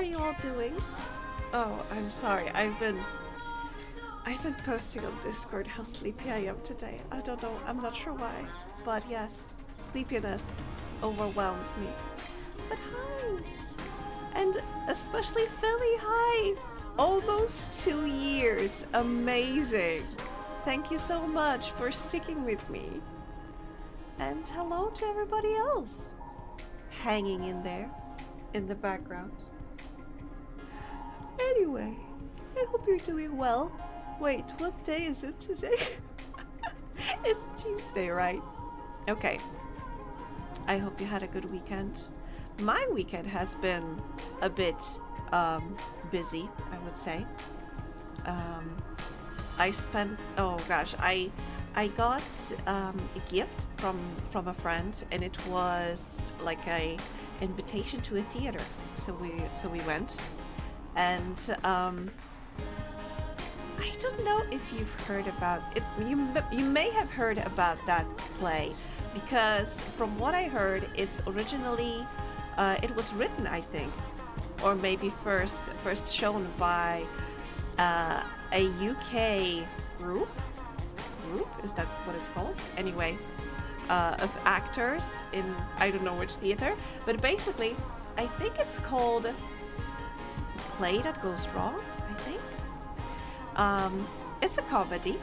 you all doing? Oh, I'm sorry. I've been posting on Discord how sleepy I am today. I don't know. I'm not sure why. But yes, sleepiness overwhelms me. But hi! And especially Philly, hi! Almost 2 years. Amazing. Thank you so much for sticking with me. And hello to everybody else hanging in there in the background. Anyway, I hope you're doing well. Wait, what day is it today? It's Tuesday, right? Okay. I hope you had a good weekend. My weekend has been a bit busy, I would say. I spent, oh gosh, I got a gift from a friend, and it was like a invitation to a theater. So we went, and I don't know if you've heard about it. You may have heard about that play, because from what I heard, it's originally it was written, I think, or maybe first shown by a UK group. Is that what it's called? Anyway, of actors in I don't know which theater, but basically, I think it's called Play That Goes Wrong. I think. It's a comedy,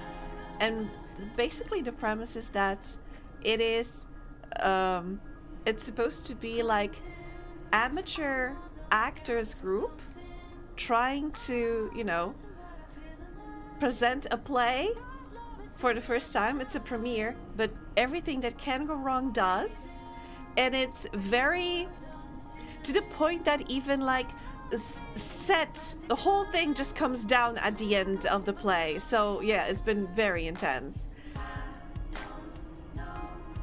and basically the premise is that it is it's supposed to be like amateur actors group trying to, you know, present a play for the first time. It's a premiere, but everything that can go wrong does, and it's very to the point that even like the whole thing just comes down at the end of the play. So yeah, it's been very intense.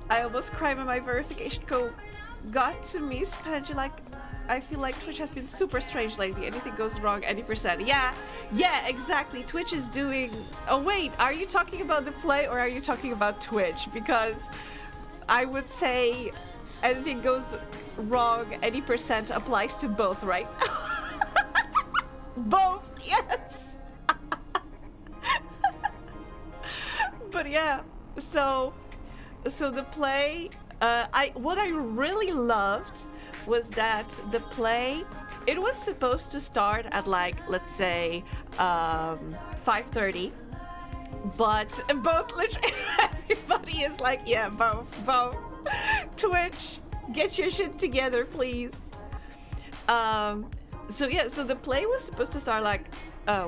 I almost cried when my verification code got to me, Spangy. Like, I feel like Twitch has been super strange lately. Anything goes wrong, any percent. Yeah, exactly. Twitch is doing... Oh wait, are you talking about the play or are you talking about Twitch? Because I would say anything goes wrong, any percent applies to both, right? Both, yes. But yeah, so the play, what I really loved was that the play, it was supposed to start at like, let's say 5:30, but both literally everybody is like, yeah, both. Twitch, get your shit together, please. So yeah, so the play was supposed to start like,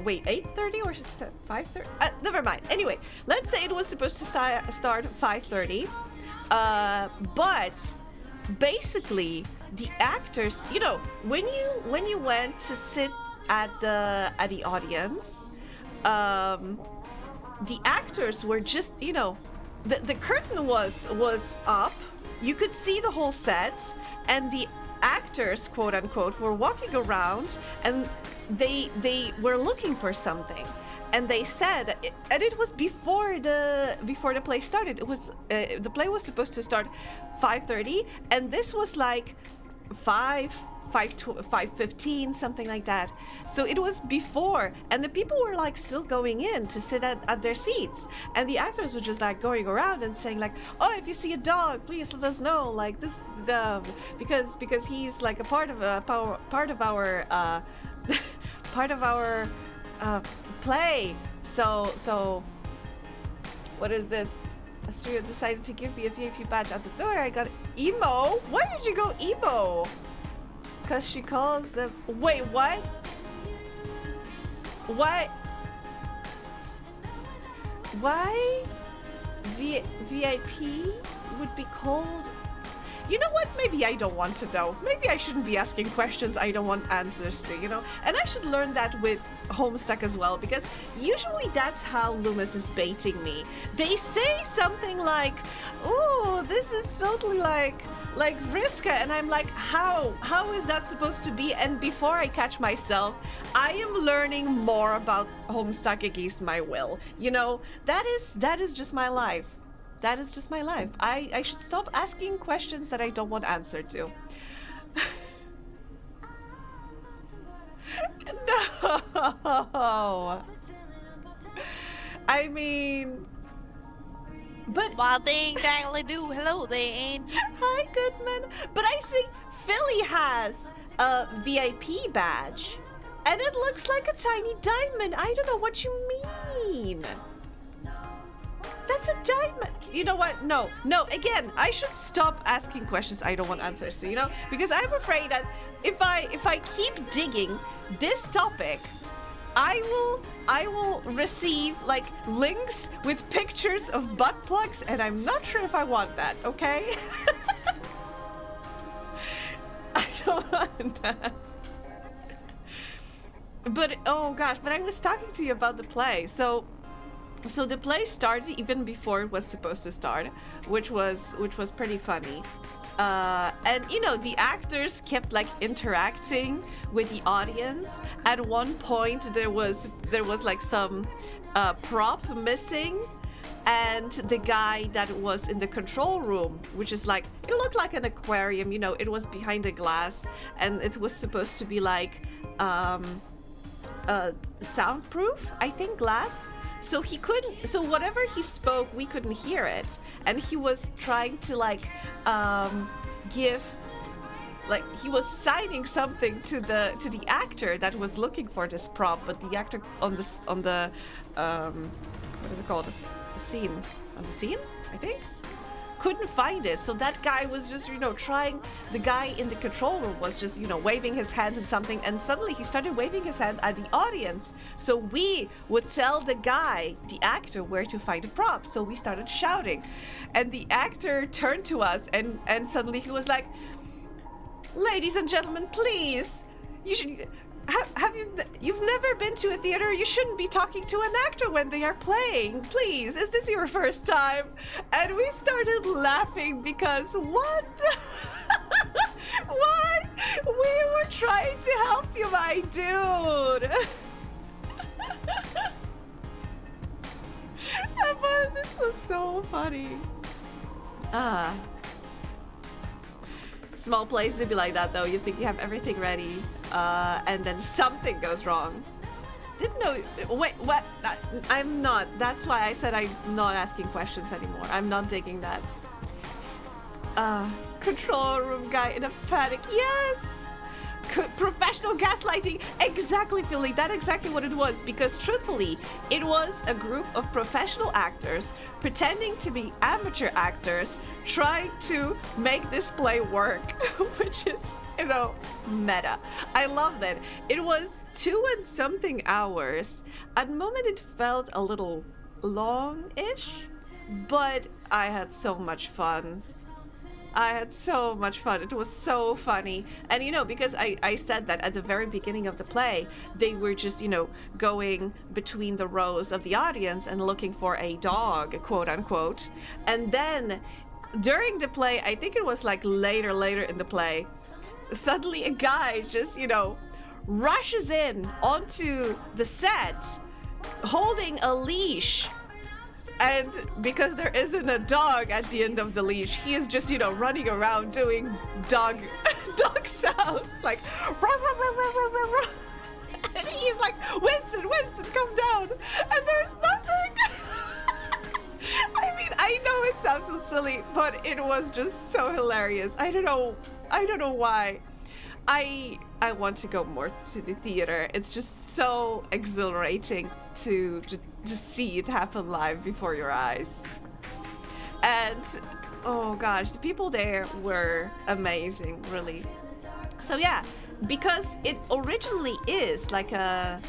wait, 8:30 or 5:30? Never mind. Anyway, let's say it was supposed to start 5:30. But basically, the actors, you know, when you went to sit at the audience, the actors were just, you know, the curtain was up. You could see the whole set, and the actors, quote unquote, were walking around, and they were looking for something, and they said, and it was before the play started. It was the play was supposed to start 5:30, and this was like 5:15, something like that. So it was before, and the people were like still going in to sit at their seats, and the actors were just like going around and saying like, oh, if you see a dog, please let us know, like this, because he's like a part of our play. So what is this? Astria decided to give me a VIP badge at the door. I got emo. Why did you go emo? Because she calls them... Wait, what? What? Why VIP would be called... You know what? Maybe I don't want to know. Maybe I shouldn't be asking questions I don't want answers to, you know? And I should learn that with Homestuck as well, because usually that's how Loomis is baiting me. They say something like, "Ooh, this is totally like Vriska," and I'm like, how is that supposed to be? And before I catch myself, I am learning more about Homestuck against my will. You know, that is just my life. That is just my life. I should stop asking questions that I don't want answered to. No. I mean, but Well, ding dangly do. Hello there, Angie. hi, Goodman. But I see Philly has a VIP badge, and it looks like a tiny diamond. I don't know what you mean. That's a diamond. You know what? No. Again, I should stop asking questions I don't want answers to. You know, because I'm afraid that if I keep digging this topic, I will receive like links with pictures of butt plugs, and I'm not sure if I want that. Okay. I don't want that. But oh gosh, but I was talking to you about the play. So the play started even before it was supposed to start, which was pretty funny. And you know, the actors kept like interacting with the audience. At one point there was like some prop missing, and the guy that was in the control room, which is like, it looked like an aquarium, you know, it was behind a glass, and it was supposed to be like soundproof, I think, glass. So he couldn't, so whatever he spoke, we couldn't hear it. And he was trying to like give, like, he was signing something to the actor that was looking for this prop, but the actor on the what is it called? Scene, I think, couldn't find it. So that guy was just, you know, trying, the guy in the control room was just, you know, waving his hand at something, and suddenly he started waving his hand at the audience. So we would tell the guy, the actor, where to find the prop. So we started shouting, and the actor turned to us, and suddenly he was like, "Ladies and gentlemen, please, you should you've never been to a theater, you shouldn't be talking to an actor when they are playing. Please, is this your first time?" And we started laughing because what? What? We were trying to help you, my dude. But this was so funny. Small plays to be like that, though. You think you have everything ready, and then something goes wrong. Didn't know. Wait, what? I'm not. That's why I said I'm not asking questions anymore. I'm not digging that. Control room guy in a panic. Yes! Professional gaslighting. Exactly, Philly. That's exactly what it was. Because truthfully, it was a group of professional actors pretending to be amateur actors trying to make this play work, which is, you know, meta. I love that. It was 2 and something hours. At the moment, it felt a little long-ish, but I had so much fun. It was so funny. And you know, because I said that at the very beginning of the play, they were just, you know, going between the rows of the audience and looking for a dog, quote unquote. And then during the play, I think it was like later in the play, suddenly a guy just, you know, rushes in onto the set holding a leash. And because there isn't a dog at the end of the leash, he is just, you know, running around doing dog sounds, like rah, rah, rah, rah, rah, rah, rah. And he's like, Winston, come down. And there's nothing. I mean, I know it sounds so silly, but it was just so hilarious. I don't know why. I want to go more to the theater. It's just so exhilarating to just see it happen live before your eyes. And oh gosh, the people there were amazing, really. So yeah, because it originally is like an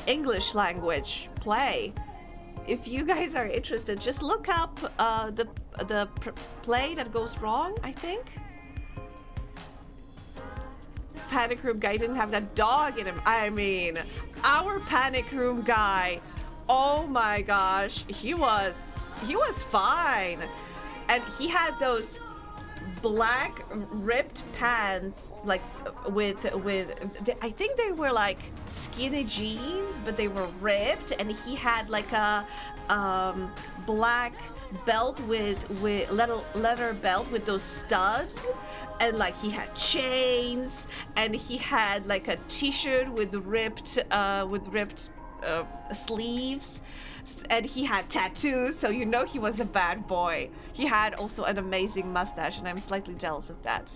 English language play. If you guys are interested, just look up the play that goes wrong, I think. Panic room guy didn't have that dog in him. I mean, our panic room guy, oh my gosh, he was fine. And he had those black ripped pants, like with I think they were like skinny jeans, but they were ripped, and he had like a black belt with leather belt with those studs, and like he had chains, and he had like a t-shirt with ripped sleeves, and he had tattoos, so you know he was a bad boy. He had also an amazing mustache, and I'm slightly jealous of that.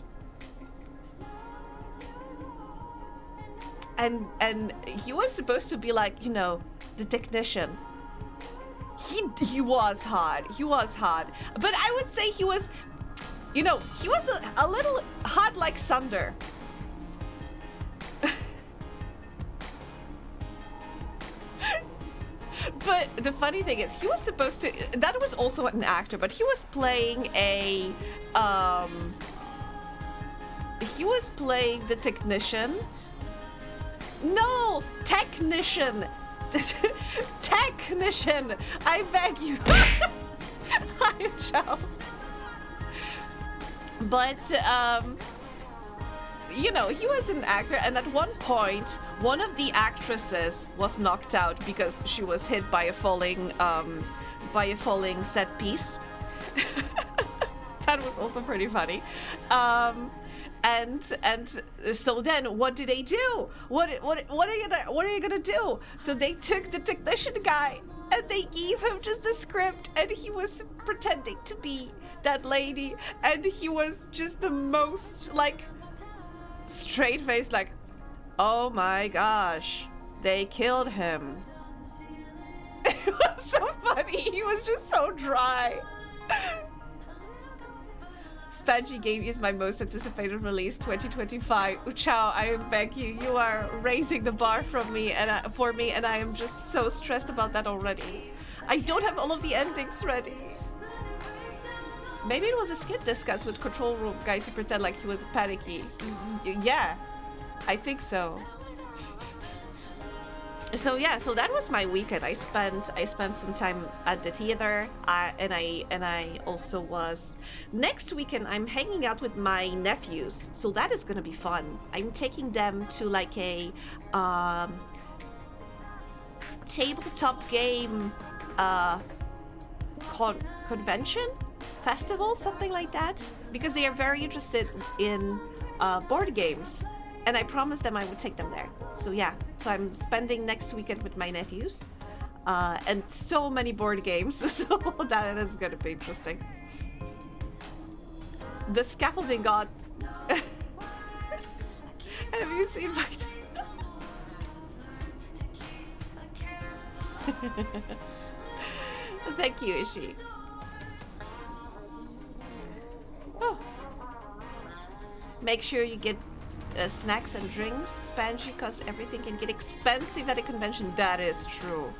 And he was supposed to be like, you know, the technician. He was hot. He was hot. But I would say he was, you know, he was a little hot like Sunder. But the funny thing is, he was supposed to, that was also an actor, but he was playing he was playing the technician. No, technician. Technician, I beg you. Hi, Joe. But you know, he was an actor, and at one point one of the actresses was knocked out because she was hit by a falling set piece. That was also pretty funny. And so then what do they do? What are you gonna do? So they took the technician guy and they gave him just a script, and he was pretending to be that lady, and he was just the most like straight face, like, oh my gosh, they killed him. It was so funny. He was just so dry. Spangy Game is my most anticipated release 2025. Uchao, I beg you, you are raising the bar from me and for me, and I am just so stressed about that already. I don't have all of the endings ready. Maybe it was a skit discussed with Control Room guy to pretend like he was panicky. Yeah, I think so. So yeah, so that was my weekend. I spent some time at the theater, and I also was. Next weekend I'm hanging out with my nephews, so that is gonna be fun. I'm taking them to like a tabletop game convention, festival, something like that, because they are very interested in board games. And I promised them I would take them there. So yeah, so I'm spending next weekend with my nephews. And so many board games, so that is gonna be interesting. The scaffolding god. Have you seen my... Thank you, Ishi. Oh. Make sure you get snacks and drinks, Spangy, because everything can get expensive at a convention. That is true,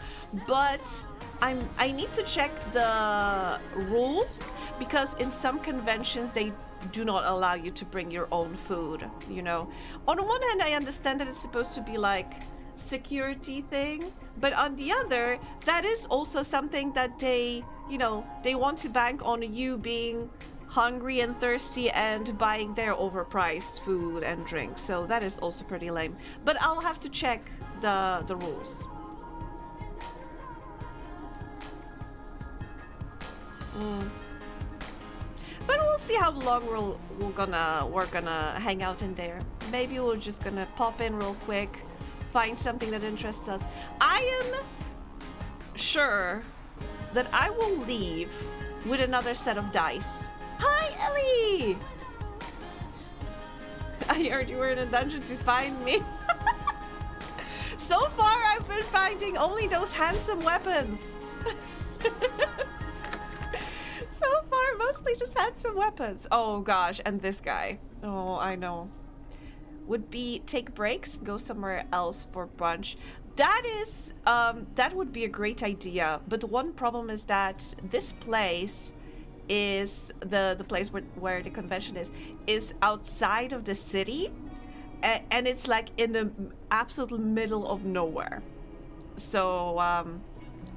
but I need to check the rules, because in some conventions they do not allow you to bring your own food, you know. On the one hand, I understand that it's supposed to be like security thing, but on the other, that is also something that they, you know, they want to bank on you being hungry and thirsty and buying their overpriced food and drink. So that is also pretty lame. But I'll have to check the rules. But we'll see how long we're gonna hang out in there. Maybe we're just gonna pop in real quick, find something that interests us. I am sure that I will leave with another set of dice. Hi, Ellie! I heard you were in a dungeon to find me. So far, I've been finding only those handsome weapons. So far, mostly just handsome weapons. Oh gosh, and this guy. Oh, I know. Would be take breaks and go somewhere else for brunch. That is, that would be a great idea. But the one problem is that this place is the place where the convention is outside of the city, and it's like in the absolute middle of nowhere. So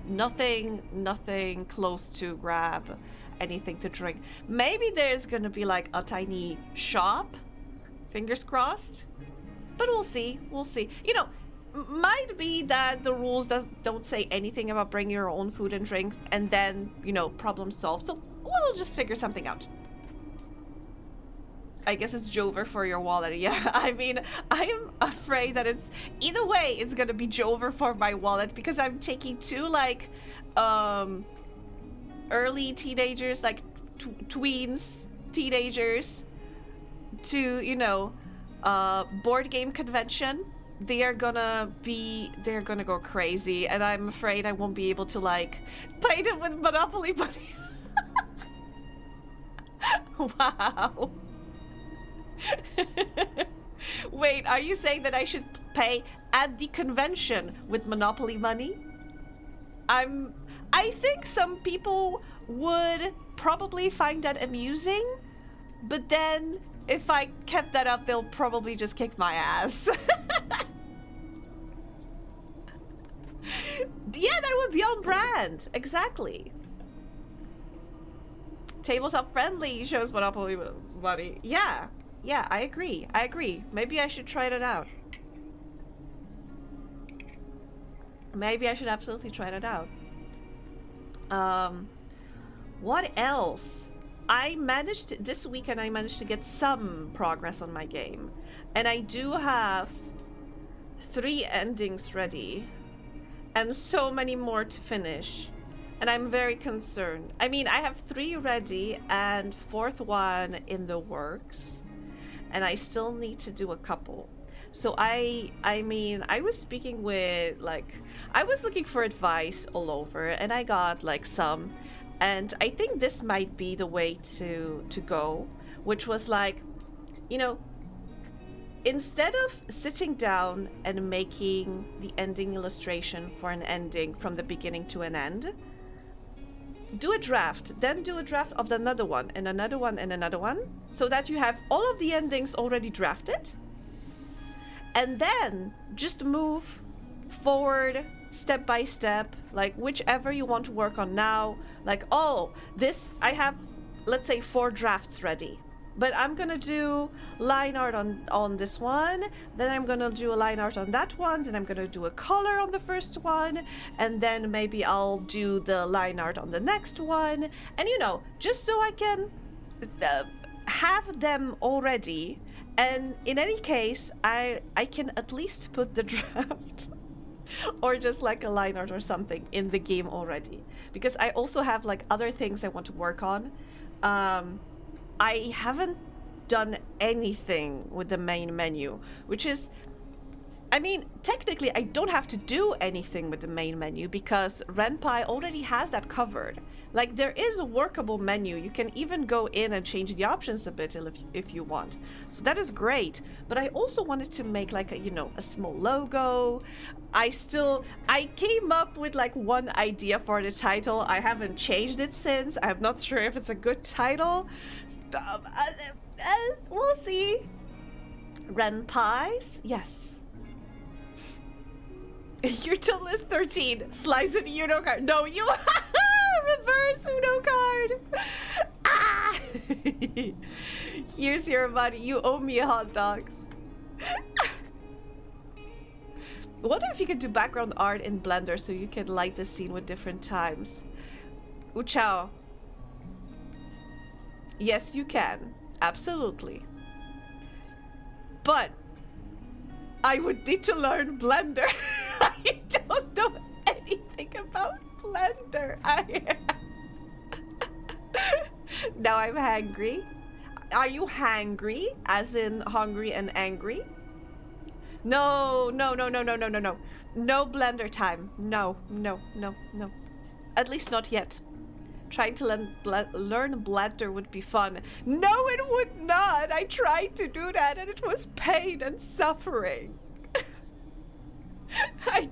nothing close to grab anything to drink. Maybe there's gonna be like a tiny shop, fingers crossed, but we'll see. You know, might be that the rules don't say anything about bringing your own food and drinks, and then, you know, problem solved. So we'll just figure something out. I guess it's Jover for your wallet. Yeah, I mean, I am afraid that it's either way. It's gonna be Jover for my wallet because I'm taking two like early teenagers, like tweens, teenagers, to, you know, board game convention. They're gonna go crazy, and I'm afraid I won't be able to like play them with Monopoly money. Wow. Wait, are you saying that I should pay at the convention with Monopoly money? I think some people would probably find that amusing, but then if I kept that up, they'll probably just kick my ass. Yeah, that would be on brand. Exactly. Tabletop friendly shows Monopoly money. Yeah. Yeah, I agree. I agree. Maybe I should try that out. Maybe I should absolutely try that out. What else? This weekend I managed to get some progress on my game. And I do have 3 endings ready. And so many more to finish. And I'm very concerned. I mean, I have 3 ready and 4th one in the works. And I still need to do a couple. So I mean, I was speaking with, like, I was looking for advice all over, and I got like some, and I think this might be the way to go, which was like, you know, instead of sitting down and making the ending illustration for an ending from the beginning to an end, do a draft, then do a draft of another one and another one and another one, so that you have all of the endings already drafted. And then just move forward step by step, like whichever you want to work on now. Like, oh, this, I have, let's say 4 drafts ready, but I'm gonna do line art on this one, then I'm gonna do a line art on that one, then I'm gonna do a color on the first one, and then maybe I'll do the line art on the next one. And, you know, just so I can have them already. And in any case, I can at least put the draft or just like a line art or something in the game already. Because I also have like other things I want to work on. I haven't done anything with the main menu, which is, I mean, technically I don't have to do anything with the main menu because Ren'Py already has that covered. Like, there is a workable menu. You can even go in and change the options a bit if you want. So that is great. But I also wanted to make like a, you know, a small logo. I came up with like one idea for the title. I haven't changed it since. I'm not sure if it's a good title. We'll see. Ren'Py's? Yes. Your total is 13. Slice it Uno card. No, you reverse Uno card. Ah! Here's your money. You owe me hot dogs. I wonder if you could do background art in Blender so you can light the scene with different times. Uchao. Yes, you can. Absolutely. But I would need to learn Blender. I don't know anything about Blender. Now I'm hangry. Are you hangry? As in hungry and angry? No. No Blender time. No. At least not yet. Trying to learn Blender would be fun. No, it would not. I tried to do that and it was pain and suffering. I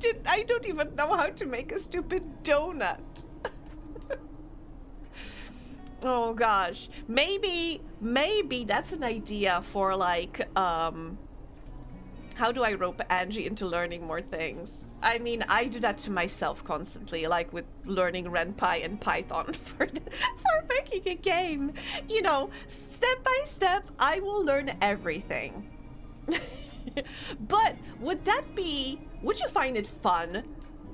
don't even know how to make a stupid donut. Oh gosh. Maybe that's an idea for like, how do I rope Angie into learning more things? I mean, I do that to myself constantly, like with learning Ren'Py and Python for making a game. You know, step by step, I will learn everything. But would that be would you find it fun?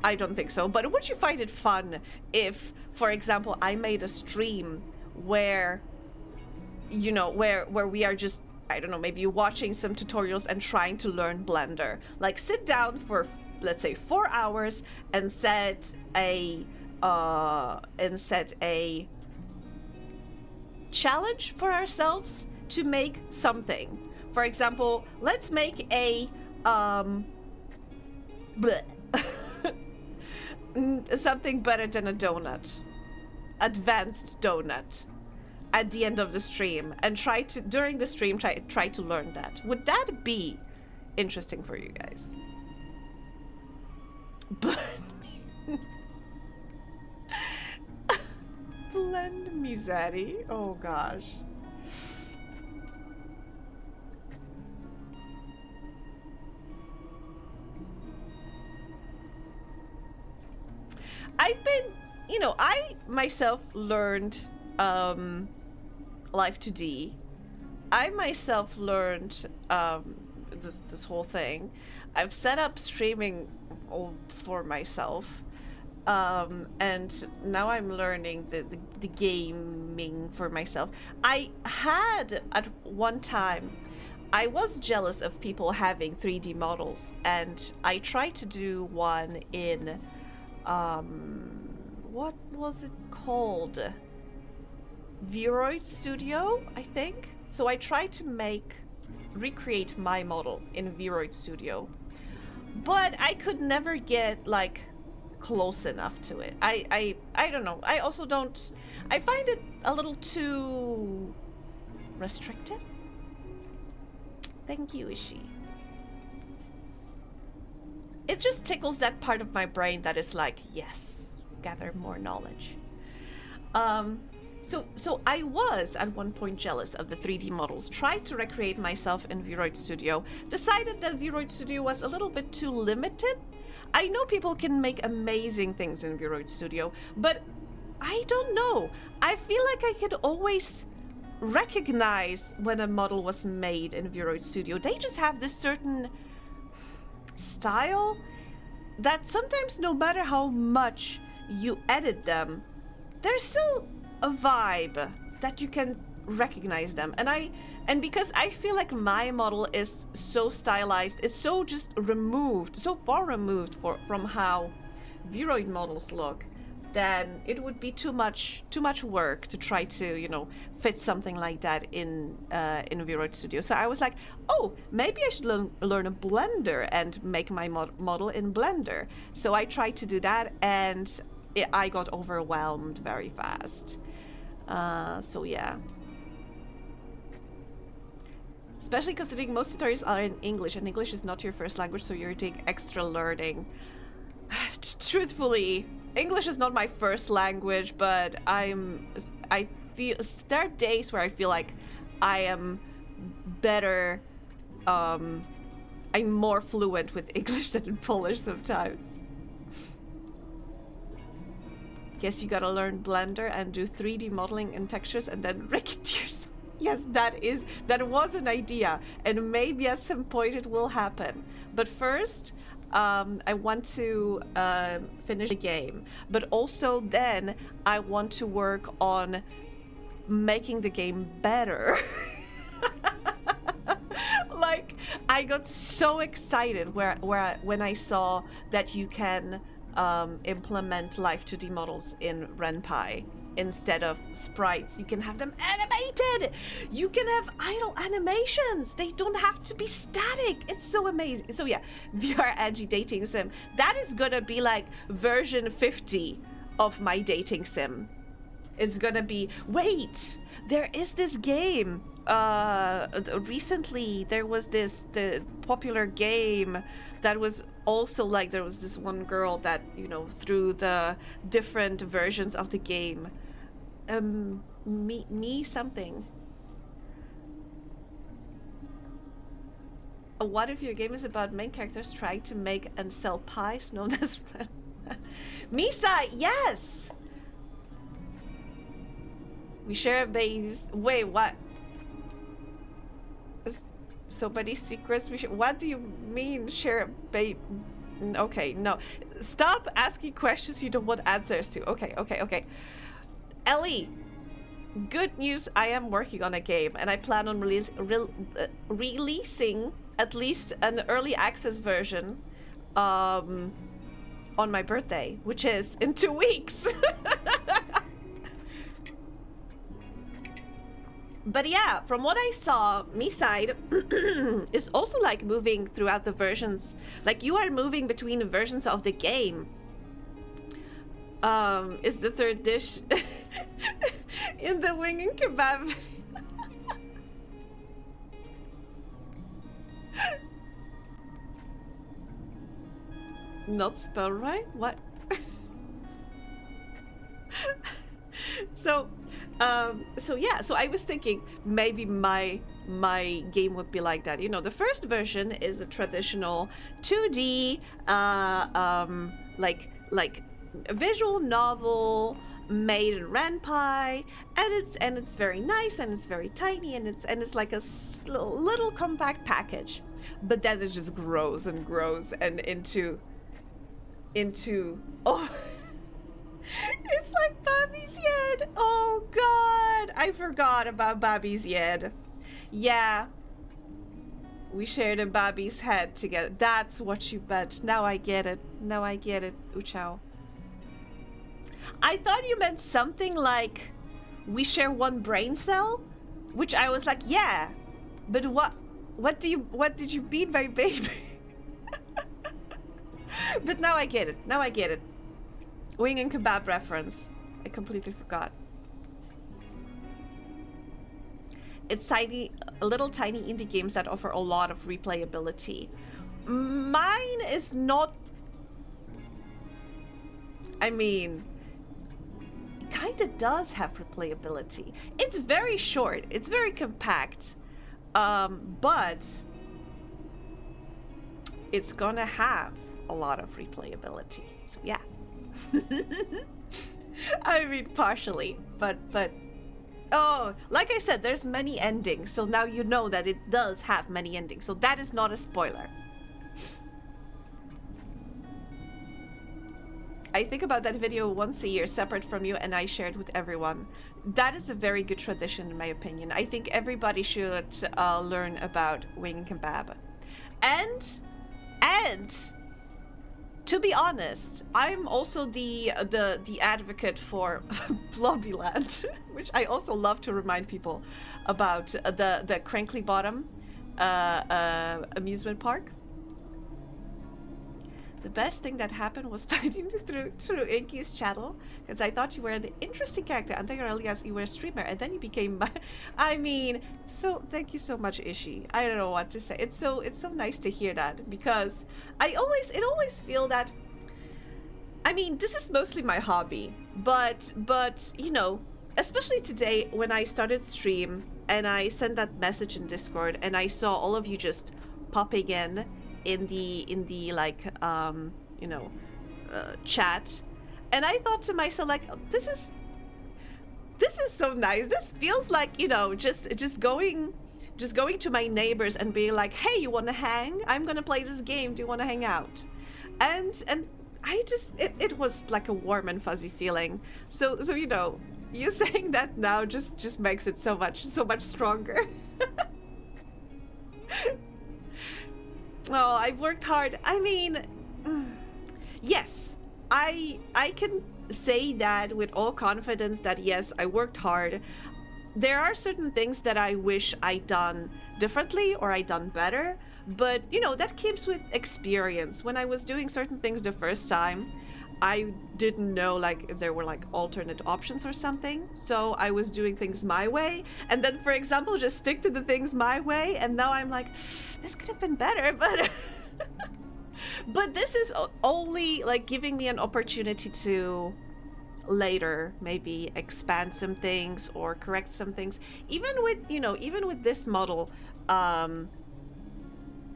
I don't think so, but would you find it fun if, for example, I made a stream where, you know, where we are just, I don't know, maybe watching some tutorials and trying to learn Blender? Like, sit down for, let's say, 4 hours and set a challenge for ourselves to make something. For example, let's make a something better than a donut, advanced donut, at the end of the stream, and try to during the stream try to learn that. Would that be interesting for you guys? Blend me, Zaddy. Oh gosh. I've been, you know, I myself learned Live 2D. I myself learned this whole thing. I've set up streaming all for myself. And now I'm learning the gaming for myself. I had at one time, I was jealous of people having 3D models, and I tried to do one in what was it called? VOD Studio, I think. So I tried to recreate my model in VOD Studio, but I could never get like close enough to it. I don't know. I also don't. I find it a little too restricted. Thank you, Ishi. It just tickles that part of my brain that is like, yes, gather more knowledge. So I was at one point jealous of the 3D models, tried to recreate myself in VOD Studio, decided that VOD Studio was a little bit too limited. I know people can make amazing things in VOD Studio, but I don't know. I feel like I could always recognize when a model was made in VOD Studio. They just have this certain style that sometimes, no matter how much you edit them, there's still a vibe that you can recognize them. And because I feel like my model is so stylized, it's so just removed, so far removed from how VOD models look, then it would be too much work to try to, you know, fit something like that in VOD Studio. So I was like, oh, maybe I should learn a Blender and make my model in Blender. So I tried to do that, and I got overwhelmed very fast. So yeah. Especially considering most tutorials are in English, and English is not your first language, so you're doing extra learning. Truthfully, English is not my first language, but I feel there are days where I feel like I am better, I'm more fluent with English than in Polish sometimes. Guess you gotta learn Blender and do 3D modeling and textures and then rig it yourself. Yes, that was an idea, and maybe at some point it will happen. But first, I want to finish the game, but also then I want to work on making the game better. Like, I got so excited when I saw that you can implement live 2D models in Ren'Py. Instead of sprites, you can have them animated. You can have idle animations. They don't have to be static. It's so amazing. So yeah, VR edgy dating sim. That is gonna be like version 50 of my dating sim. It's gonna be, wait, there is this game. Recently there was the popular game that was also like, there was this one girl that, you know, through the different versions of the game, me something. What if your game is about main characters trying to make and sell pies known as Misa? Yes, we share a base. Wait, what? So many secrets we share. What do you mean share Okay, no. Stop asking questions you don't want answers to. Okay. Ellie, good news. I am working on a game, and I plan on releasing at least an early access version on my birthday, which is in 2 weeks. But yeah, from what I saw, Side is also like moving throughout the versions. Like you are moving between the versions of the game. Is the third dish in the wing and kebab. Not spelled right? What? So yeah, so I was thinking maybe my game would be like that. You know, the first version is a traditional 2D like a visual novel made in Ren'Py, and it's very nice, and it's very tiny, and it's like a little compact package. But then it just grows and grows and into oh. It's like Bobby's Yed. Oh god, I forgot about Bobby's Yed. Yeah, we shared a Bobby's head together. That's what you meant. Now I get it. Uchao. I thought you meant something like we share one brain cell, which I was like, yeah, but what did you mean by baby? But now I get it. Wing and kebab reference. I completely forgot. It's little tiny indie games that offer a lot of replayability. Mine is not. I mean, it kind of does have replayability. It's very short. It's very compact. But it's gonna have a lot of replayability. So yeah. I mean, partially, but oh, like I said, there's many endings, so now you know that it does have many endings, so that is not a spoiler. I think about that video once a year, separate from you, and I shared with everyone. That is a very good tradition, in my opinion. I think everybody should learn about wing kebab, and to be honest, I'm also the advocate for Blobbyland, which I also love to remind people about, the Crankley Bottom amusement park. The best thing that happened was finding through Inky's channel, because I thought you were an interesting character, and then I realized you were a streamer, and then you became I mean, so thank you so much, Ishi. I don't know what to say. It's so nice to hear that, because it always feel that, I mean, this is mostly my hobby, but you know, especially today when I started stream and I sent that message in Discord and I saw all of you just popping in the like you know, chat, and I thought to myself, like, this is so nice. This feels like, you know, just going to my neighbors and being like, hey, you want to hang? I'm gonna play this game, do you want to hang out? And I just, it was like a warm and fuzzy feeling. So you know, you saying that now just makes it so much stronger. Oh, I've worked hard. I mean, yes, I can say that with all confidence that yes, I worked hard. There are certain things that I wish I'd done differently or I'd done better, but you know, that comes with experience. When I was doing certain things the first time, I didn't know like if there were like alternate options or something, so I was doing things my way, and then, for example, just stick to the things my way, and now I'm like, this could have been better, but but this is only like giving me an opportunity to later maybe expand some things or correct some things. Even with, you know, even with this model,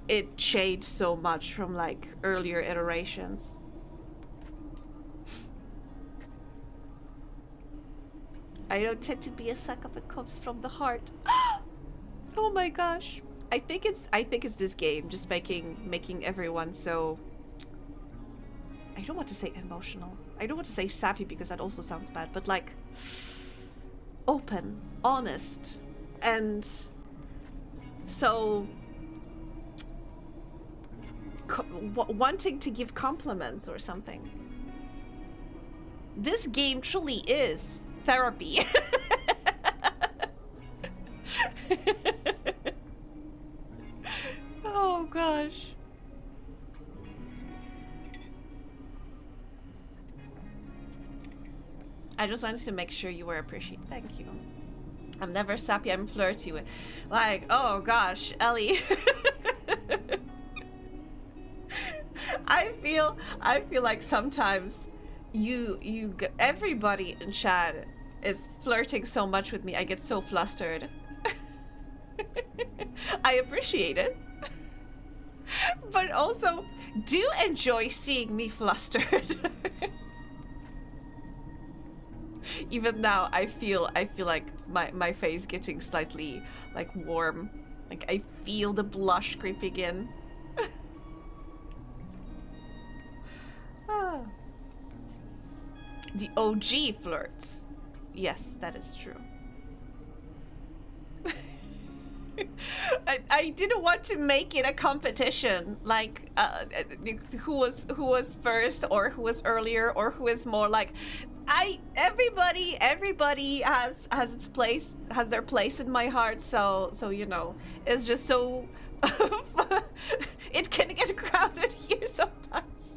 it changed so much from like earlier iterations. I don't tend to be a sucker if it comes from the heart. Oh my gosh. I think it's this game just making everyone so I don't want to say emotional. I don't want to say sappy because that also sounds bad, but like open, honest, and so wanting to give compliments or something. This game truly is therapy. Oh gosh. I just wanted to make sure you were appreciated. Thank you. I'm never sappy, I'm flirty with. Like, oh gosh, Ellie. I feel like sometimes everybody in chat is flirting so much with me. I get so flustered. I appreciate it. But also do enjoy seeing me flustered. Even now I feel like my face getting slightly like warm. Like I feel the blush creeping in. Ah. The OG flirts. Yes, that is true. I didn't want to make it a competition, like who was first or who was earlier or who is more like everybody has its place, has their place in my heart, so you know, it's just so it can get crowded here sometimes.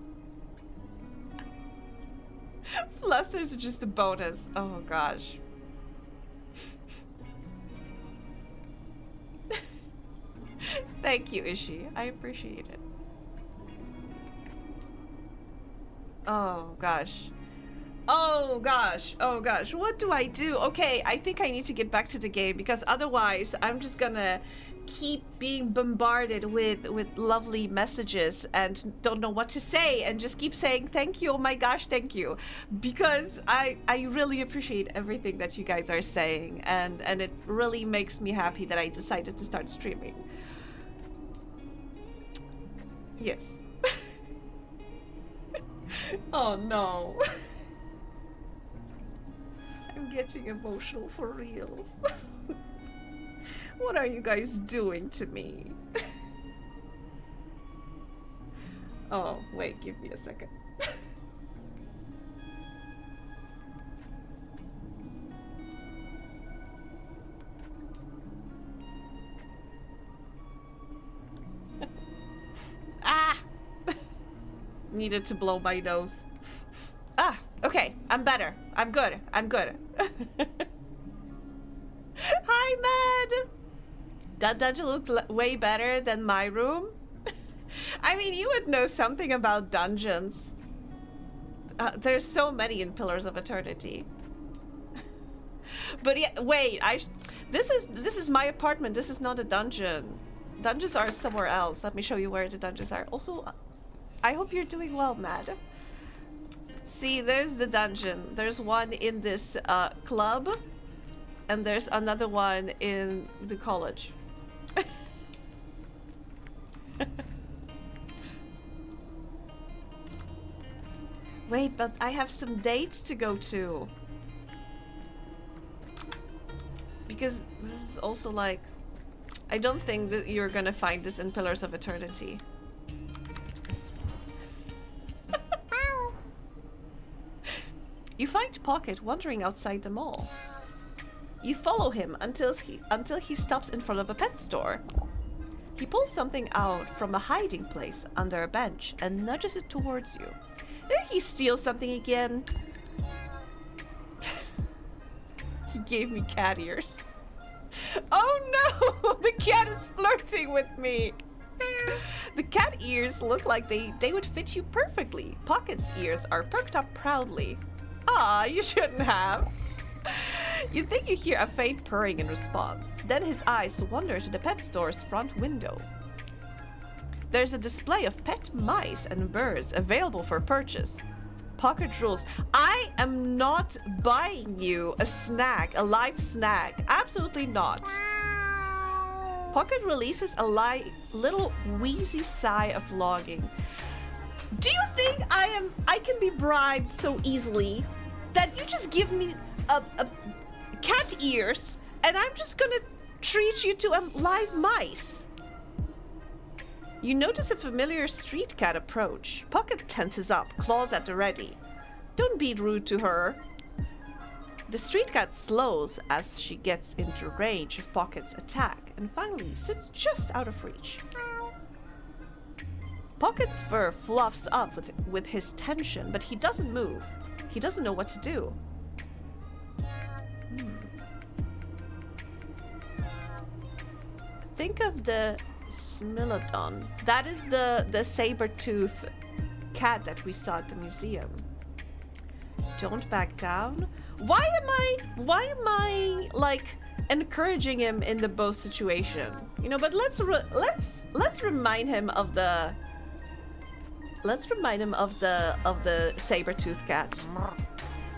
Flusters are just a bonus. Oh gosh. Thank you, Ishi. I appreciate it. Oh gosh. Oh gosh. Oh gosh. What do I do? Okay, I think I need to get back to the game because otherwise I'm just gonna keep being bombarded with lovely messages and don't know what to say and just keep saying thank you. Oh my gosh, thank you. Because I really appreciate everything that you guys are saying, and it really makes me happy that I decided to start streaming. Yes. Oh no. I'm getting emotional for real. What are you guys doing to me? Oh, wait, give me a second. Ah! Needed to blow my nose. Ah, okay, I'm better. I'm good. I'm good. Hi, Mad! That dungeon looks way better than my room. I mean, you would know something about dungeons. There's so many in Pillars of Eternity. But yeah, wait, this is my apartment. This is not a dungeon. Dungeons are somewhere else. Let me show you where the dungeons are. Also, I hope you're doing well, Mad. See, there's the dungeon. There's one in this club, and there's another one in the college. Wait, but I have some dates to go to. Because this is also like, I don't think that you're gonna find this in Pillars of Eternity. You find Pocket wandering outside the mall. You follow him until he stops in front of a pet store. He pulls something out from a hiding place under a bench and nudges it towards you. Did he steal something again? He gave me cat ears. Oh no! The cat is flirting with me! The cat ears look like they would fit you perfectly. Pocket's ears are perked up proudly. Ah, you shouldn't have. You think you hear a faint purring in response. Then his eyes wander to the pet store's front window. There's a display of pet mice and birds available for purchase. Pocket drools. I am not buying you a snack, a live snack. Absolutely not. Pocket releases a little wheezy sigh of longing. Do you think I can be bribed so easily that you just give me a cat ears and I'm just gonna treat you to live mice? You notice a familiar street cat approach. Pocket tenses up, claws at the ready. Don't be rude to her. The street cat slows as she gets into range of Pocket's attack and finally sits just out of reach. Pocket's fur fluffs up with his tension, but he doesn't move. He doesn't know what to do. Think of the Smilodon. That is the saber-tooth cat that we saw at the museum. Don't back down. Why am I like encouraging him in the both situation? You know, but let's remind him of the saber-tooth cat.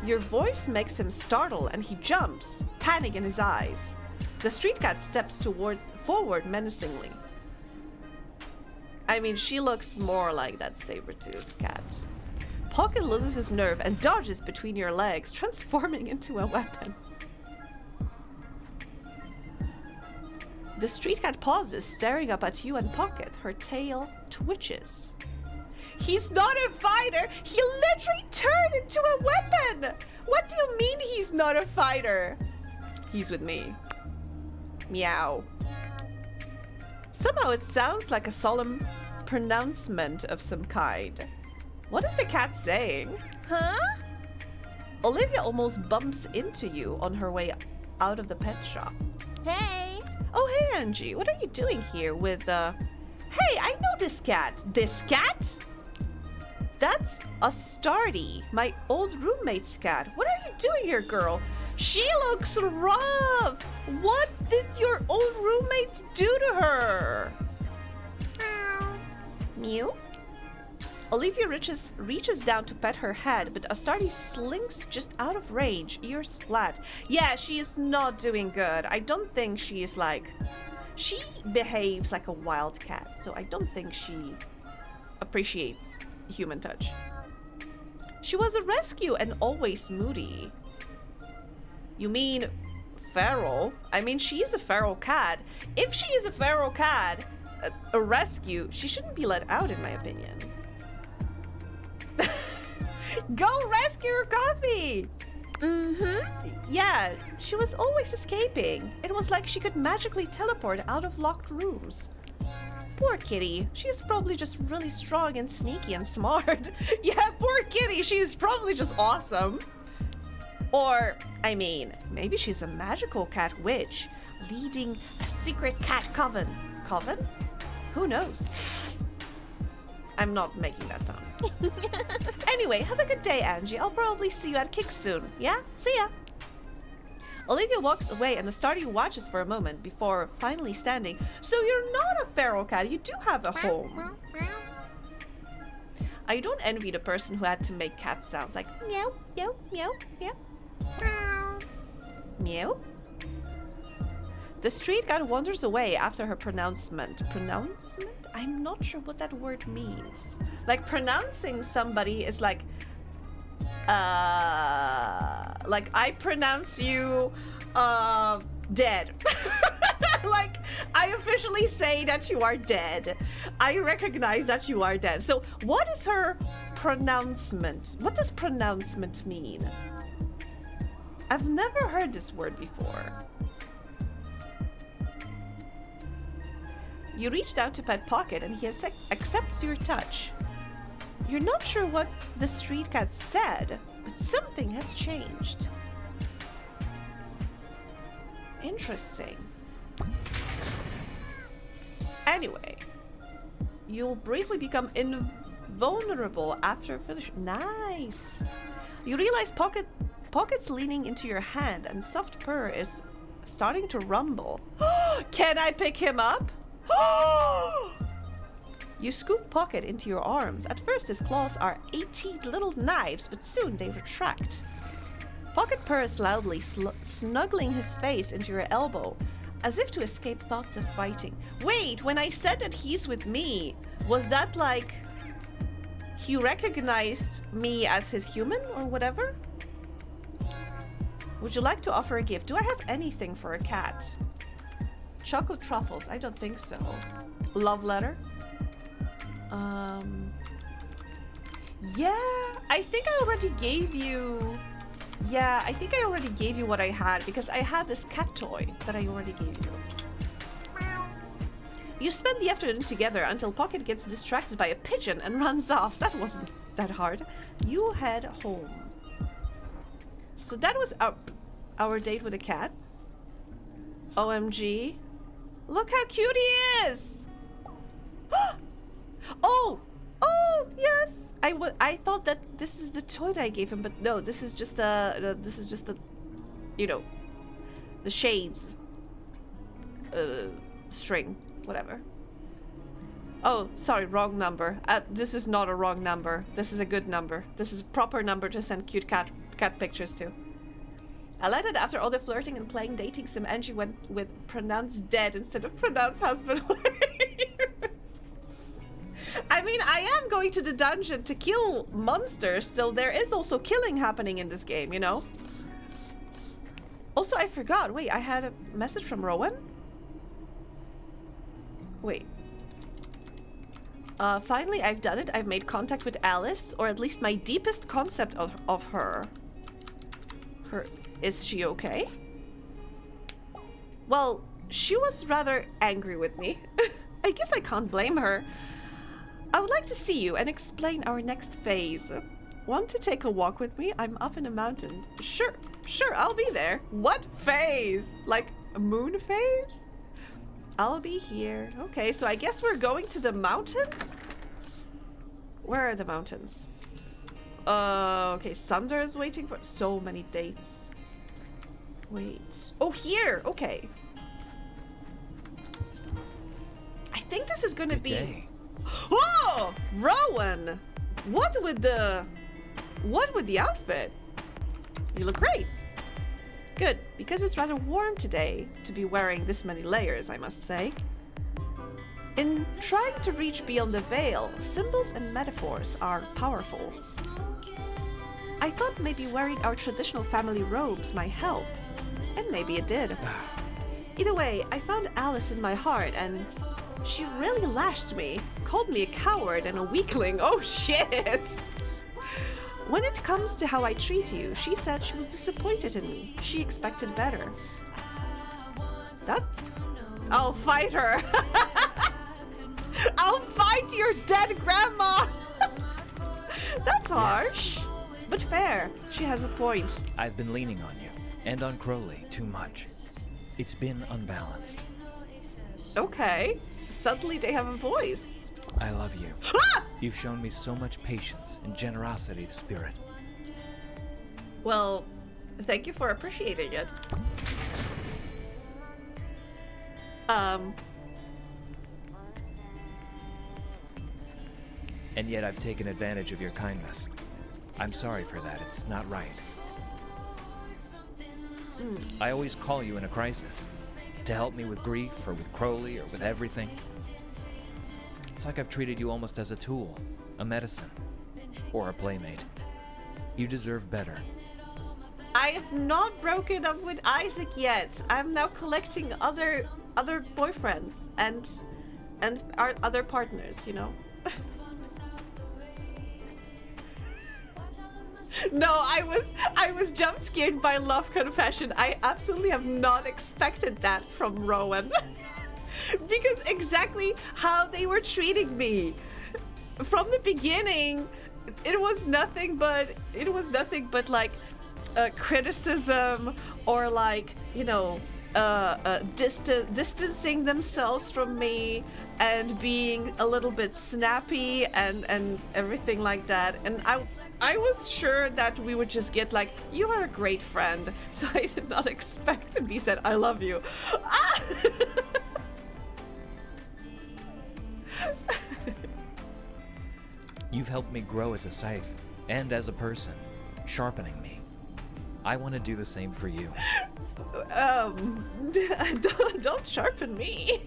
Your voice makes him startle and he jumps, panic in his eyes. The street cat steps forward menacingly. I mean, she looks more like that saber-tooth cat. Pocket loses his nerve and dodges between your legs, transforming into a weapon. The street cat pauses, staring up at you and Pocket. Her tail twitches. He's not a fighter! He literally turned into a weapon! What do you mean he's not a fighter? He's with me. Meow. Somehow it sounds like a solemn pronouncement of some kind. What is the cat saying? Huh? Olivia almost bumps into you on her way out of the pet shop. Hey! Oh, hey, Angie. What are you doing here with, Hey, I know this cat. This cat? That's a Stardy, my old roommate's cat. What are you doing here, girl? She looks rough. What did your old roommates do to her? Mew? Olivia reaches down to pet her head, but Astardi slinks just out of range, ears flat. Yeah, she is not doing good. I don't think she is like... She behaves like a wild cat, so I don't think she appreciates human touch. She was a rescue and always moody. You mean feral? I mean, she is a feral cat. If she is a feral cat, a rescue, she shouldn't be let out, in my opinion. Go rescue her coffee! Mm-hmm. Yeah, she was always escaping. It was like she could magically teleport out of locked rooms. Poor kitty. She's probably just really strong and sneaky and smart. Yeah, poor kitty. She's probably just awesome. Or, I mean, maybe she's a magical cat witch leading a secret cat coven. Coven? Who knows? I'm not making that sound. Anyway, have a good day, Angie. I'll probably see you at Kick soon. Yeah? See ya. Olivia walks away and the Stardy watches for a moment before finally standing. So you're not a feral cat. You do have a home. I don't envy the person who had to make cat sounds like meow, meow, meow, meow. Meow? The street cat wanders away after her pronouncement. Pronouncement? I'm not sure what that word means. Like pronouncing somebody is like I pronounce you dead. Like I officially say that you are dead. I recognize that you are dead. So what is her pronouncement? What does pronouncement mean? I've never heard this word before. You reach down to pet Pocket and he accepts your touch. You're not sure what the street cat said, but something has changed. Interesting. Anyway, you'll briefly become invulnerable after finish. Nice. You realize Pocket's leaning into your hand and soft purr is starting to rumble. Can I pick him up? You scoop Pocket into your arms. At first his claws are 18 little knives, but soon they retract. Pocket purrs loudly, snuggling his face into your elbow, as if to escape thoughts of fighting. Wait, when I said that he's with me, was that like... he recognized me as his human or whatever. Would you like to offer a gift? Do I have anything for a cat? Chocolate truffles? I don't think so. Love letter? Yeah, I think I already gave you... Yeah, I think I already gave you what I had because I had this cat toy that I already gave you. You spend the afternoon together until Pocket gets distracted by a pigeon and runs off. That wasn't that hard. You head home. So that was our date with a cat. OMG. Look how cute he is! Oh! Oh, yes! I thought that this is the toy that I gave him, but no, this is just a, you know, the shades. String. Whatever. Oh, sorry, wrong number. This is not a wrong number. This is a good number. This is a proper number to send cute cat pictures to. I like that after all the flirting and playing dating sim, Angie went with pronounced dead instead of pronounced husband. I mean, I am going to the dungeon to kill monsters, so there is also killing happening in this game, you know? Also, I forgot. Wait, I had a message from Rowan? Wait. Finally, I've done it. I've made contact with Alice, or at least my deepest concept of her. Is she okay? Well, she was rather angry with me. I guess I can't blame her. I would like to see you and explain our next phase. Want to take a walk with me? I'm up in a mountain. Sure, I'll be there. What phase? Like a moon phase? I'll be here. Okay, so I guess we're going to the mountains? Where are the mountains? Okay, Sunder is waiting for so many dates. Wait. Oh, here! Okay. I think this is gonna be... Day. Oh! Rowan! What with the outfit? You look great. Good, because it's rather warm today to be wearing this many layers, I must say. In trying to reach beyond the veil, symbols and metaphors are powerful. I thought maybe wearing our traditional family robes might help, and maybe it did. Either way, I found Alice in my heart, and she really lashed me, called me a coward and a weakling. Oh shit! When it comes to how I treat you, she said she was disappointed in me. She expected better. That? I'll fight her! I'll fight your dead grandma! That's harsh, but fair. She has a point. I've been leaning on you, and on Crowley, too much. It's been unbalanced. Okay. Suddenly they have a voice. I love you. Ah! You've shown me so much patience and generosity of spirit. Well, thank you for appreciating it. And yet I've taken advantage of your kindness. I'm sorry for that. It's not right. I always call you in a crisis. To help me with grief, or with Crowley, or with everything. It's like I've treated you almost as a tool, a medicine, or a playmate. You deserve better. I have not broken up with Isaac yet. I'm now collecting other boyfriends and our other partners, you know. No, I was jump scared by love confession. I absolutely have not expected that from Rowan. Because exactly how they were treating me. From the beginning, it was nothing but like criticism or like, you know, distancing themselves from me and being a little bit snappy and everything like that. And I was sure that we would just get like, you are a great friend. So I did not expect to be said, I love you. Ah! You've helped me grow as a scythe and as a person, sharpening me. I want to do the same for you. Don't sharpen me.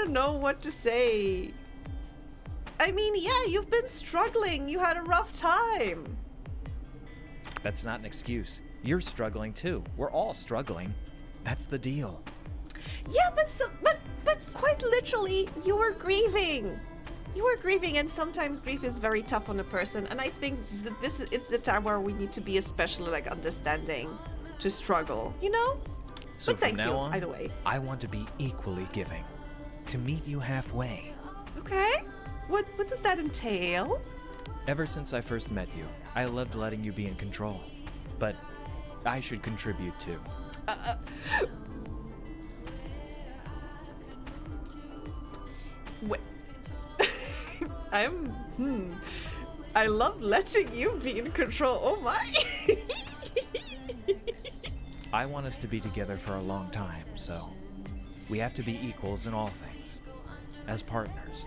don't know what to say. I mean, yeah, you've been struggling. You had a rough time. That's not an excuse. You're struggling too. We're all struggling. That's the deal. Yeah, but quite literally, you were grieving. You were grieving, and sometimes grief is very tough on a person. And I think that it's the time where we need to be especially like understanding to struggle, you know? So But from thank now you, on, either way. I want to be equally giving. To meet you halfway. Okay. What does that entail? Ever since I first met you, I loved letting you be in control. But I should contribute too. Wait. I love letting you be in control. Oh my. I want us to be together for a long time, so we have to be equals in all things. As partners.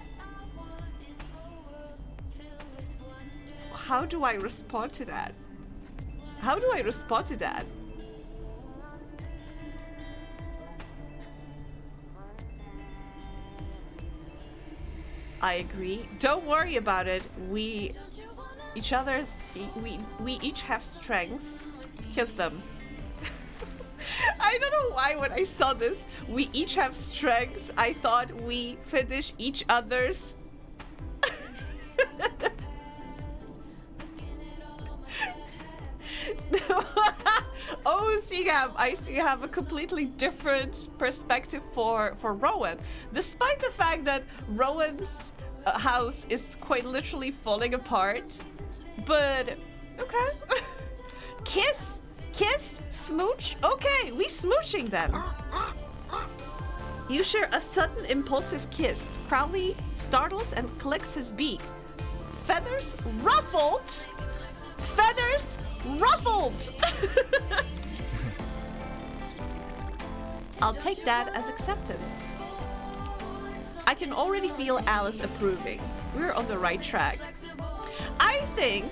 How do I respond to that? How do I respond to that? I agree. Don't worry about it. We each have strengths. Kiss them. I don't know why when I saw this, we each have strengths, I thought we finish each other's. Oh, Sigam, I see you have a completely different perspective for Rowan. Despite the fact that Rowan's house is quite literally falling apart. But, okay. Kiss? Kiss? Smooch? Okay, we smooching then. You share a sudden impulsive kiss. Crowley startles and clicks his beak. Feathers ruffled? Feathers ruffled! I'll take that as acceptance. I can already feel Alice approving. We're on the right track. I think,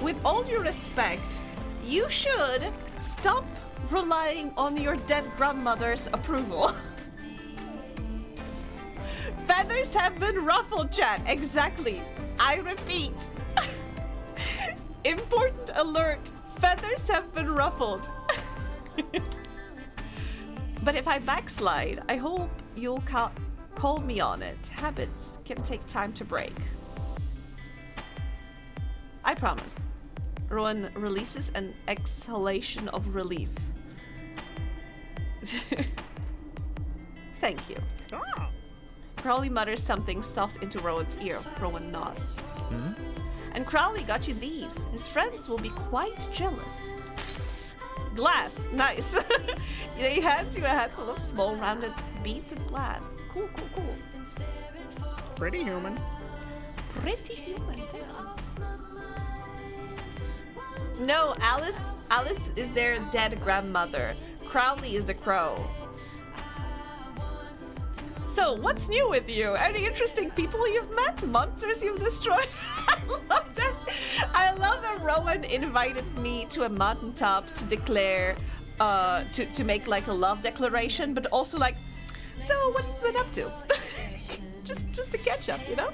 with all due respect, you should stop relying on your dead grandmother's approval. Feathers have been ruffled, chat. Exactly. I repeat. Important alert. Feathers have been ruffled. But if I backslide, I hope you'll call me on it. Habits can take time to break. I promise. Rowan releases an exhalation of relief. Thank you. Crowley mutters something soft into Rowan's ear. Rowan nods. Hmm? And Crowley got you these. His friends will be quite jealous. Glass. Nice. They hand you a handful of small rounded beads of glass. Cool, cool, cool. Pretty human. Pretty human. Thank you. No, Alice is their dead grandmother. Crowley is the crow. So, what's new with you? Any interesting people you've met? Monsters you've destroyed? I love that. I love that Rowan invited me to a mountaintop to declare, to make like a love declaration, but also like, so what have you been up to? just to catch up, you know?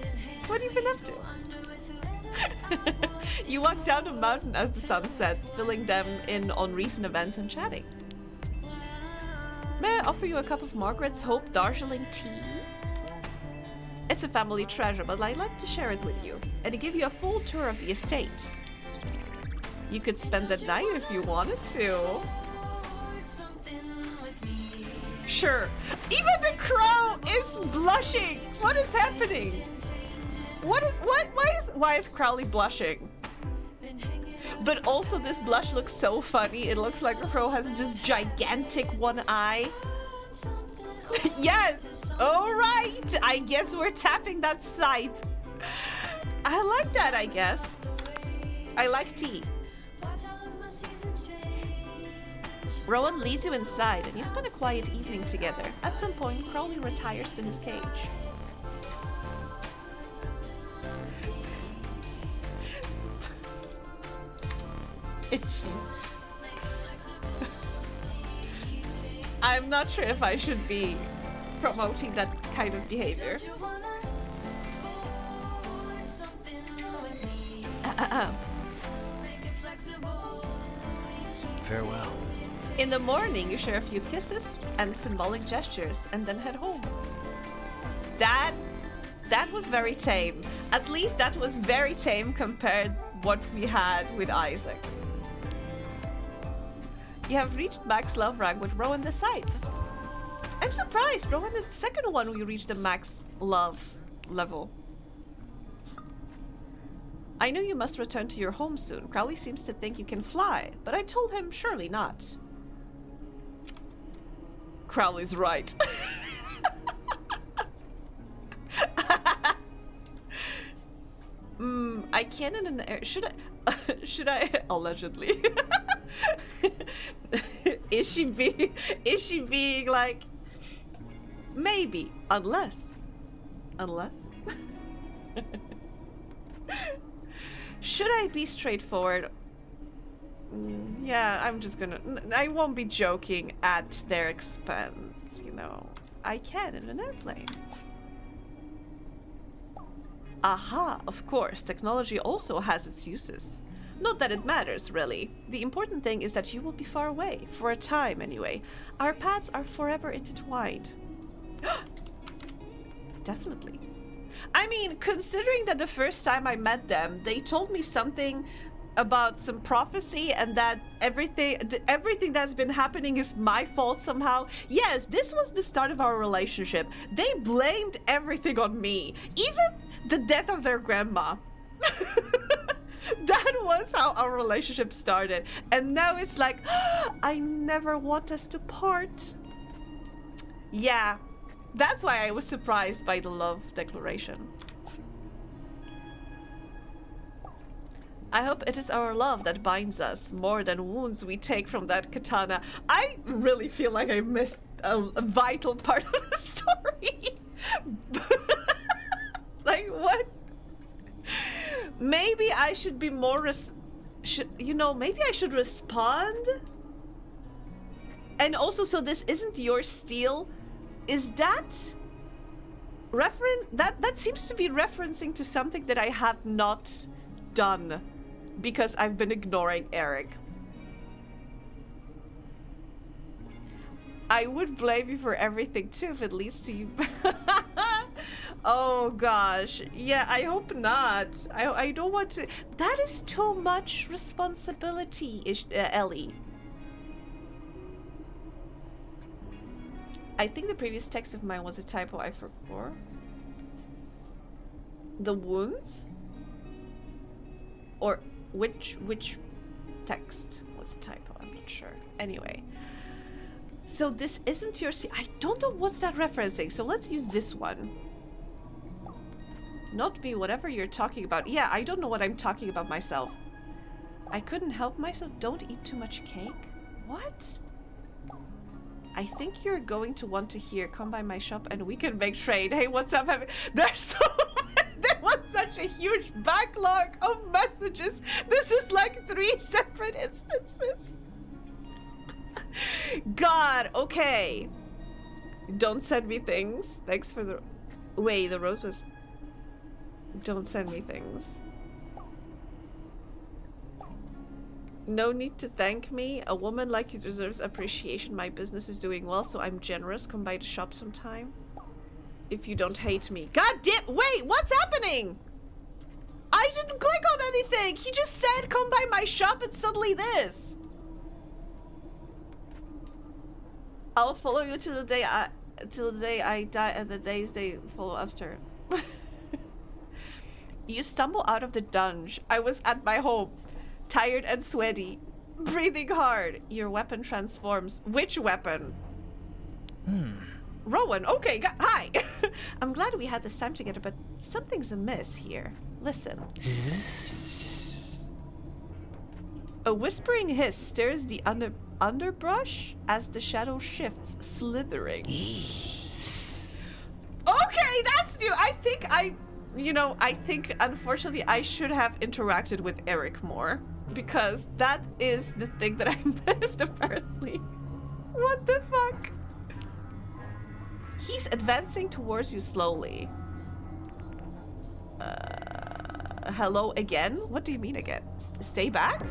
What have you been up to? You walk down a mountain as the sun sets, filling them in on recent events and chatting. May I offer you a cup of Margaret's Hope Darjeeling tea? It's a family treasure, but I'd like to share it with you and to give you a full tour of the estate. You could spend the night if you wanted to. Sure. Even the crow is blushing. What is happening? Why is Crowley blushing? But also this blush looks so funny. It looks like the crow has just gigantic one eye. Yes! Alright! I guess we're tapping that scythe. I like that, I guess. I like tea. Rowan leads you inside and you spend a quiet evening together. At some point, Crowley retires in his cage. Itchy. I'm not sure if I should be promoting that kind of behavior. Farewell. In the morning, you share a few kisses and symbolic gestures, and then head home. That was very tame. At least that was very tame compared what we had with Isaac. You have reached max love rank with Rowan the Scythe. I'm surprised. Rowan is the second one we reached the max love level. I know you must return to your home soon. Crowley seems to think you can fly, but I told him surely not. Crowley's right. I can in an air. Should I allegedly? Is she being like maybe unless should I be straightforward? Yeah, I won't be joking at their expense, you know. I can in an airplane. Aha, of course, technology also has its uses. Not that it matters, really. The important thing is that you will be far away, for a time anyway. Our paths are forever intertwined. Definitely. I mean, considering that the first time I met them, they told me something about some prophecy and that everything that's been happening is my fault somehow. Yes, this was the start of our relationship. They blamed everything on me, even the death of their grandma. That was how our relationship started, and now it's like, I never want us to part. Yeah, that's why I was surprised by the love declaration. I hope it is our love that binds us more than wounds we take from that katana. I really feel like I missed a vital part of the story. Like, what? Maybe I should be more maybe I should respond? And also, so this isn't your steal? Is that that seems to be referencing to something that I have not done because I've been ignoring Eric. I would blame you for everything too if it leads to you. Oh gosh. Yeah, I hope not. I don't want to. That is too much responsibility, Ellie. I think the previous text of mine was a typo. I forgot. The wounds? Or which text was a typo? I'm not sure. Anyway. So this isn't your I don't know what's that referencing. So let's use this one. Not be whatever you're talking about. Yeah, I don't know what I'm talking about myself. I couldn't help myself. Don't eat too much cake. What? I think you're going to want to hear. Come by my shop and we can make trade. Hey, what's up? There's so there was such a huge backlog of messages. This is like 3 separate instances. God, okay. Don't send me things. Thanks for the... Wait, the rose was... Don't send me things. No need to thank me. A woman like you deserves appreciation. My business is doing well, so I'm generous. Come by the shop sometime. If you don't hate me. God damn! Wait, what's happening? I didn't click on anything! He just said come by my shop and suddenly this! I'll follow you till the day I die and the days they follow after. You stumble out of the dungeon. I was at my home, tired and sweaty, breathing hard. Your weapon transforms. Which weapon? Rowan, okay, hi. I'm glad we had this time together, but something's amiss here. Listen. A whispering hiss stirs the underbrush as the shadow shifts, slithering. Okay, that's new. I think unfortunately I should have interacted with Eric more, because that is the thing that I missed apparently. What the fuck? He's advancing towards you slowly. Hello again? What do you mean again? Stay back?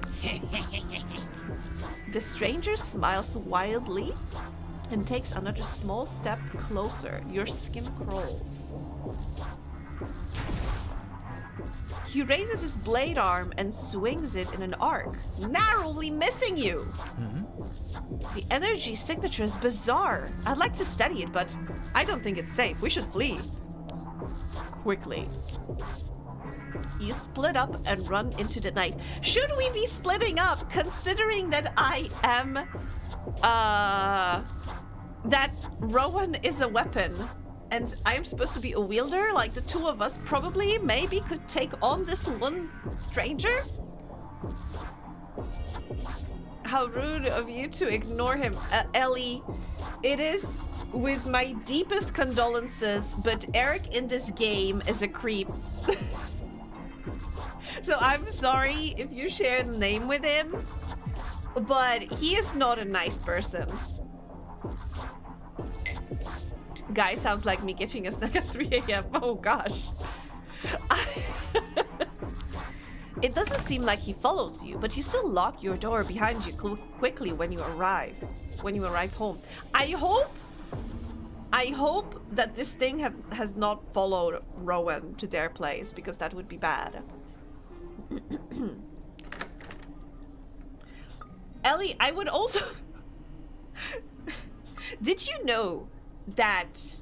The stranger smiles wildly and takes another small step closer. Your skin crawls. He raises his blade arm and swings it in an arc, narrowly missing you. The energy signature is bizarre. I'd like to study it, but I don't think it's safe. We should flee. Quickly. You split up and run into the night. Should we be splitting up, considering that I am, that Rowan is a weapon and I'm supposed to be a wielder? Like, the two of us probably, maybe could take on this one stranger? How rude of you to ignore him. Ellie, it is with my deepest condolences, but Eric in this game is a creep. So I'm sorry if you share the name with him, but he is not a nice person. Guy sounds like me getting a snack at 3 a.m. Oh gosh. It doesn't seem like he follows you, but you still lock your door behind you quickly when you arrive home. I hope that this thing has not followed Rowan to their place, because that would be bad. Ellie, I would also... Did you know that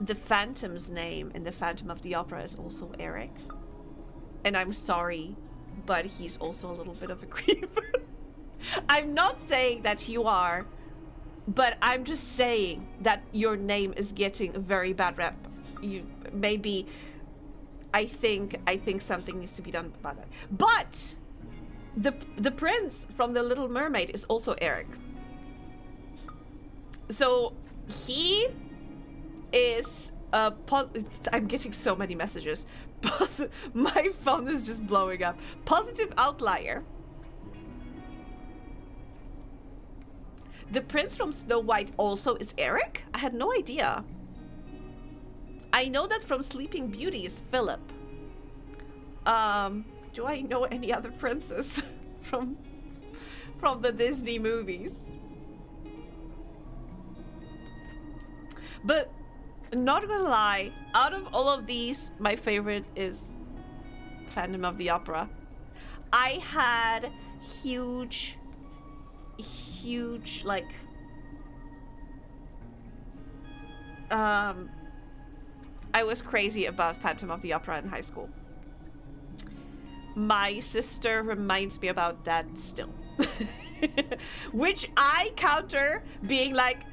the Phantom's name in the Phantom of the Opera is also Eric? And I'm sorry, but he's also a little bit of a creep. I'm not saying that you are, but I'm just saying that your name is getting a very bad rep. You maybe... I think something needs to be done about that. But the prince from The Little Mermaid is also Eric. So he is I'm getting so many messages. My phone is just blowing up. Positive outlier. The prince from Snow White also is Eric? I had no idea. I know that from Sleeping Beauty is Philip. Do I know any other princes from the Disney movies? But not gonna lie, out of all of these, my favorite is Phantom of the Opera. I had huge like I was crazy about Phantom of the Opera in high school. My sister reminds me about that still. Which I counter being like,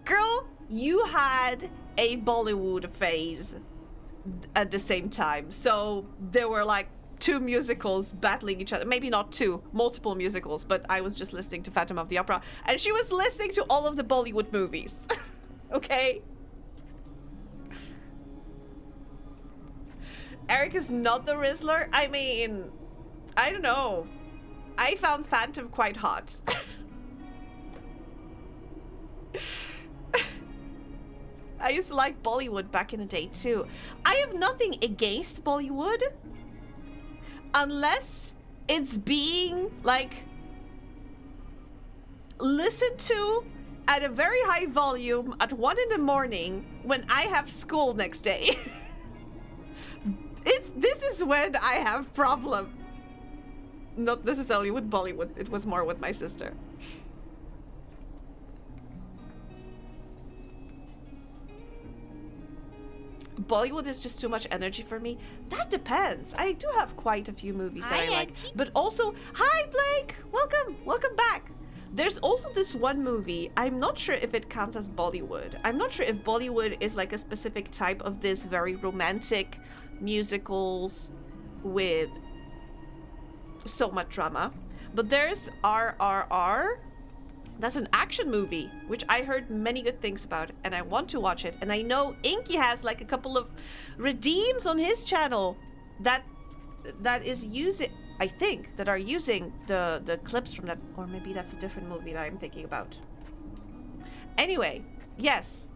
girl, you had a Bollywood phase at the same time. So there were like two musicals battling each other. Maybe not two, multiple musicals, but I was just listening to Phantom of the Opera and she was listening to all of the Bollywood movies. Okay? Eric is not the Rizzler. I mean, I don't know. I found Phantom quite hot. I used to like Bollywood back in the day too. I have nothing against Bollywood unless it's being like listened to at a very high volume at 1 in the morning when I have school next day. This is when I have problem. Not necessarily with Bollywood, it was more with my sister. Bollywood is just too much energy for me. That depends. I do have quite a few movies that I like. But also, hi Blake! Welcome back. There's also this one movie, I'm not sure if it counts as Bollywood. I'm not sure if Bollywood is like a specific type of this very romantic musicals with so much drama. But there's RRR. That's an action movie, which I heard many good things about, and I want to watch it. And I know Inky has like a couple of redeems on his channel that is using, I think, that are using the clips from that, or maybe that's a different movie that I'm thinking about. Anyway, yes,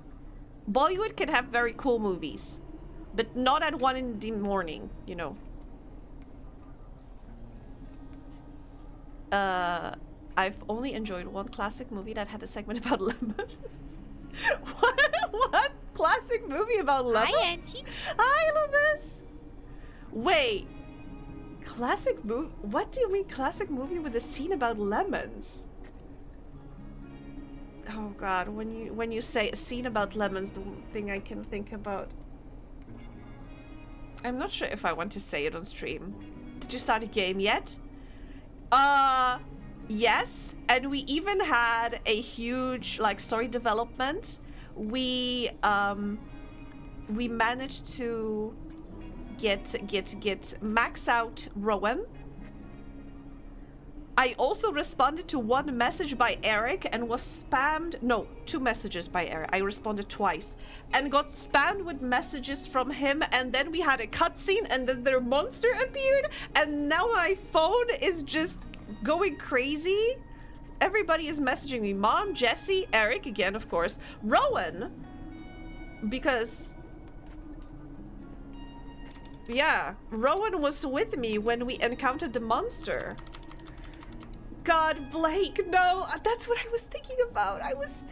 Bollywood can have very cool movies, but not at 1 in the morning, you know. I've only enjoyed one classic movie that had a segment about lemons. What? Classic movie about lemons? Hi, Auntie. Hi, Lewis. Wait. Classic movie? What do you mean classic movie with a scene about lemons? Oh god, when you say a scene about lemons, the thing I can think about. I'm not sure if I want to say it on stream. Did you start a game yet? Yes, and we even had a huge like story development. We managed to get max out Rowan. I also responded to one message by Eric and was spammed. No, 2 messages by Eric. I responded twice and got spammed with messages from him. And then we had a cutscene, and then their monster appeared. And now my phone is just going crazy. Everybody is messaging me. Mom, Jesse, Eric again, of course, Rowan, because. Yeah, Rowan was with me when we encountered the monster. God, Blake, no, that's what I was thinking about. I was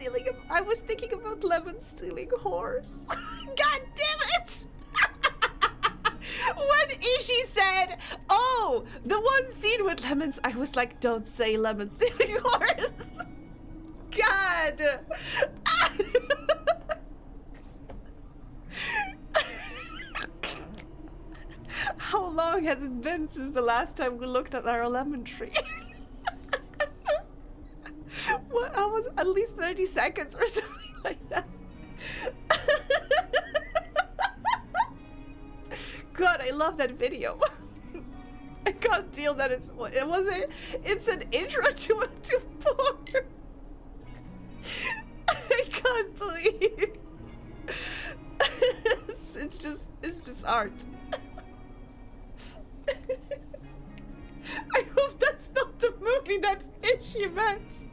thinking about Lemon stealing horse. God damn it! When Ishi said, oh, the one scene with lemons, I was like, don't say Lemon stealing horse. God. How long has it been since the last time we looked at our lemon tree? What? I was at least 30 seconds or something like that. God, I love that video. I can't deal that it's an intro to porn. I can't believe it's just art. I hope that's not the movie that Ishi meant.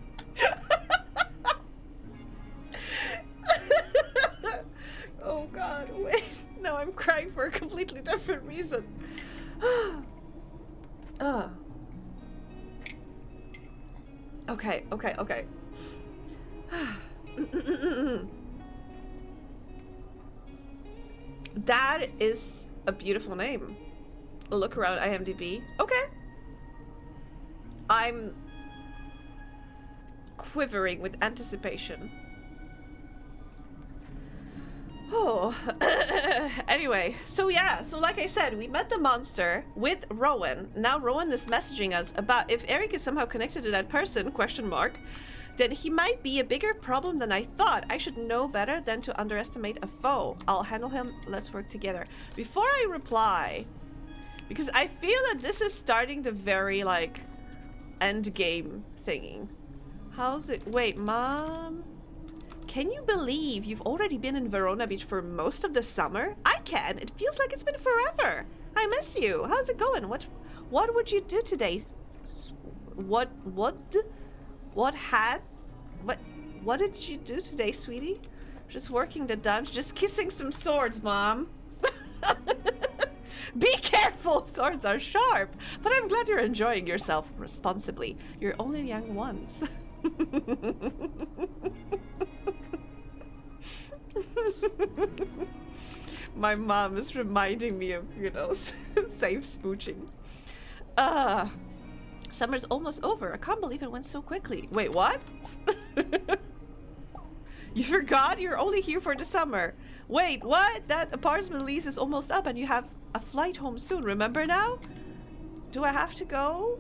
Oh god, wait. No, I'm crying for a completely different reason. Okay. That is a beautiful name. Look around IMDb. Okay. I'm quivering with anticipation. Oh, anyway, so yeah, so like I said, we met the monster with Rowan. Now Rowan is messaging us about if Eric is somehow connected to that person, question mark, then he might be a bigger problem than I thought. I should know better than to underestimate a foe. I'll handle him, let's work together. Before I reply, because I feel that this is starting the very, like, end game thingy. How's it? Wait, Mom? Can you believe you've already been in Verona Beach for most of the summer? I can. It feels like it's been forever. I miss you. How's it going? What would you do today? What did you do today, sweetie? Just working the dungeon, just kissing some swords, Mom. Be careful, swords are sharp. But I'm glad you're enjoying yourself responsibly. You're only young once. My mom is reminding me of, you know, safe smooching. Summer's almost over. I can't believe it went so quickly. Wait, what? You forgot you're only here for the summer. Wait, what? That apartment lease is almost up and you have a flight home soon, remember now? Do I have to go?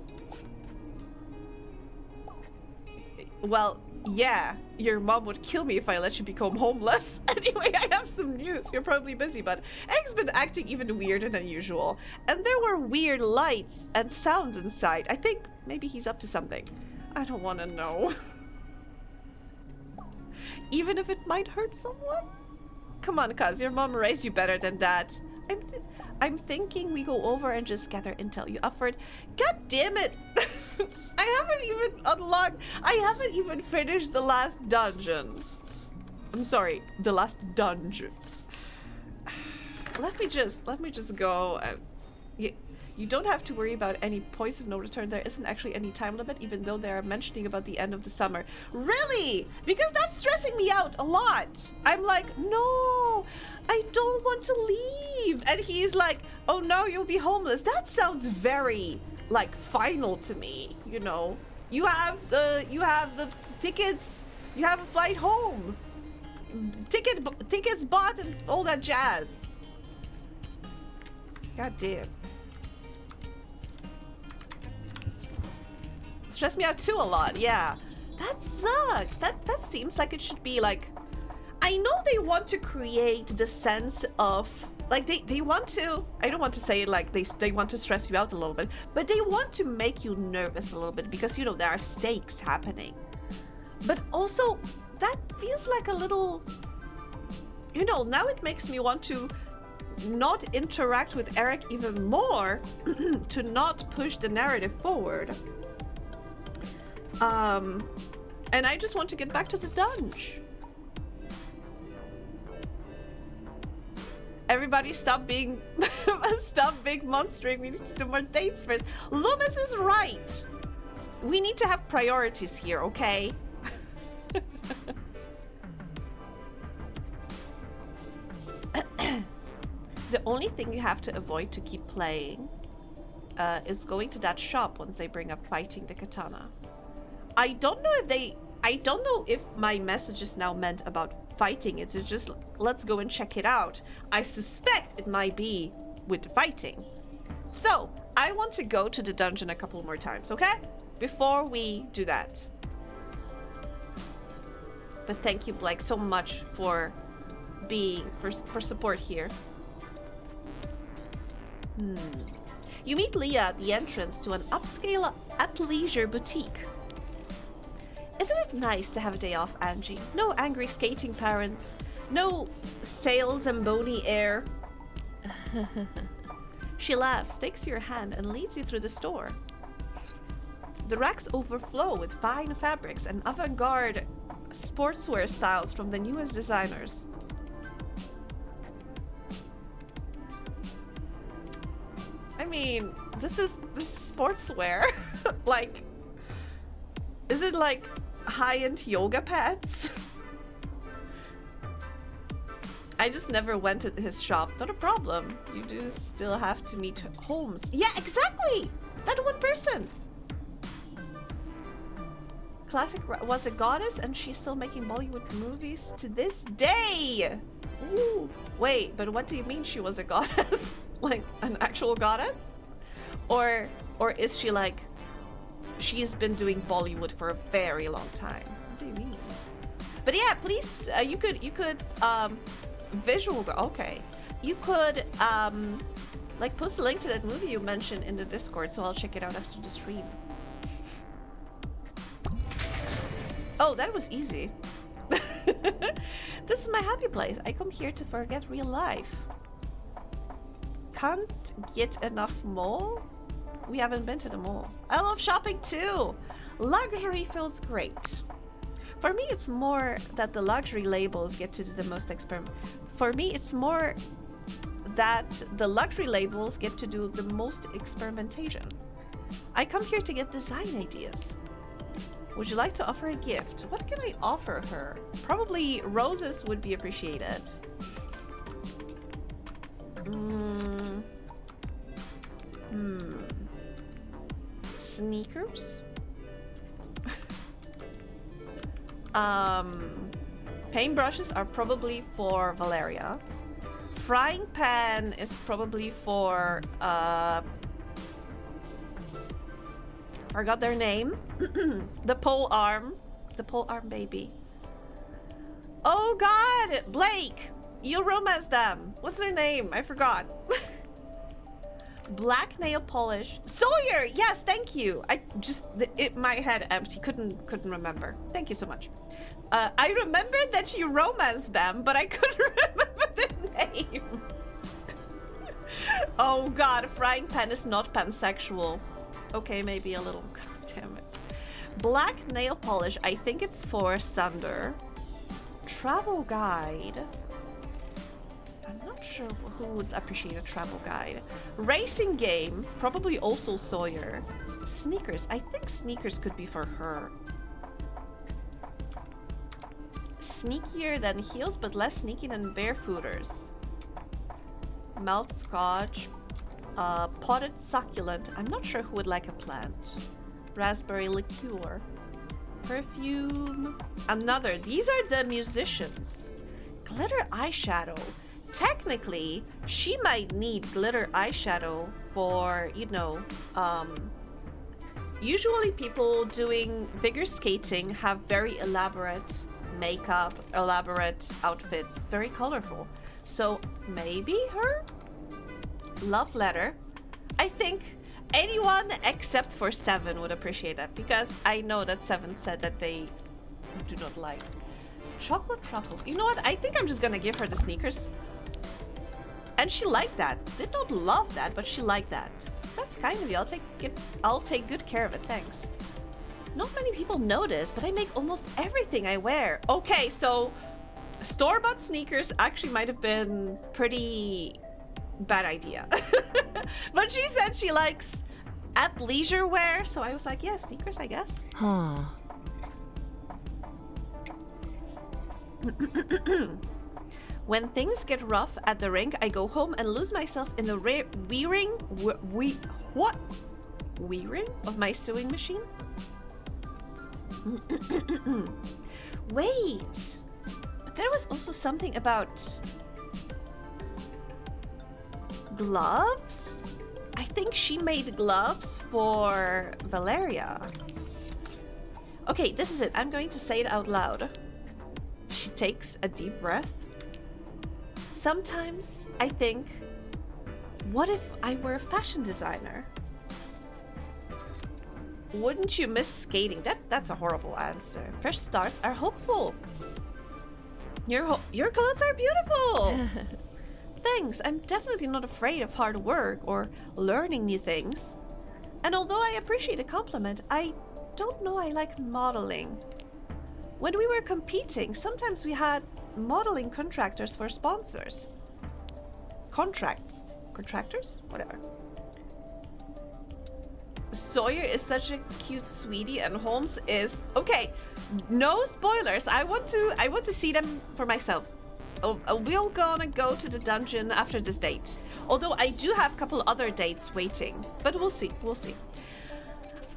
Well, yeah, your mom would kill me if I let you become homeless. Anyway, I have some news. You're probably busy, but Egg's been acting even weirder than usual. And there were weird lights and sounds inside. I think maybe he's up to something. I don't want to know. Even if it might hurt someone? Come on, cuz, your mom raised you better than that. I'm thinking we go over and just gather intel. You up for it? God damn it! I haven't even finished the last dungeon. I'm sorry, the last dungeon. Let me just go. You don't have to worry about any points of no return. There isn't actually any time limit, even though they are mentioning about the end of the summer. Really? Because that's stressing me out a lot. I'm like, no, I don't want to leave. And he's like, oh no, you'll be homeless. That sounds very like final to me, you know. You have the tickets, you have a flight home. Tickets bought and all that jazz. God damn. Stress me out too a lot, yeah. That sucks. That seems like it should be like, I know they want to create the sense of like they want to, I don't want to say it like they want to stress you out a little bit, but they want to make you nervous a little bit because, you know, there are stakes happening. But also that feels like a little, you know, now it makes me want to not interact with Eric even more to not push the narrative forward. And I just want to get back to the dungeon. Everybody stop being monstering. We need to do more dates first. Loomis is right. We need to have priorities here, okay? The only thing you have to avoid to keep playing is going to that shop once they bring up fighting the katana. I don't know if my message is now meant about fighting. It's just let's go and check it out. I suspect it might be with the fighting. So I want to go to the dungeon a couple more times, okay? Before we do that. But thank you, Blake, so much for for support here. You meet Leah at the entrance to an upscale athleisure boutique. Isn't it nice to have a day off, Angie? No angry skating parents. No stale Zamboni air. She laughs, takes your hand, and leads you through the store. The racks overflow with fine fabrics and avant-garde sportswear styles from the newest designers. I mean, this is sportswear. Like, is it like high-end yoga pants? I just never went to his shop. Not a problem. You do still have to meet Holmes. Yeah, exactly! That one person! Classic was a goddess and she's still making Bollywood movies to this day! Ooh. Wait, but what do you mean she was a goddess? Like an actual goddess? Or is she like, she's been doing Bollywood for a very long time? What do you mean? But yeah, please, you could visual, okay. You could like post a link to that movie you mentioned in the Discord, so I'll check it out after the stream. Oh, that was easy. This is my happy place. I come here to forget real life. Can't get enough mall? We haven't been to the mall. I love shopping too. Luxury feels great. For me, it's more that the luxury labels get to do the most For me, it's more that the luxury labels get to do the most experimentation. I come here to get design ideas. Would you like to offer a gift? What can I offer her? Probably roses would be appreciated. Sneakers? Paintbrushes are probably for Valeria. Frying pan is probably for forgot their name. The pole arm baby. Oh god, Blake, you romance them. What's their name? I forgot. Black nail polish. Sawyer, yes, thank you. I just my head empty. Couldn't remember. Thank you so much. I remembered that you romanced them, but I couldn't remember the name. Oh god, frying pan is not pansexual. Okay, maybe a little. God damn it. Black nail polish. I think it's for Sander. travel guide. I'm not sure who would appreciate a travel guide. Racing game, probably also Sawyer. Sneakers, I think sneakers could be for her. Sneakier than heels, but less sneaky than barefooters. Melt scotch. Potted succulent. I'm not sure who would like a plant. Raspberry liqueur. Perfume. Another. These are the musicians. Glitter eyeshadow. Technically, she might need glitter eyeshadow for, you know, usually people doing figure skating have very elaborate makeup, elaborate outfits, very colorful. So maybe her? Love letter. I think anyone except for Seven would appreciate that, because I know that Seven said that they do not like chocolate truffles. You know what? I think I'm just gonna give her the sneakers. And she liked that. Did not love that, but she liked that. That's kind of you. I'll take good care of it. Thanks. Not many people know this, but I make almost everything I wear. Okay, so store-bought sneakers actually might have been pretty bad idea. But she said she likes athleisure wear, so I was like, yeah, sneakers, I guess. Huh. When things get rough at the rink, I go home and lose myself in the weaving of my sewing machine. Wait, but there was also something about gloves? I think she made gloves for Valeria. Okay, this is it. I'm going to say it out loud. She takes a deep breath. Sometimes I think, what if I were a fashion designer? Wouldn't you miss skating? That's a horrible answer. Fresh starts are hopeful. Your clothes are beautiful. Thanks. I'm definitely not afraid of hard work or learning new things. And although I appreciate a compliment, I don't know I like modeling. When we were competing, sometimes we had modeling contractors for sponsors. Contractors? Whatever. Sawyer is such a cute sweetie and Holmes is... Okay, no spoilers. I want to see them for myself. We're gonna go to the dungeon after this date. Although I do have a couple other dates waiting. But we'll see.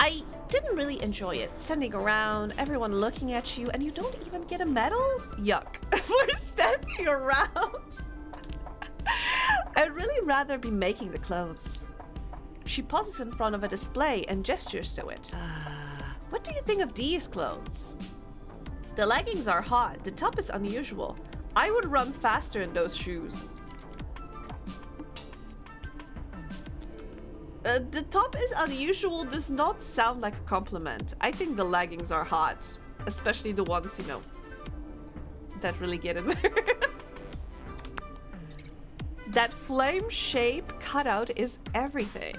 I didn't really enjoy it. Standing around, everyone looking at you, and you don't even get a medal? Yuck. For standing around. I'd really rather be making the clothes. She pauses in front of a display and gestures to it. What do you think of these clothes? The leggings are hot. The top is unusual. I would run faster in those shoes. The top is unusual does not sound like a compliment. I think the leggings are hot. Especially the ones, you know, that really get in there. That flame shape cutout is everything.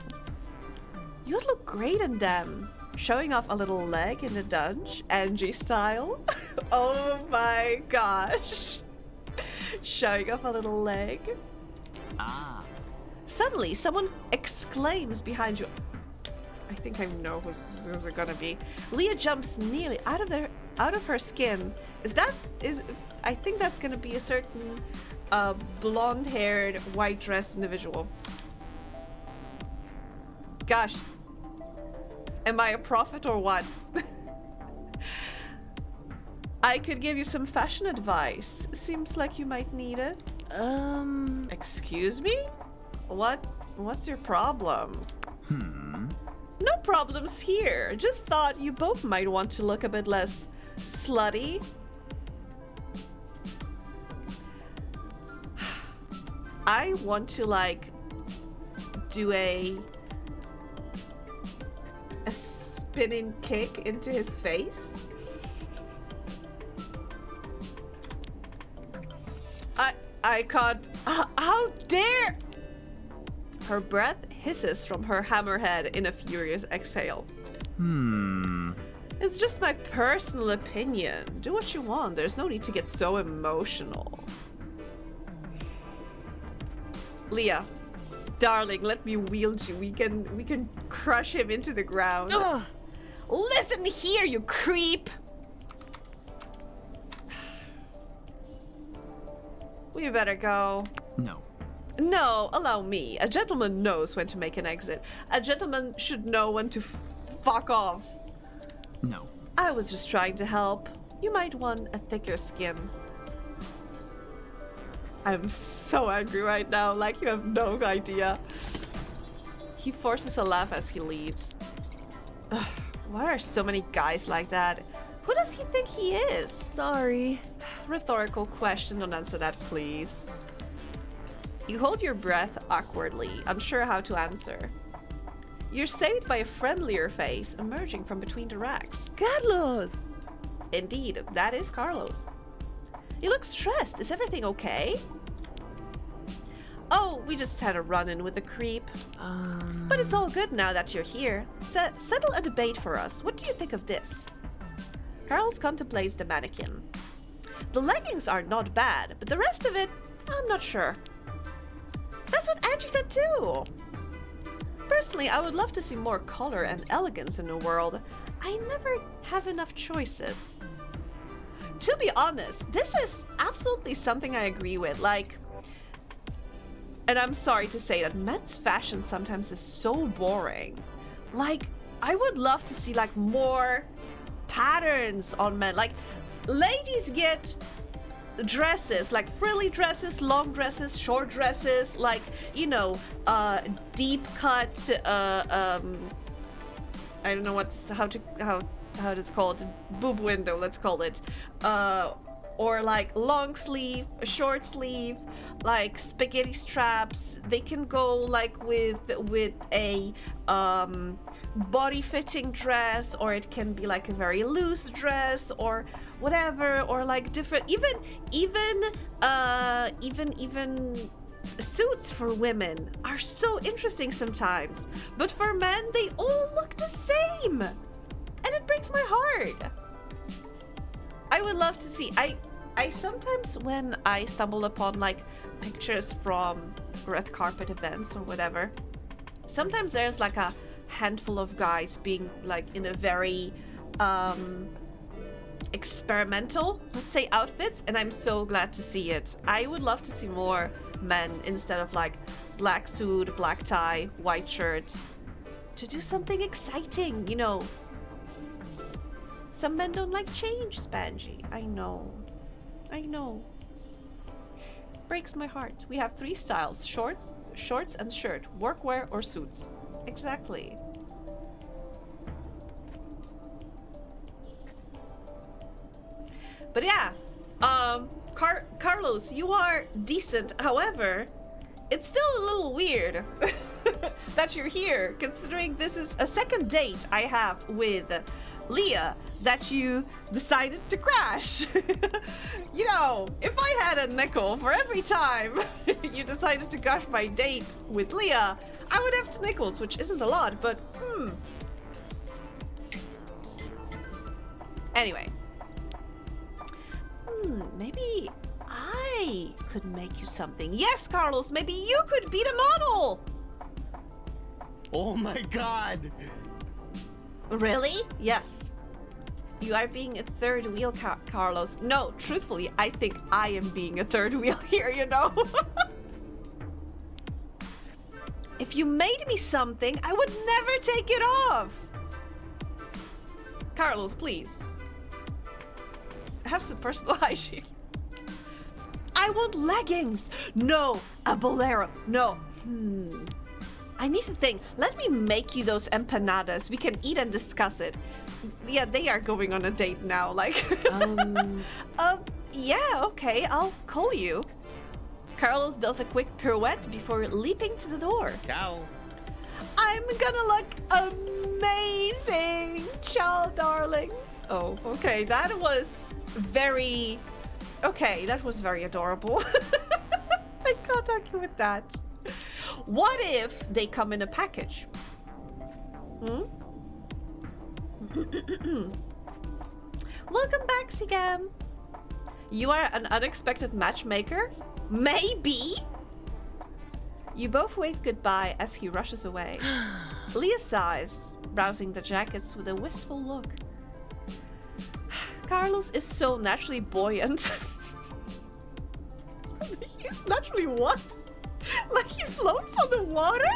You'd look great in them. Showing off a little leg in the dunge, Angie style. Oh my gosh. Showing off a little leg. Suddenly, someone exclaims behind you. I think I know who's it gonna be. Leah jumps nearly out of her skin. I think that's gonna be a certain blonde-haired, white-dressed individual. Gosh, am I a prophet or what? I could give you some fashion advice. Seems like you might need it. Excuse me? What's your problem? No problems here. Just thought you both might want to look a bit less slutty. I want to like do a spinning kick into his face. I can't. How dare! Her breath hisses from her hammerhead in a furious exhale. Is it's just my personal opinion. Do what you want. There's no need to get so emotional. Leah, darling, let me wield you. We can crush him into the ground. Ugh. Listen here, you creep. We better go. No. No, allow me. A gentleman knows when to make an exit. A gentleman should know when to fuck off. No. I was just trying to help. You might want a thicker skin. I'm so angry right now, like you have no idea. He forces a laugh as he leaves. Ugh, why are so many guys like that? Who does he think he is? Sorry. Rhetorical question, don't answer that, please. You hold your breath awkwardly, unsure how to answer. You're saved by a friendlier face emerging from between the racks. Carlos! Indeed, that is Carlos. You look stressed. Is everything okay? Oh, we just had a run-in with the creep. But it's all good now that you're here. Settle a debate for us. What do you think of this? Carlos contemplates the mannequin. The leggings are not bad, but the rest of it, I'm not sure. That's what Angie said too. Personally, I would love to see more color and elegance in the world. I never have enough choices. To be honest, this is absolutely something I agree with. Like, and I'm sorry to say that men's fashion sometimes is so boring. Like, I would love to see like more patterns on men. Like, ladies get dresses, like frilly dresses, long dresses, short dresses, like, you know, deep cut, I don't know how it is called, boob window, let's call it, or like long sleeve, short sleeve, like spaghetti straps. They can go like with a body fitting dress, or it can be like a very loose dress, or whatever, or like different, even suits for women are so interesting sometimes, but for men they all look the same, and it breaks my heart. I would love to see, I sometimes, when I stumble upon like pictures from red carpet events or whatever, sometimes there's like a handful of guys being like in a very experimental, let's say, outfits, and I'm so glad to see it. I would love to see more men, instead of like black suit, black tie, white shirt, to do something exciting, you know. Some men don't like change, Spangy. I know. Breaks my heart. We have 3 styles: shorts and shirt, workwear or suits. Exactly. But yeah, Carlos, you are decent. However, it's still a little weird that you're here, considering this is a second date I have with Leah that you decided to crash. You know, if I had a nickel for every time you decided to crash my date with Leah, I would have 2 nickels, which isn't a lot, but Anyway. Maybe I could make you something. Yes, Carlos, maybe you could be the model. Oh my god! Really? Yes. You are being a third wheel, Carlos. No, truthfully, I think I am being a third wheel here, you know? If you made me something, I would never take it off. Carlos, please. Have some personal hygiene. I want leggings. No, a bolero. No. I need to think. Let me make you those empanadas. We can eat and discuss it. Yeah, they are going on a date now. Like, yeah, okay, I'll call you. Carlos does a quick pirouette before leaping to the door. Ciao. I'm gonna look amazing. Ciao, darlings. Oh, okay, that was very adorable. I can't argue with that. What if they come in a package? Welcome back, Sigam. You are an unexpected matchmaker? Maybe? You both wave goodbye as he rushes away. Leah sighs, browsing the jackets with a wistful look. Carlos is so naturally buoyant. He's naturally what? Like he floats on the water?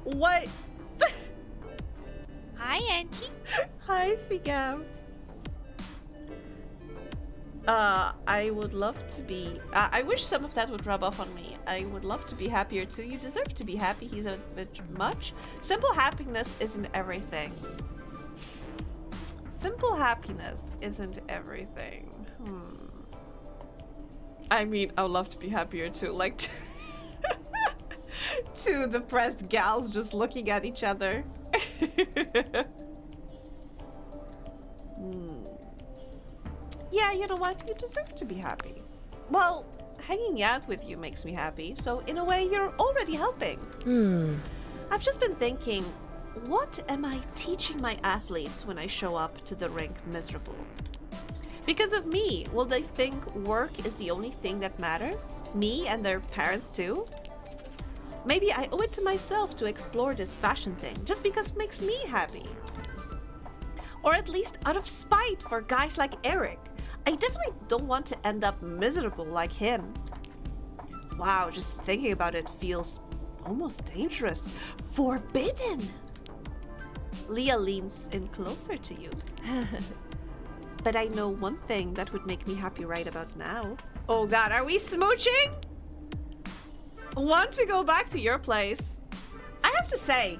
What? Hi, Auntie. Hi, Sigam. I would love to be. I wish some of that would rub off on me. I would love to be happier too. You deserve to be happy. He's a bit much. Simple happiness isn't everything. Simple happiness isn't everything. I mean, I would love to be happier too. Like, two depressed gals just looking at each other. Yeah, you know what? You deserve to be happy. Well, hanging out with you makes me happy, so in a way, you're already helping. I've just been thinking, what am I teaching my athletes when I show up to the rink miserable? Because of me, will they think work is the only thing that matters? Me and their parents too? Maybe I owe it to myself to explore this fashion thing, just because it makes me happy. Or at least out of spite for guys like Eric. I definitely don't want to end up miserable like him. Wow, just thinking about it feels almost dangerous. Forbidden! Leah leans in closer to you. But I know one thing that would make me happy right about now. Oh god, are we smooching? Want to go back to your place? I have to say,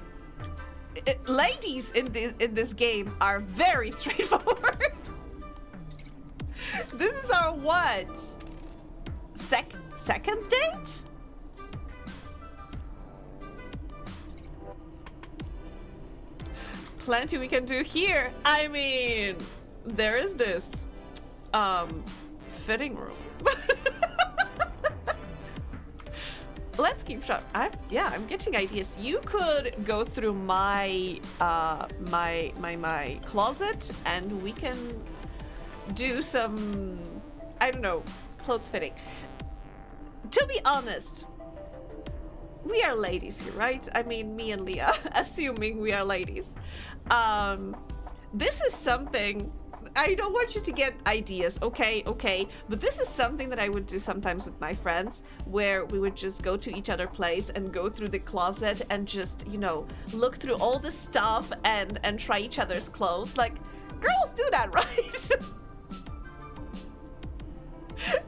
ladies in this game are very straightforward. This is our what? Second date? Plenty we can do here. I mean, there is this fitting room. Let's keep track. I'm getting ideas. You could go through my my closet and we can do some, I don't know, clothes fitting. To be honest, we are ladies here, right? I mean, me and Leah, assuming we are ladies. This is something, I don't want you to get ideas, okay, but this is something that I would do sometimes with my friends, where we would just go to each other's place and go through the closet and just, you know, look through all the stuff and try each other's clothes. Like, girls do that, right?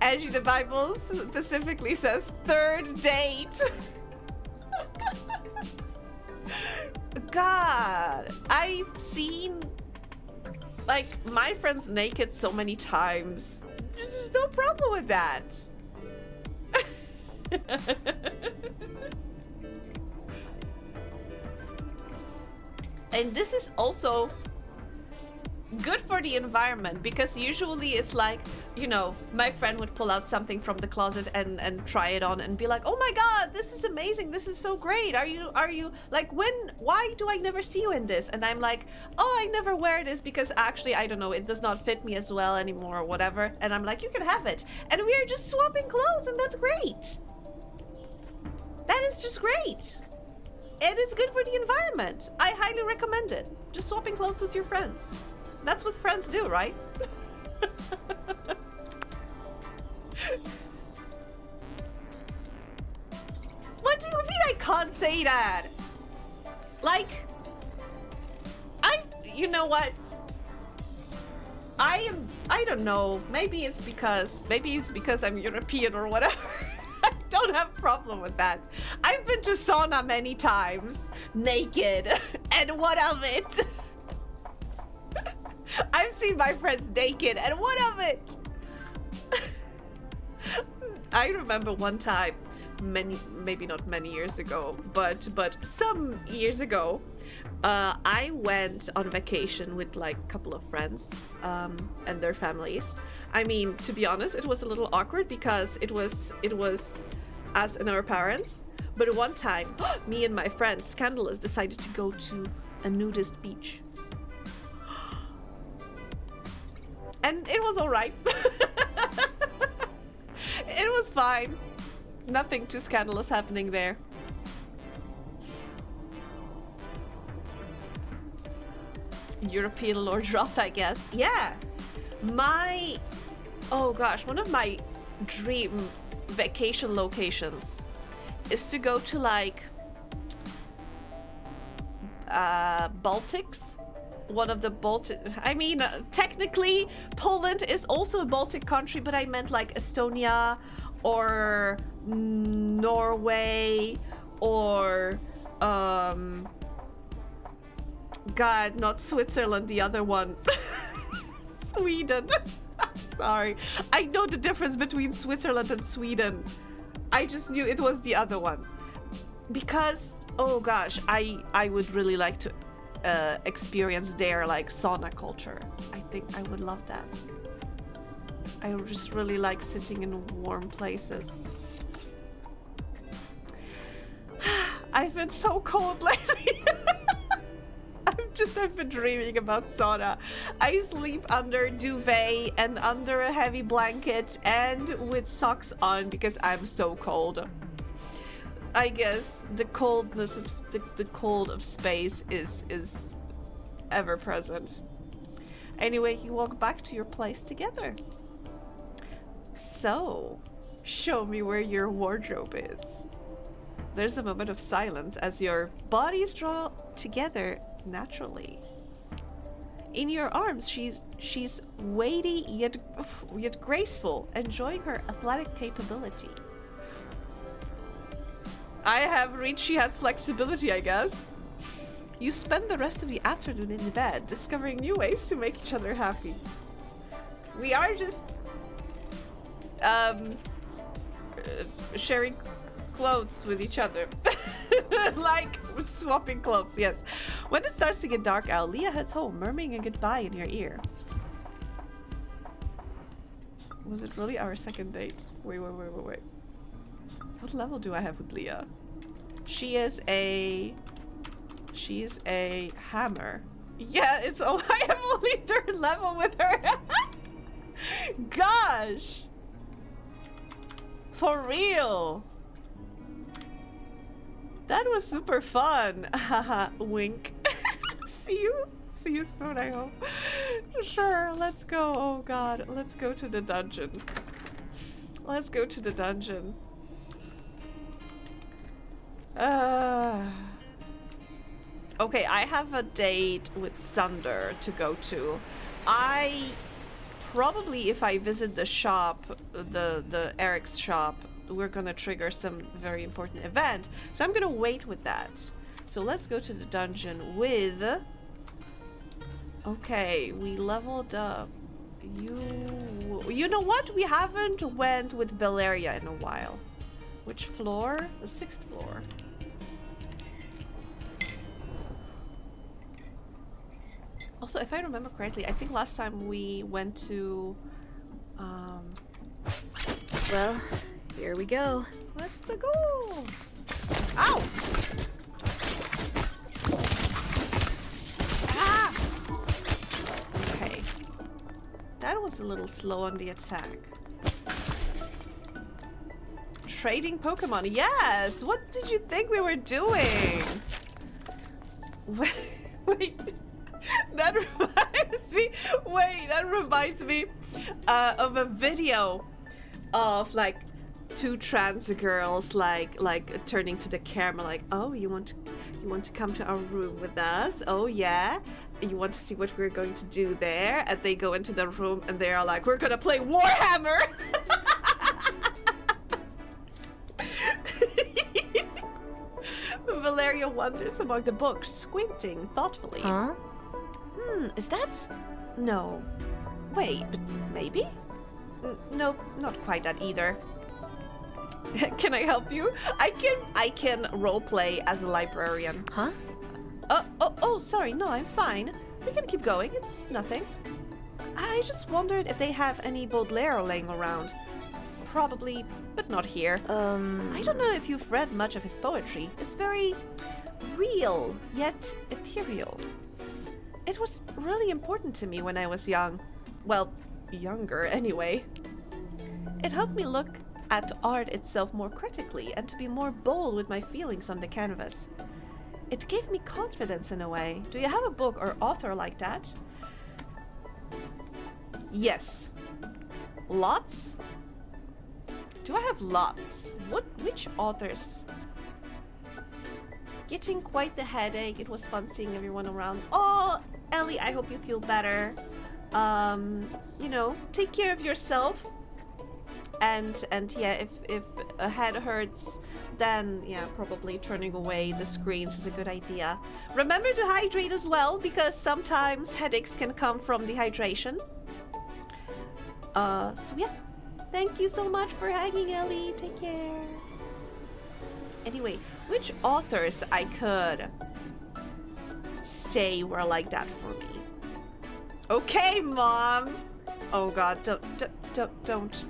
Angie, the Bible specifically says third date. God, I've seen like my friends naked so many times. There's just no problem with that. And this is also good for the environment, because usually it's like, you know, my friend would pull out something from the closet and try it on and be like, oh my god, this is amazing, this is so great, are you like, why do I never see you in this? And I'm like, oh, I never wear this because actually, I don't know, it does not fit me as well anymore or whatever. And I'm like, you can have it, and we are just swapping clothes, and that's great. That is just great. It is good for the environment. I highly recommend it. Just swapping clothes with your friends. That's what friends do, right? What do you mean I can't say that? Like, you know what? I don't know. Maybe it's because I'm European or whatever. I don't have a problem with that. I've been to sauna many times, naked, and what of it? I've seen my friends naked, and what of it? I remember one time, maybe not many years ago, but some years ago, I went on vacation with like a couple of friends and their families. I mean, to be honest, it was a little awkward because it was us and our parents, But one time, me and my friend Scandalous decided to go to a nudist beach. And it was alright. It was fine. Nothing too scandalous happening there. European Lord Roth, I guess. Yeah. Oh gosh, one of my dream vacation locations is to go to like Baltics. One of the Baltic, I mean, technically Poland is also a Baltic country, but I meant like Estonia or Norway or God, not Switzerland, the other one. Sweden. Sorry. I know the difference between Switzerland and Sweden. I just knew it was the other one. Because, oh gosh, I would really like to experience their like sauna culture. I think I would love that. I just really like sitting in warm places. I've been so cold lately. I've been dreaming about sauna. I sleep under duvet and under a heavy blanket and with socks on because I'm so cold. I guess the coldness of the cold of space is ever present. Anyway, you walk back to your place together. So, show me where your wardrobe is. There's a moment of silence as your bodies draw together naturally. In your arms, she's weighty yet graceful, enjoying her athletic capability. I have reached she has flexibility, I guess. You spend the rest of the afternoon in the bed, discovering new ways to make each other happy. We are just sharing clothes with each other. Like swapping clothes, yes. When it starts to get dark out, Leah heads home, murmuring a goodbye in your ear. Was it really our second date? Wait. What level do I have with Leah? She's a hammer. Yeah, I have only 3rd level with her. Gosh. For real. That was super fun. Haha, wink. See you soon, I hope. Sure, let's go. Oh god, let's go to the dungeon. Okay, I have a date with Sunder to go to. I probably, if I visit the shop, the Eric's shop, we're gonna trigger some very important event. So I'm gonna wait with that. So let's go to the dungeon with... Okay, we leveled up. You know what? We haven't went with Valeria in a while. Which floor? The 6th floor. Also, if I remember correctly, I think last time we went to... Well, here we go. Let's go! Ow! Ah! Okay. That was a little slow on the attack. Trading Pokemon. Yes! What did you think we were doing? Wait. That reminds me of a video of like 2 trans girls like turning to the camera like, oh, you want to come to our room with us? Oh yeah, you want to see what we're going to do there? And they go into the room and they are like, we're gonna play Warhammer. Valeria wanders among the books, squinting thoughtfully. Huh? Is that? No. Wait, but maybe? No, not quite that either. Can I help you? I can roleplay as a librarian. Huh? Oh, sorry. No, I'm fine. We can keep going. It's nothing. I just wondered if they have any Baudelaire laying around. probably, but not here. I don't know if you've read much of his poetry. It's very real, yet ethereal. It was really important to me when I was young. Well, younger anyway. It helped me look at art itself more critically and to be more bold with my feelings on the canvas. It gave me confidence in a way. Do you have a book or author like that? Yes. Lots? Do I have lots? Which authors? Getting quite the headache. It was fun seeing everyone around. Oh, Ellie, I hope you feel better. You know, take care of yourself. And yeah, if a head hurts, then yeah, probably turning away the screens is a good idea. Remember to hydrate as well, because sometimes headaches can come from dehydration. So yeah, thank you so much for hanging, Ellie. Take care. Anyway, which authors I could say were like that for me? Okay, Mom. Oh God, don't.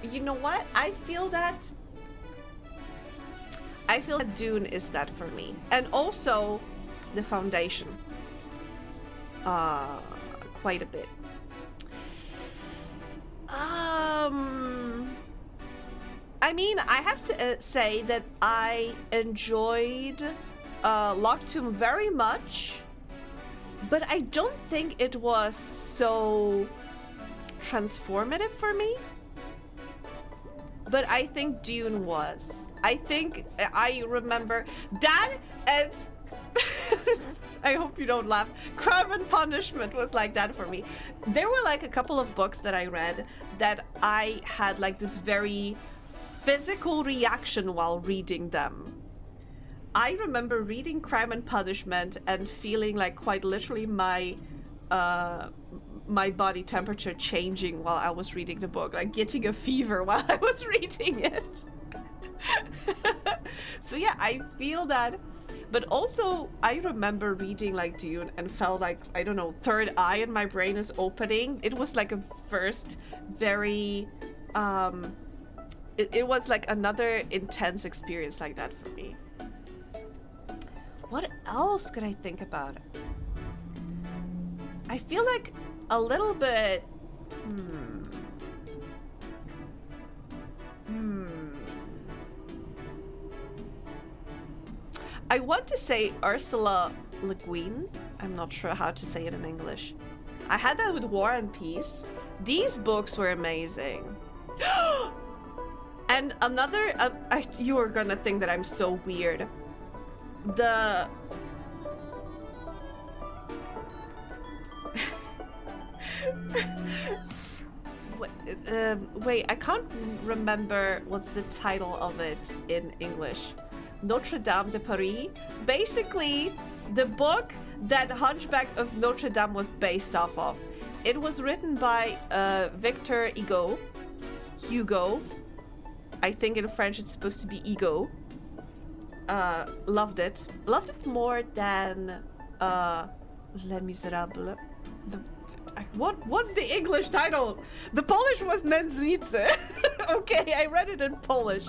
You know what? I feel that Dune is that for me. And also the Foundation. Quite a bit. I mean, I have to say that I enjoyed Locked Tomb very much, but I don't think it was so transformative for me. But I think Dune was. I think I remember that, and I hope you don't laugh. Crime and Punishment was like that for me. There were like a couple of books that I read that I had like this very physical reaction while reading them. I remember reading Crime and Punishment and feeling like quite literally my body temperature changing while I was reading the book, like getting a fever while I was reading it. So yeah, I feel that. But also, I remember reading like Dune and felt like, I don't know, third eye in my brain is opening. It was like a first very, it was like another intense experience like that for me. What else could I think about? I feel like a little bit, I want to say Ursula Le Guin. I'm not sure how to say it in English. I had that with War and Peace. These books were amazing. And another, you are gonna think that I'm so weird. Wait, I can't remember what's the title of it in English. Notre Dame de Paris. Basically, the book that Hunchback of Notre Dame was based off of. It was written by Victor Hugo. I think in French it's supposed to be Ego. Loved it. Loved it more than Les Miserables. What's the English title? The Polish was Nędznicy. Okay, I read it in Polish.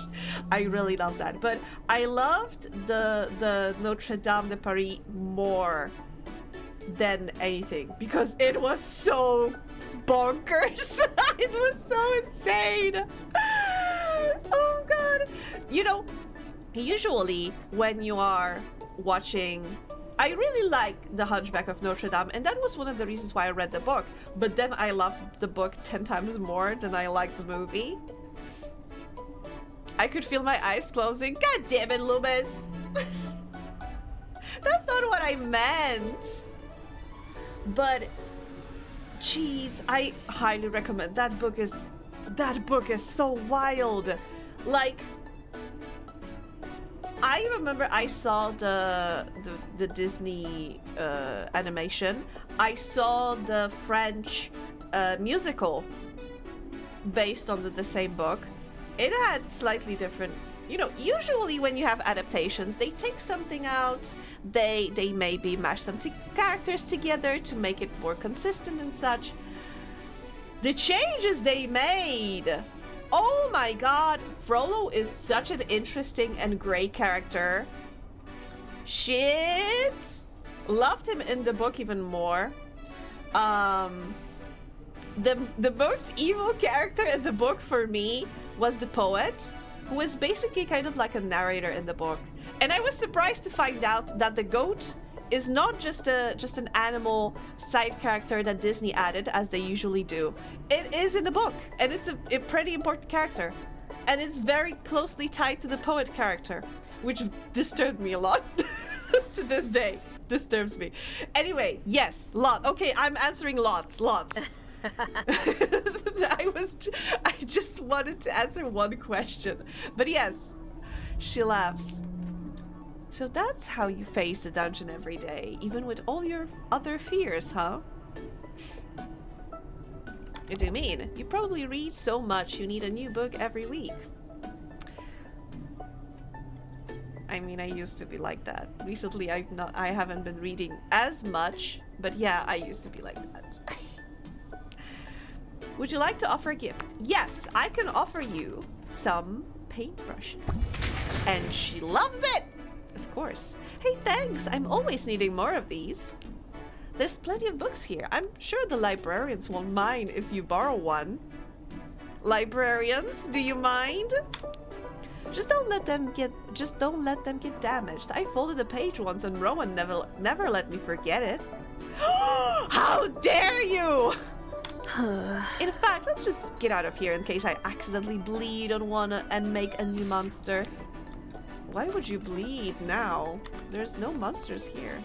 I really love that. But I loved the Notre Dame de Paris more than anything because it was so bonkers. It was so insane. Oh God. You know, usually when you are watching, I really like The Hunchback of Notre Dame, and that was one of the reasons why I read the book. But then I loved the book 10 times more than I liked the movie. I could feel my eyes closing. God damn it, Loomis. That's not what I meant. But, geez, I highly recommend. That book is so wild. Like, I remember I saw the Disney animation. I saw the French musical based on the same book. It had slightly different you know, usually when you have adaptations, they take something out, they maybe mash some characters together to make it more consistent and such. The changes they made! Oh my god, Frollo is such an interesting and great character. Shit! Loved him in the book even more. The most evil character in the book for me was the poet, who is basically kind of like a narrator in the book. And I was surprised to find out that the goat is not just an animal side character that Disney added as they usually do. It is in the book, and it's a pretty important character. And it's very closely tied to the poet character, which disturbed me a lot to this day. Disturbs me. Anyway, yes, lot. Okay, I'm answering lots. I just wanted to answer one question. But yes, she laughs. So that's how you face the dungeon every day, even with all your other fears, huh? What do you mean? You probably read so much you need a new book every week. I mean, I used to be like that. Recently, I haven't been reading as much, but yeah, I used to be like that. Would you like to offer a gift? Yes, I can offer you some paintbrushes. And she loves it! Of course. Hey, thanks! I'm always needing more of these. There's plenty of books here. I'm sure the librarians won't mind if you borrow one. Librarians, do you mind? Just don't let them get damaged. I folded a page once and Rowan never let me forget it. How dare you! In fact, let's just get out of here in case I accidentally bleed on one and make a new monster. Why would you bleed now? There's no monsters here.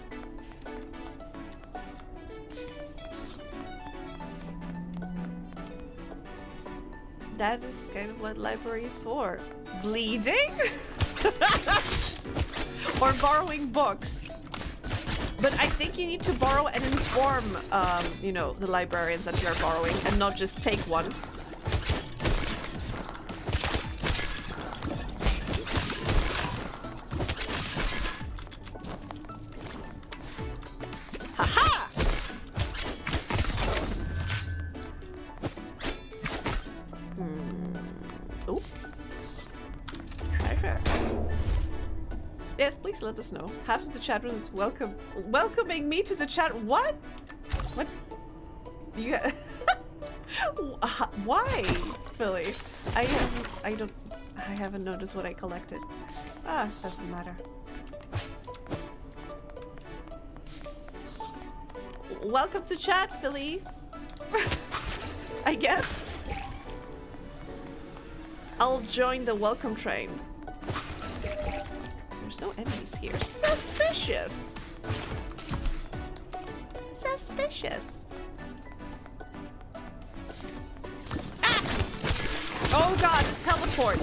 That is kind of what library is for. Bleeding? Or borrowing books. But I think you need to borrow and inform, you know, the librarians that you're borrowing and not just take one. Haha! Oh. Treasure. Yes, please let us know. Half of the chat room is welcoming me to the chat. What? What? You why, Philly? I haven't noticed what I collected. Ah, doesn't matter. Welcome to chat, Philly. I guess. I'll join the welcome train. There's no enemies here. Suspicious! Suspicious. Ah! Oh god, teleport!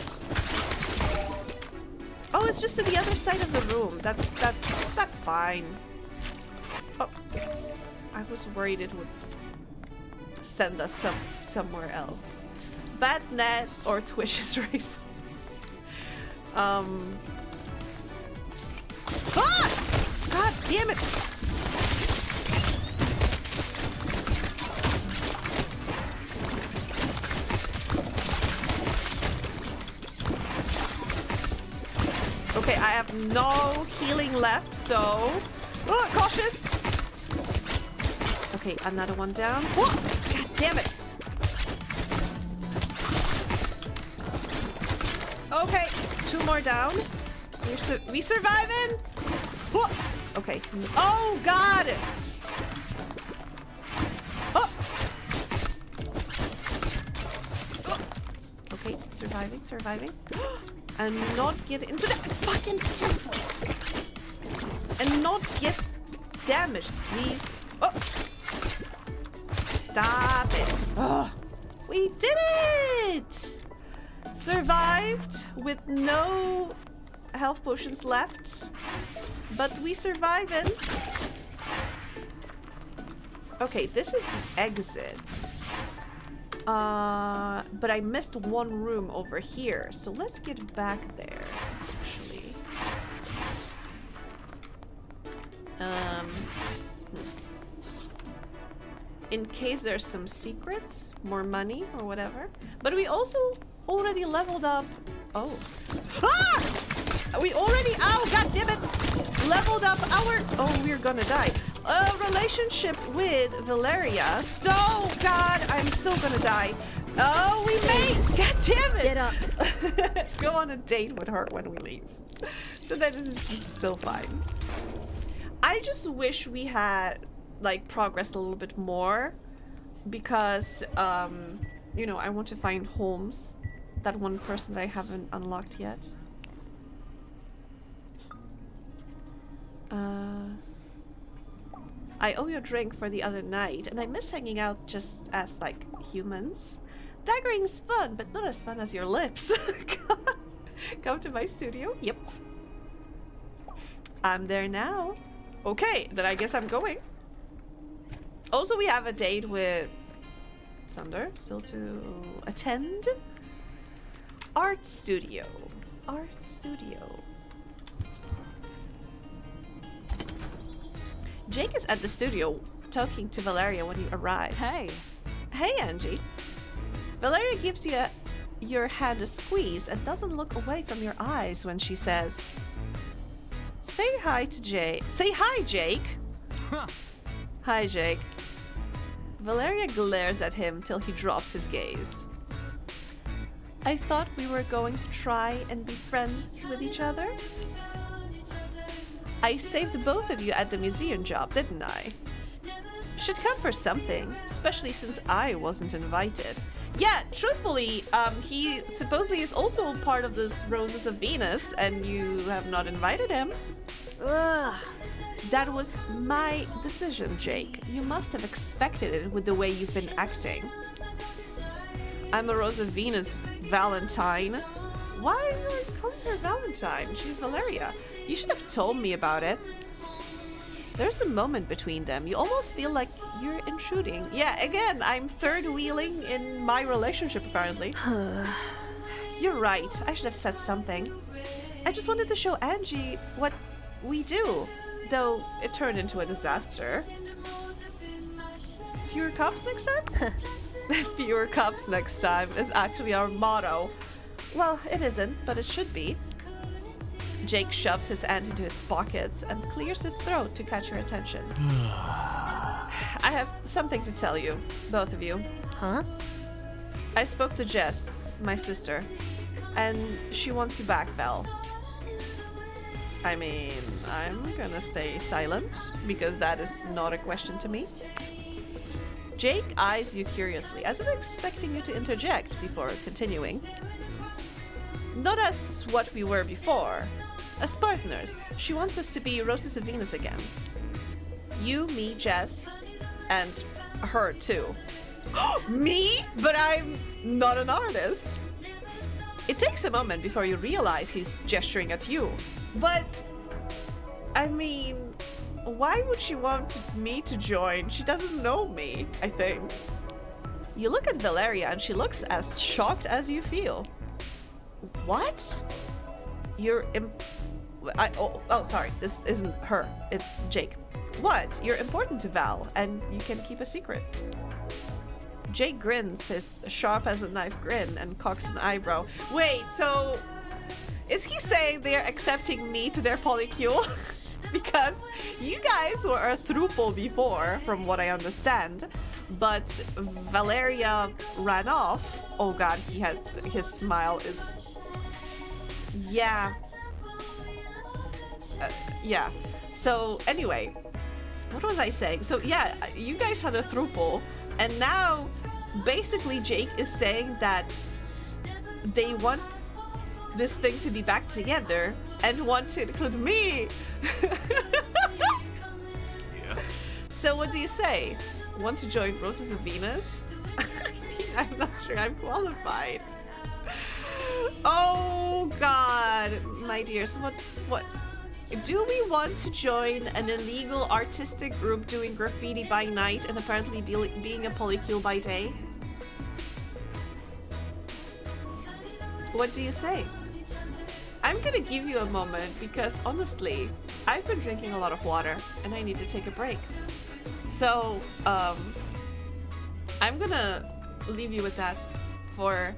Oh, it's just to the other side of the room. That's fine. Oh, I was worried it would send us somewhere else. Batnet or Twitch's race. Ah! God damn it! Okay, I have no healing left, so... Oh, cautious! Okay, another one down. Oh, God damn it! Okay, 2 more down. We surviving? Whoa. Okay. Oh God! Oh. Oh. Okay, surviving. And not get into the fucking temple. And not get damaged, please. Oh. Stop it. Oh. We did it! Survived with no health potions left, but we surviving. Okay, this is the exit. But I missed one room over here, so let's get back there. Um, in case there's some secrets, more money or whatever. But we also already leveled up. Oh. Ah! We already, oh god damn it, leveled up our, oh we're gonna die. Relationship with Valeria. So, god, I'm still gonna die. Oh, we made, god damn it. Get up. Go on a date with her when we leave. So that is still fine. I just wish we had like progressed a little bit more because you know, I want to find Holmes, that one person that I haven't unlocked yet. I owe you a drink for the other night, and I miss hanging out just as like humans. Daggering's fun, but not as fun as your lips. Come to my studio? Yep. I'm there now. Okay, then I guess I'm going. Also, we have a date with Sunder still to attend. Art studio. Art studio. Jake is at the studio talking to Valeria when you arrive. Hey. Hey, Angie. Valeria gives you your hand a squeeze and doesn't look away from your eyes when she says, Say hi to Jake. Say hi, Jake. Huh. Hi, Jake. Valeria glares at him till he drops his gaze. I thought we were going to try and be friends with each other. I saved both of you at the museum job, didn't I? Should come for something, especially since I wasn't invited. Yeah, truthfully, he supposedly is also part of this Roses of Venus, and you have not invited him. Ugh. That was my decision, Jake. You must have expected it with the way you've been acting. I'm a Rose of Venus Valentine. Why are you calling her Valentine? She's Valeria. You should have told me about it. There's a moment between them. You almost feel like you're intruding. Yeah, again, I'm third wheeling in my relationship, apparently. You're right. I should have said something. I just wanted to show Angie what we do, though it turned into a disaster. Fewer cops next time? Fewer cops next time is actually our motto. Well, it isn't, but it should be. Jake shoves his hand into his pockets and clears his throat to catch your attention. I have something to tell you, both of you. Huh? I spoke to Jess, my sister, and she wants you back, Val. I mean, I'm gonna stay silent, because that is not a question to me. Jake eyes you curiously, as if expecting you to interject before continuing. Not as what we were before. As partners, she wants us to be Roses of Venus again. You, me, Jess, and her too. Me? But I'm not an artist. It takes a moment before you realize he's gesturing at you. But, I mean, why would she want me to join? She doesn't know me, I think. You look at Valeria and she looks as shocked as you feel. What? You're sorry, this isn't her, it's Jake. What? You're important to Val, and you can keep a secret. Jake grins his sharp as a knife grin and cocks an eyebrow. Wait, so is he saying they're accepting me to their polycule? Because you guys were a throuple before, from what I understand, but Valeria ran off. Oh god, his smile is... Yeah. Yeah. So anyway, what was I saying? So yeah, you guys had a throuple, and now basically Jake is saying that they want this thing to be back together and want to include me. Yeah. So what do you say? Want to join Roses of Venus? I'm not sure I'm qualified. Oh god, my dear. So what do we want to join an illegal artistic group doing graffiti by night and apparently being a polycule by day? What do you say? I'm gonna give you a moment because honestly, I've been drinking a lot of water and I need to take a break. So, I'm gonna leave you with that for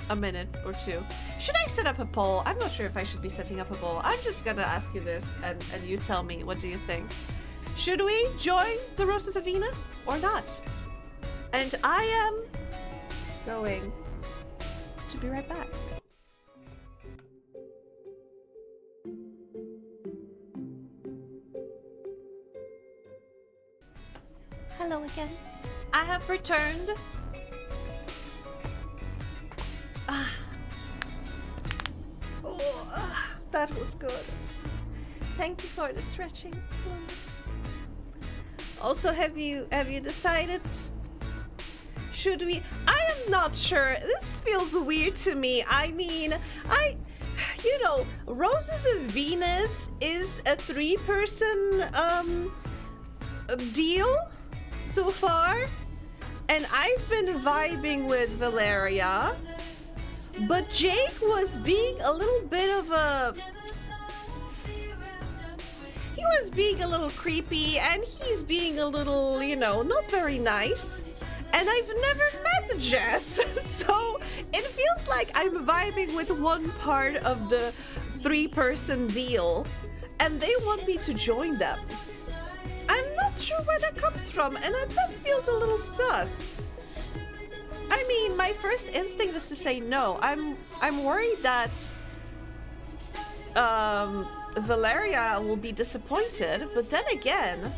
a minute or two. Should I set up a poll? I'm not sure if I should be setting up a poll. I'm just gonna ask you this and you tell me, what do you think? Should we join the Roses of Venus or not? And I am going to be right back. Hello again. I have returned. That was good. Thank you for the stretching, Columbus. Also, have you decided? Should we? I am not sure. This feels weird to me. I mean, Roses of Venus is a 3-person deal so far, and I've been vibing with Valeria, but Jake was being a little bit of a... He was being a little creepy, and he's being a little, not very nice. And I've never met Jess, so it feels like I'm vibing with one part of the 3-person deal, and they want me to join them. I'm not sure where that comes from, and that feels a little sus. I mean, my first instinct is to say no. I'm worried that Valeria will be disappointed, but then again,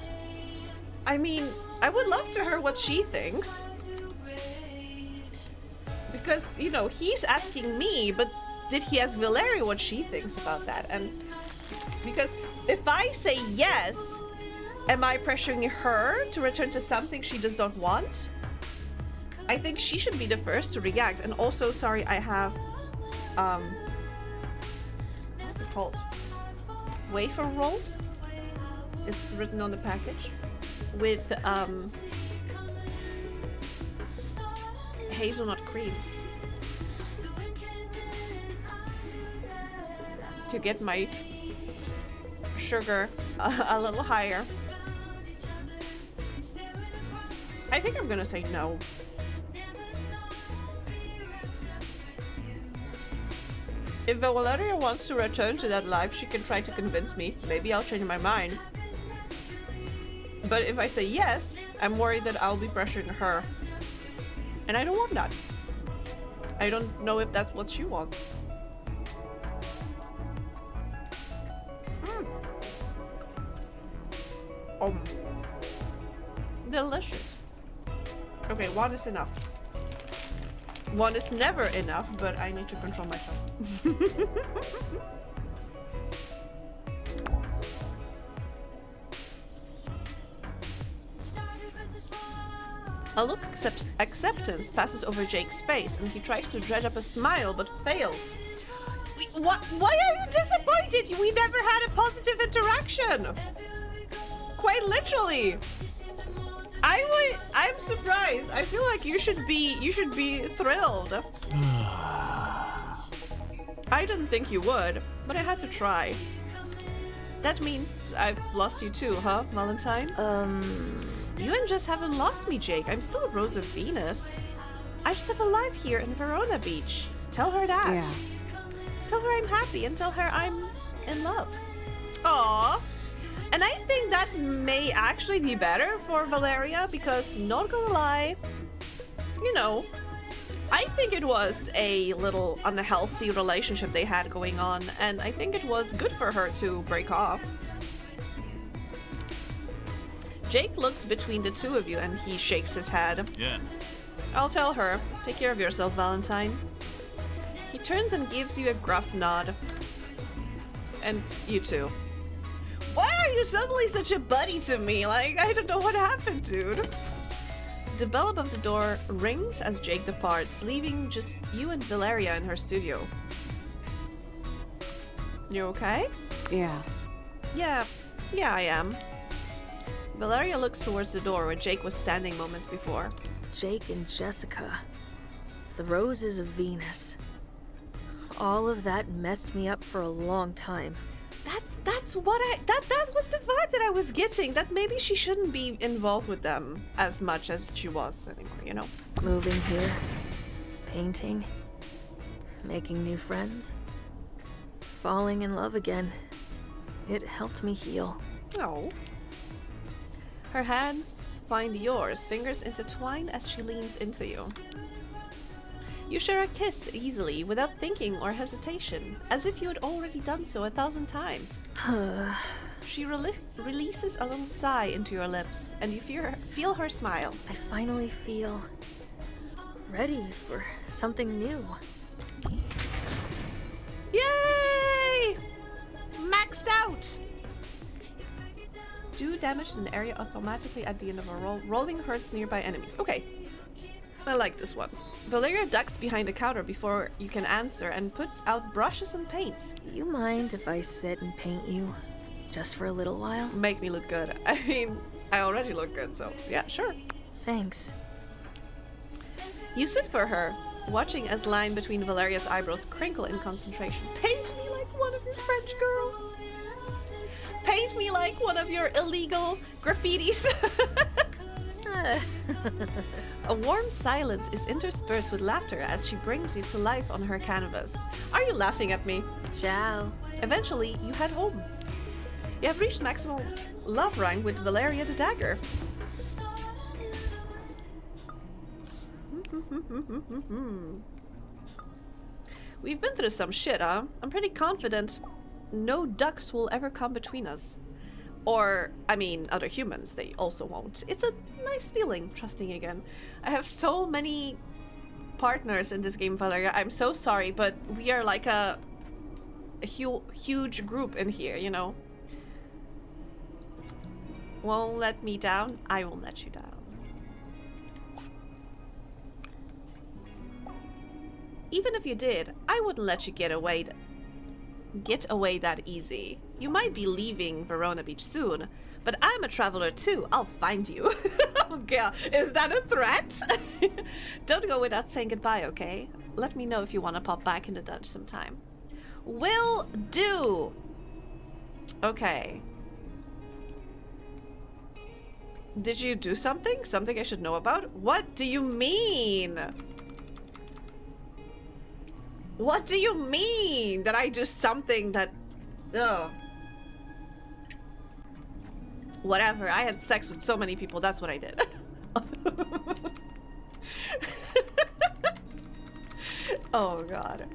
I mean, I would love to hear what she thinks. Because, he's asking me, but did he ask Valeria what she thinks about that? And because if I say yes, am I pressuring her to return to something she does not want? I think she should be the first to react. And also, sorry, I have, what's it called? Wafer rolls? It's written on the package. With, hazelnut cream. To get my sugar a little higher. I think I'm gonna say no. If Valeria wants to return to that life, she can try to convince me. Maybe I'll change my mind. But if I say yes, I'm worried that I'll be pressuring her. And I don't want that. I don't know if that's what she wants. Delicious. Okay, one is enough. One is never enough, but I need to control myself. A look of acceptance passes over Jake's face, and he tries to dredge up a smile, but fails. What? Why are you disappointed? We never had a positive interaction. Quite literally. I'm surprised. I feel like you should be thrilled. I didn't think you would, but I had to try. That means I've lost you too, huh, Valentine? You and Jess haven't lost me, Jake. I'm still a Rose of Venus. I just have a life here in Verona Beach. Tell her that. Yeah. Tell her I'm happy and tell her I'm in love. Aww. And I think that may actually be better for Valeria because, not gonna lie, I think it was a little unhealthy relationship they had going on, and I think it was good for her to break off. Jake looks between the two of you and he shakes his head. Yeah. I'll tell her. Take care of yourself, Valentine. He turns and gives you a gruff nod. And you too. Why are you suddenly such a buddy to me? Like, I don't know what happened, dude. The bell above the door rings as Jake departs, leaving just you and Valeria in her studio. You okay? Yeah. Yeah, I am. Valeria looks towards the door where Jake was standing moments before. Jake and Jessica. The Roses of Venus. All of that messed me up for a long time. That's what that was the vibe that I was getting. That maybe she shouldn't be involved with them as much as she was anymore, you know? Moving here, painting, making new friends, falling in love again. It helped me heal. Oh. Her hands find yours, fingers intertwine as she leans into you. You share a kiss easily, without thinking or hesitation, as if you had already done so 1,000 times. She releases a little sigh into your lips, and you feel her smile. I finally feel ready for something new. Yay! Maxed out! Do damage in an area automatically at the end of a roll. Rolling hurts nearby enemies. Okay. I like this one. Valeria ducks behind a counter before you can answer and puts out brushes and paints. You mind if I sit and paint you? Just for a little while? Make me look good. I mean, I already look good, so yeah, sure. Thanks. You sit for her, watching as line between Valeria's eyebrows crinkle in concentration. Paint me like one of your French girls. Paint me like one of your illegal graffitis. A warm silence is interspersed with laughter as she brings you to life on her canvas. Are you laughing at me? Ciao. Eventually, you head home. You have reached maximum love rank with Valeria the Dagger. We've been through some shit, huh? I'm pretty confident no ducks will ever come between us. Or, I mean, other humans, they also won't. It's a nice feeling, trusting again. I have so many partners in this game, Valeria. I'm so sorry, but we are like a huge group in here, you know? Won't let me down, I will let you down. Even if you did, I wouldn't let you get away that easy. You might be leaving Verona Beach soon, but I'm a traveler too. I'll find you. Okay, is that a threat? Don't go without saying goodbye, okay? Let me know if you want to pop back in the dungeon sometime. Will do. Okay. Did you do something? Something I should know about? What do you mean? What do you mean that I do something that... Ugh. Whatever, I had sex with so many people, that's what I did. Oh god.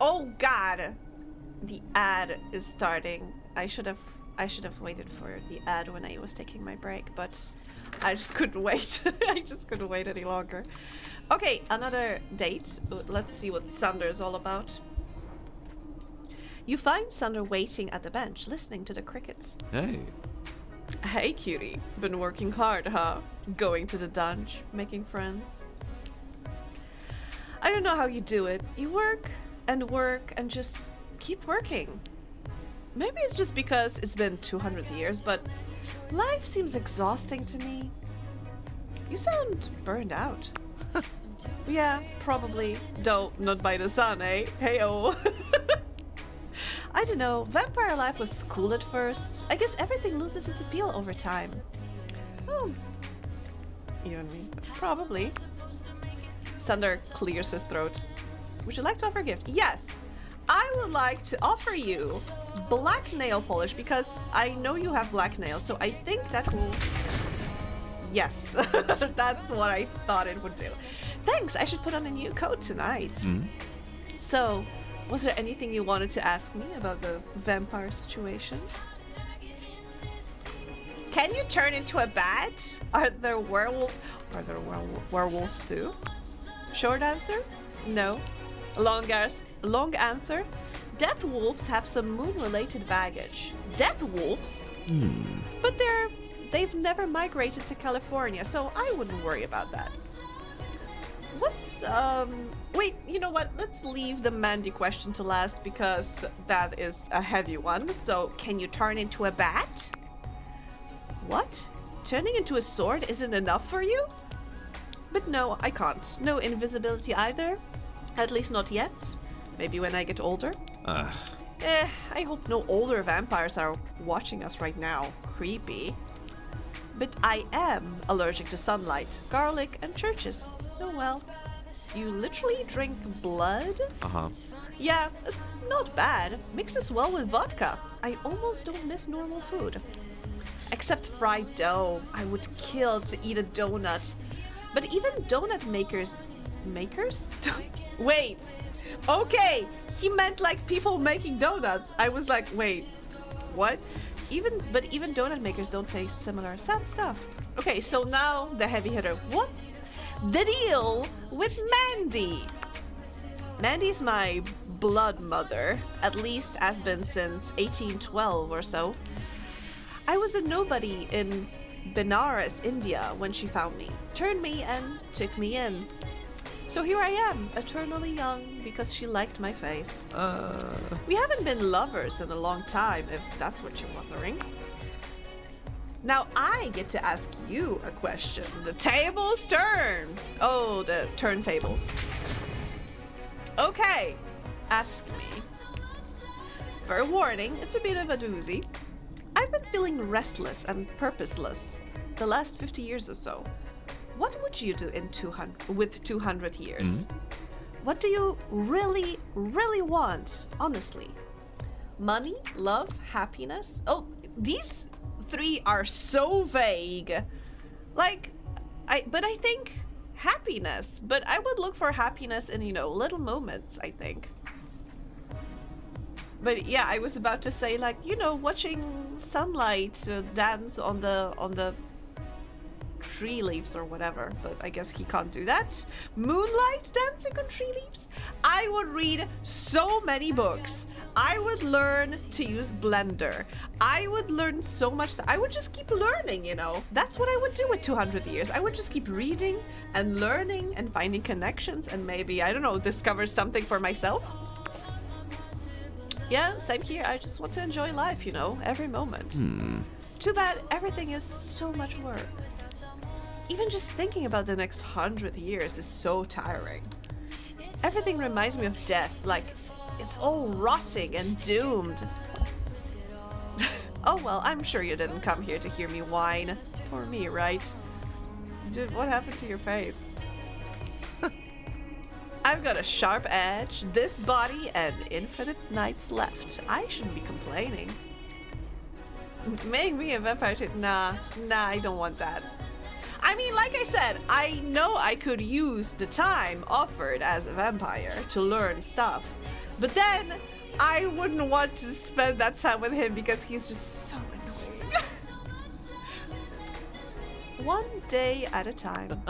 Oh god! The ad is starting. I should have waited for the ad when I was taking my break, but I just couldn't wait. I just couldn't wait any longer. Okay, another date. Let's see what Sunder's all about. You find Sunder waiting at the bench, listening to the crickets. Hey. Hey, cutie. Been working hard, huh? Going to the dungeon, making friends. I don't know how you do it. You work and just keep working. Maybe it's just because it's been 200 years, but life seems exhausting to me. You sound burned out. Yeah, probably. Though not by the sun, eh? Hey-oh. I don't know. Vampire life was cool at first. I guess everything loses its appeal over time. Oh. You and me. Probably. Sunder clears his throat. Would you like to offer a gift? Yes. I would like to offer you black nail polish because I know you have black nails, so I think that will... Yes, that's what I thought it would do. Thanks, I should put on a new coat tonight. Mm. So, was there anything you wanted to ask me about the vampire situation? Can you turn into a bat? Are there werewolves too? Short answer? No. Long answer? Death wolves have some moon-related baggage. Death wolves? But they've never migrated to California, so I wouldn't worry about that. What's, wait, you know what? Let's leave the Mandy question to last because that is a heavy one. So, can you turn into a bat? What? Turning into a sword isn't enough for you? But no, I can't. No invisibility either. At least not yet. Maybe when I get older. I hope no older vampires are watching us right now. Creepy. But I am allergic to sunlight, garlic, and churches. Oh well. You literally drink blood? Uh-huh. Yeah, it's not bad. Mixes well with vodka. I almost don't miss normal food. Except fried dough. I would kill to eat a donut. But even donut makers... Makers? Wait. Okay. He meant like people making donuts. I was like, wait. What? But even donut makers don't taste similar. Sad stuff. Okay, so now the heavy hitter. What's the deal with Mandy? Mandy's my blood mother, at least has been since 1812 or so. I was a nobody in Benares, India when she found me, turned me and took me in. So here I am, eternally young because she liked my face. We haven't been lovers in a long time, if that's what you're wondering. Now I get to ask you a question. The tables turn. Oh, the turntables. Okay, ask me. Fair warning, it's a bit of a doozy. I've been feeling restless and purposeless the last 50 years or so. What would you do in 200 years? What do you really, really want, honestly? Money, love, happiness? Oh, these three are so vague. Like, I think happiness. But I would look for happiness in, little moments, I think. But yeah, I was about to say, like, watching sunlight dance on the tree leaves or whatever, but I guess he can't do that. Moonlight dancing on tree leaves? I would read so many books. I would learn to use Blender. I would learn so much. I would just keep learning, That's what I would do with 200 years. I would just keep reading and learning and finding connections and maybe, I don't know, discover something for myself. Yeah, same here. I just want to enjoy life, every moment. Too bad everything is so much work. Even just thinking about the next 100 years is so tiring. Everything reminds me of death, like it's all rotting and doomed. Oh well, I'm sure you didn't come here to hear me whine. Or me, right? Dude, what happened to your face? I've got a sharp edge, this body, and infinite nights left. I shouldn't be complaining. Make me a vampire too? Nah, I don't want that. I mean, like I said, I know I could use the time offered as a vampire to learn stuff. But then, I wouldn't want to spend that time with him because he's just so annoying. One day at a time.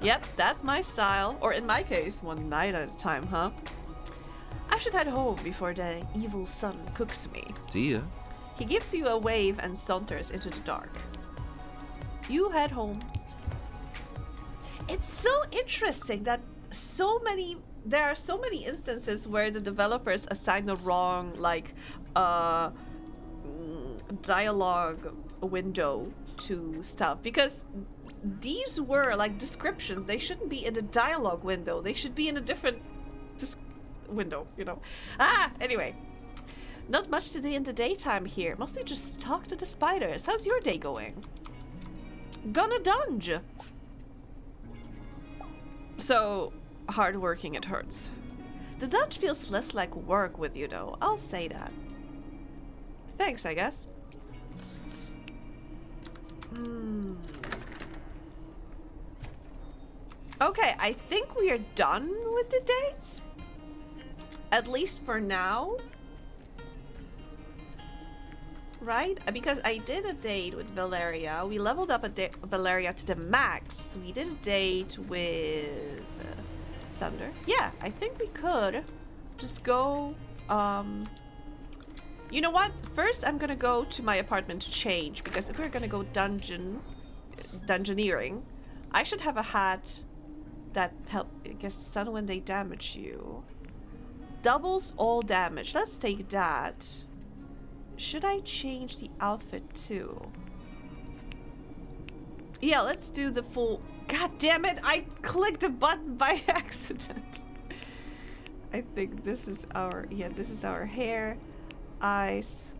Yep, that's my style. Or in my case, one night at a time, huh? I should head home before the evil sun cooks me. See ya. He gives you a wave and saunters into the dark. You head home. It's so interesting that there are so many instances where the developers assign the wrong, dialogue window to stuff. Because these were, descriptions. They shouldn't be in the dialogue window. They should be in a different window, Anyway. Not much to do in the daytime here. Mostly just talk to the spiders. How's your day going? Gonna dunge. So, hardworking it hurts. The dunge feels less like work with you though. I'll say that. Thanks, I guess. Okay, I think we are done with the dates. At least for now. Right? Because I did a date with Valeria. We leveled up Valeria to the max. We did a date with Thunder. Yeah, I think we could just go. You know what? First, I'm gonna go to my apartment to change because if we're gonna go dungeoneering, I should have a hat that help. I guess stun when they damage you. Doubles all damage. Let's take that. Should I change the outfit too? Yeah, let's do the full... God damn it, I clicked the button by accident. I think this is our, yeah, this is our hair, eyes,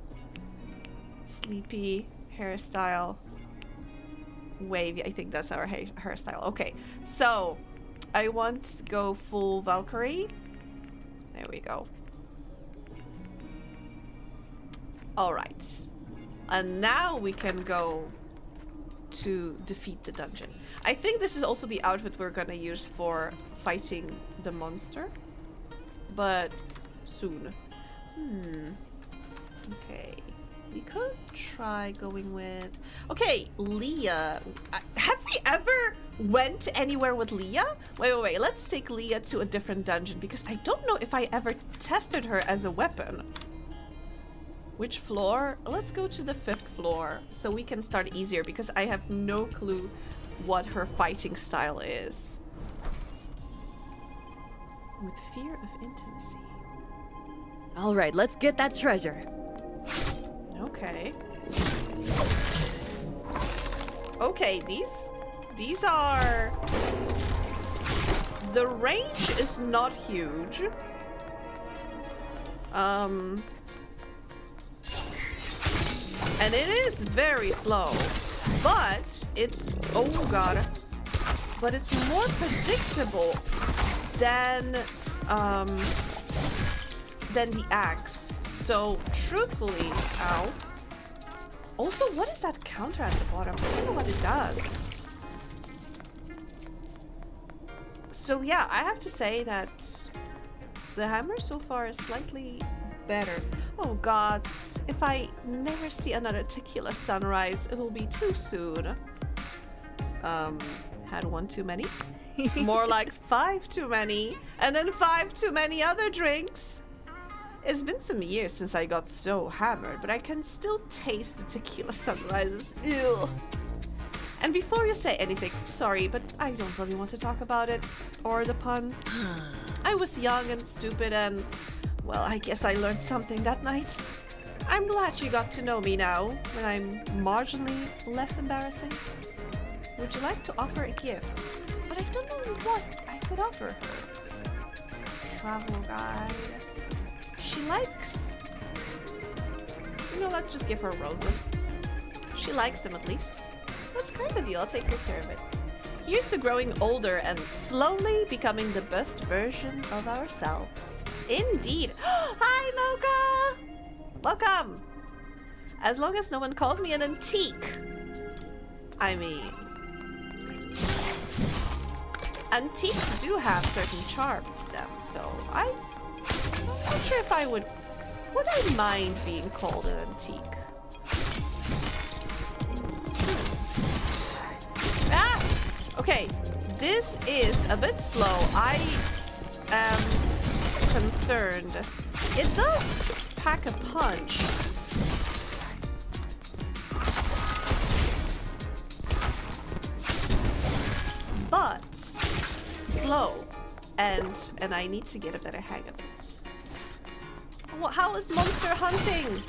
sleepy hairstyle, wavy. I think that's our hairstyle. Okay, so I want to go full Valkyrie. There we go. All right, and now we can go to defeat the dungeon. I think this is also the outfit we're gonna use for fighting the monster, but soon. Okay, we could try going with, okay, Leah. Have we ever went anywhere with Leah? Wait, let's take Leah to a different dungeon because I don't know if I ever tested her as a weapon. Which floor? Let's go to the 5th floor so we can start easier because I have no clue what her fighting style is. With fear of intimacy. All right, let's get that treasure. Okay. Okay, these are... The range is not huge. And it is very slow, but it's, oh god, but it's more predictable than the axe. So truthfully, ow. Also, what is that counter at the bottom? I don't know what it does. So yeah, I have to say that the hammer so far is slightly better. Oh god, if I never see another tequila sunrise, it'll be too soon. Had one too many? More like 5 too many, and then 5 too many other drinks. It's been some years since I got so hammered, but I can still taste the tequila sunrises. Ew. And before you say anything, sorry, but I don't really want to talk about it, or the pun. I was young and stupid and, well, I guess I learned something that night. I'm glad you got to know me now, when I'm marginally less embarrassing. Would you like to offer a gift? But I don't know what I could offer her. Travel guide. She likes... You know, let's just give her roses. She likes them at least. That's kind of you, I'll take good care of it. Here's to growing older and slowly becoming the best version of ourselves. Indeed. Hi, Mocha! Welcome! As long as no one calls me an antique. I mean... Antiques do have certain charm to them, so I'm not sure if I would I mind being called an antique? Ah! Okay, this is a bit slow. I am concerned. It does pack a punch. But slow, and I need to get a better hang of it. How is monster hunting?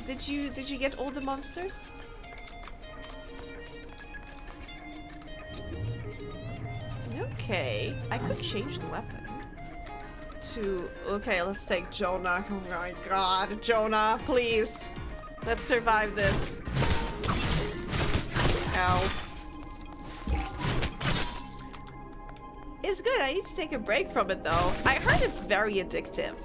Did you get all the monsters? Okay, I could change the weapon to... Okay, let's take Jonah. Oh my god, Jonah, please. Let's survive this. Ow. It's good, I need to take a break from it though. I heard it's very addictive.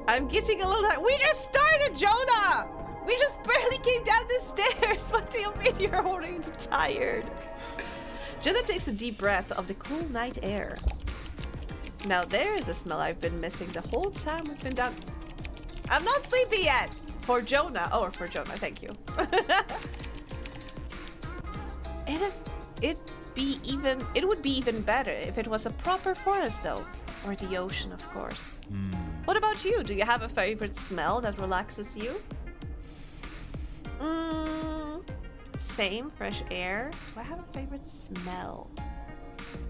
I'm getting a little... We just started, Jonah! We just barely came down the stairs. What do you mean you're already tired? Jonah takes a deep breath of the cool night air. Now there's a smell I've been missing the whole time we've been down. I'm not sleepy yet! For Jonah. Oh, for Jonah, thank you. It would be even better if it was a proper forest though. Or the ocean, of course. What about you? Do you have a favorite smell that relaxes you? Same, fresh air. Do I have a favorite smell?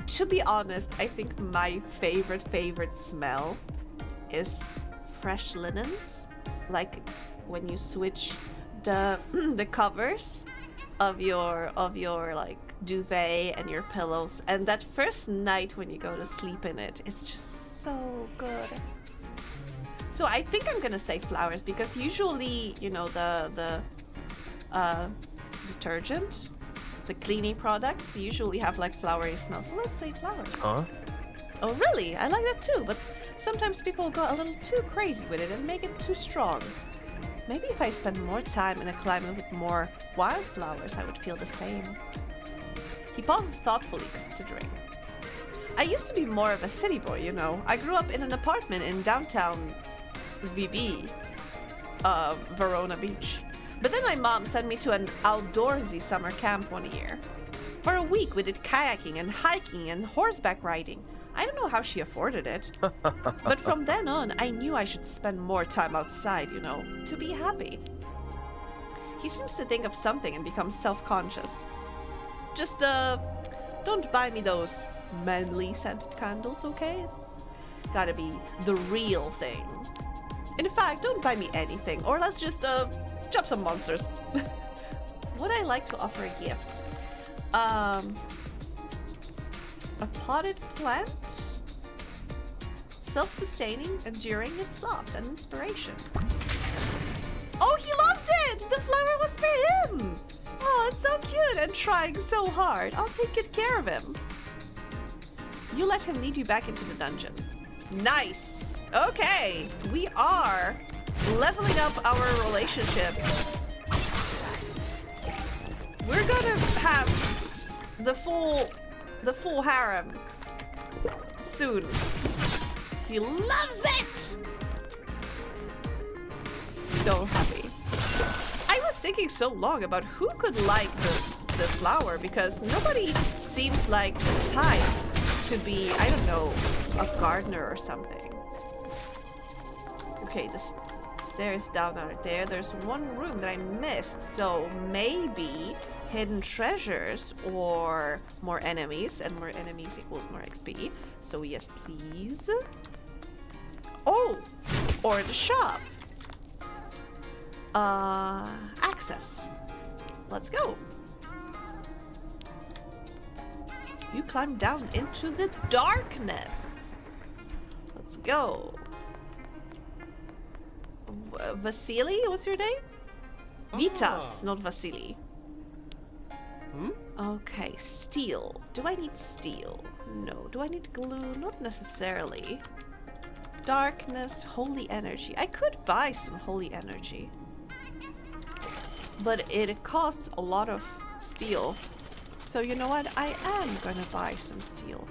To be honest, I think my favorite smell is fresh linens. Like when you switch the the covers of your like duvet and your pillows, and that first night when you go to sleep in it, it's just so good. So I think I'm gonna say flowers because usually, you know, the detergent, the cleaning products usually have like flowery smell. So let's say flowers. Huh? Oh really? I like that too, but sometimes people go a little too crazy with it and make it too strong. Maybe if I spend more time in a climate with more wildflowers, I would feel the same. He pauses thoughtfully, considering. I used to be more of a city boy, you know. I grew up in an apartment in downtown VB, Verona Beach. But then my mom sent me to an outdoorsy summer camp one year. For a week we did kayaking and hiking and horseback riding. I don't know how she afforded it. But from then on, I knew I should spend more time outside, you know, to be happy. He seems to think of something and becomes self-conscious. Just, don't buy me those manly scented candles, okay? It's gotta be the real thing. In fact, don't buy me anything, or let's just, drop some monsters. Would I like to offer a gift? A potted plant? Self-sustaining, enduring, and soft, and inspiration. Oh, he loved it! The flower was for him! Oh, it's so cute and trying so hard. I'll take good care of him. You let him lead you back into the dungeon. Nice! Okay, we are leveling up our relationship. We're gonna have the full harem soon. He loves it! So happy. I was thinking so long about who could like the flower because nobody seemed like the type to be, I don't know, a gardener or something. Okay, the stairs down are there. There's one room that I missed, so maybe hidden treasures or more enemies, and more enemies equals more XP. So yes, please. Oh, or the shop. Access. Let's go. You climb down into the darkness. Let's go. Vasily, what's your name? Vitas, not Vasily. Okay, steel. Do I need steel? No. Do I need glue? Not necessarily. Darkness, holy energy. I could buy some holy energy. But it costs a lot of steel. So you know what? I am gonna buy some steel.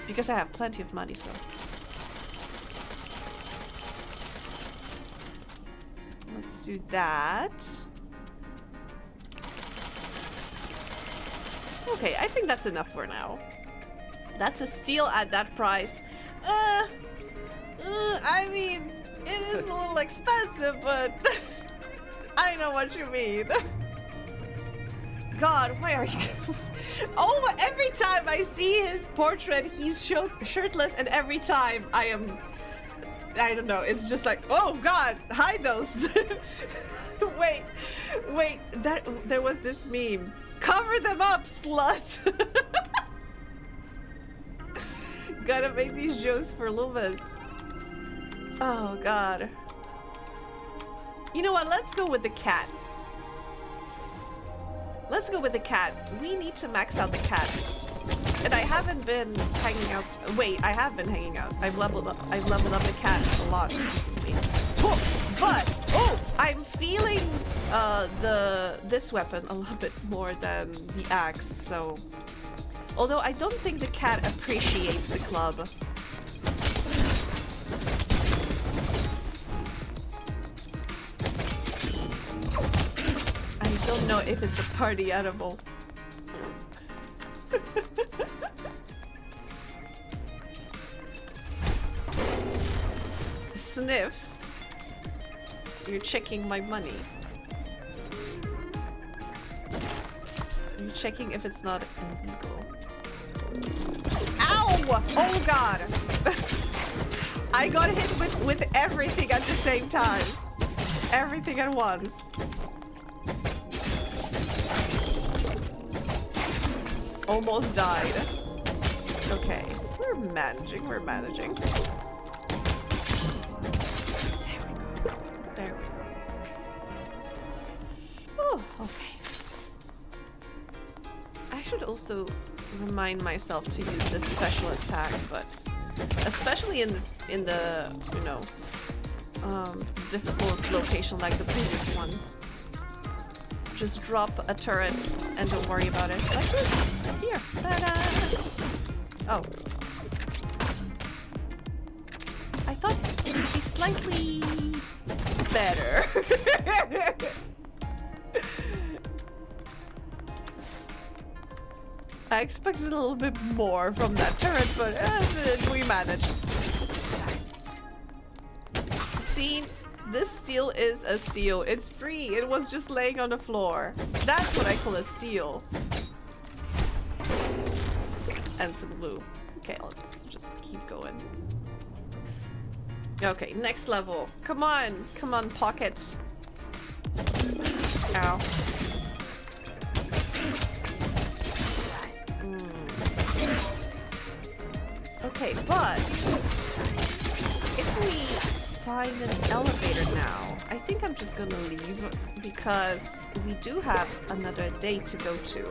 Because I have plenty of money, so. Let's do that. Okay, I think that's enough for now. That's a steal at that price. I mean, it is a little expensive, but I know what you mean. God, why are you? Oh, every time I see his portrait, he's shirtless, and every time I don't know, it's just like, oh God, hide those. wait, there was this meme. Cover them up, slut. Gotta make these jokes for Lumas. Oh God. You know what? Let's go with the cat. Let's go with the cat. We need to max out the cat. And I haven't been hanging out. Wait, I have been hanging out. I've leveled up the cat a lot recently. But I'm feeling this weapon a little bit more than the axe. So, although I don't think the cat appreciates the club. I don't know if it's a party animal. Sniff. You're checking my money. You're checking if it's not illegal. Ow! Oh God! I got hit with everything at the same time. Everything at once. almost died. Okay, we're managing, we're managing. There we go. Oh, okay. I should also remind myself to use this special attack, but especially in the you know, difficult location like the previous one. Just drop a turret and don't worry about it. Like this. Here. Ta-da! Oh. I thought it would be slightly better. I expected a little bit more from that turret, but we managed. See? This steal is a steal. It's free. It was just laying on the floor. That's what I call a steal. And some glue. Okay, let's just keep going. Okay, next level. Come on. Come on, pocket. Ow. Okay, but if we find an elevator now, I think I'm just gonna leave because we do have another date to go to.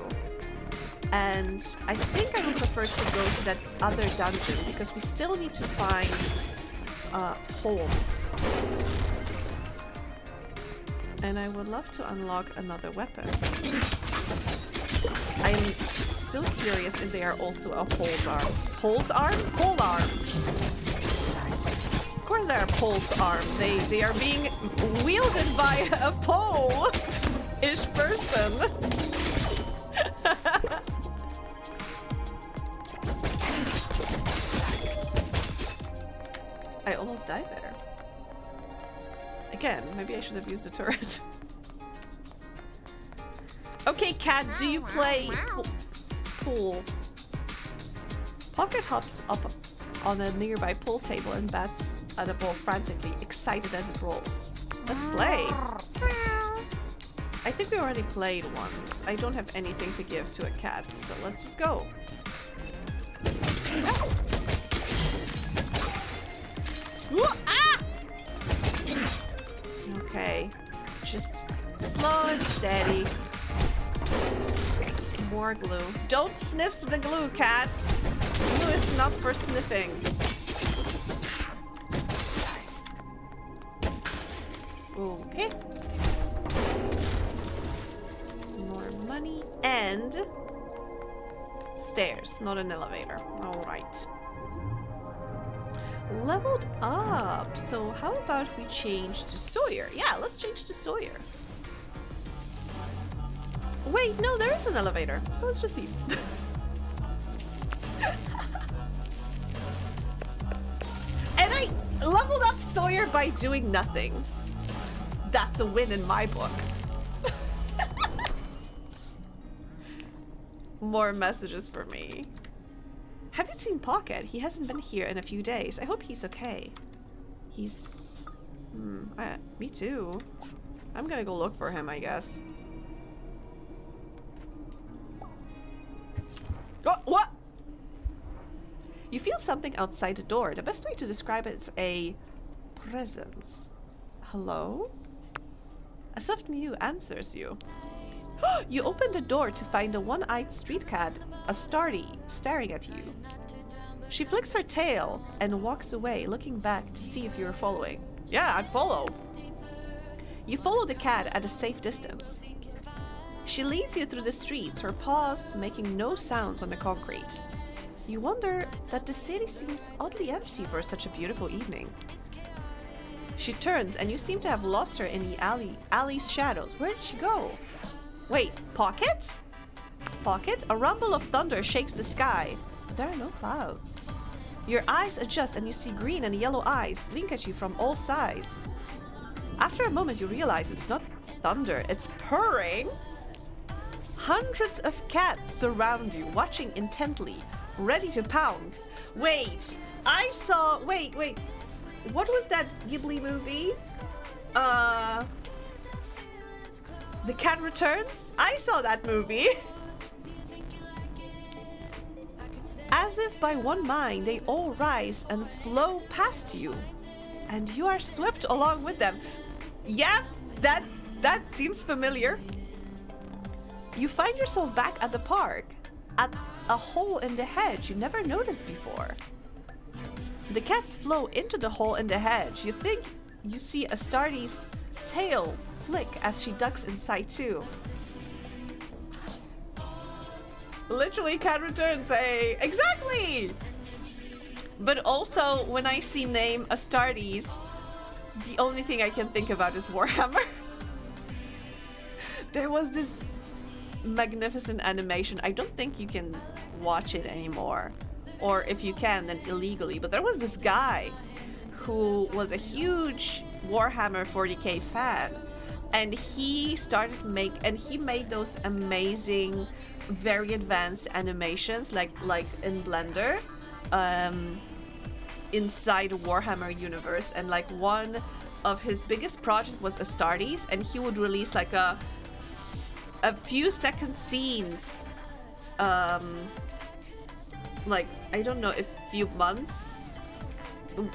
And I think I would prefer to go to that other dungeon because we still need to find holes. And I would love to unlock another weapon. I'm still curious if they are also a pole's arm. Pole's arm? Pole arm. Of course they are pole's arm. They are being wielded by a pole-ish person. I almost died there. Again, maybe I should have used the turret. Okay, Cat, do you play pool? Pocket hops up on a nearby pool table and bats at a ball frantically, excited as it rolls. Let's play. I think we already played once. I don't have anything to give to a cat, so let's just go. Ah! Okay, just slow and steady. More glue. Don't sniff the glue, cat. Glue is not for sniffing. Okay. More money and stairs, not an elevator. All right. Leveled up. So how about we change to Sawyer? Yeah, let's change to Sawyer. Wait, no, there is an elevator. So let's just leave. And I leveled up Sawyer by doing nothing. That's a win in my book. More messages for me. Have you seen Pocket? He hasn't been here in a few days. I hope he's okay. He's... me too. I'm gonna go look for him, I guess. Oh, what? You feel something outside the door. The best way to describe it is a presence. Hello? A soft mew answers you. You open the door to find a one-eyed street cat, a Stardy, staring at you. She flicks her tail and walks away, looking back to see if you're following. Yeah, I'd follow. You follow the cat at a safe distance. She leads you through the streets, her paws making no sounds on the concrete. You wonder that the city seems oddly empty for such a beautiful evening. She turns and you seem to have lost her in the alley's shadows. Where did she go? Wait, Pocket? Pocket? A rumble of thunder shakes the sky, but there are no clouds. Your eyes adjust and you see green and yellow eyes blink at you from all sides. After a moment you realize it's not thunder, it's purring. Hundreds of cats surround you, watching intently, ready to pounce. Wait, I saw... Wait. What was that Ghibli movie? The Cat Returns? I saw that movie. As if by one mind, they all rise and flow past you, and you are swept along with them. Yeah, that seems familiar. You find yourself back at the park, at a hole in the hedge you never noticed before. The cats flow into the hole in the hedge. You think you see Astarte's tail flick as she ducks inside too. Literally, cat returns, hey! Exactly! But also, when I see name Astartes, the only thing I can think about is Warhammer. There was this magnificent animation. I don't think you can watch it anymore. Or if you can, then illegally. But there was this guy who was a huge Warhammer 40k fan. And he made those amazing, very advanced animations like in Blender inside the Warhammer universe. And like one of his biggest projects was Astartes, and he would release like a few second scenes like I don't know, a few months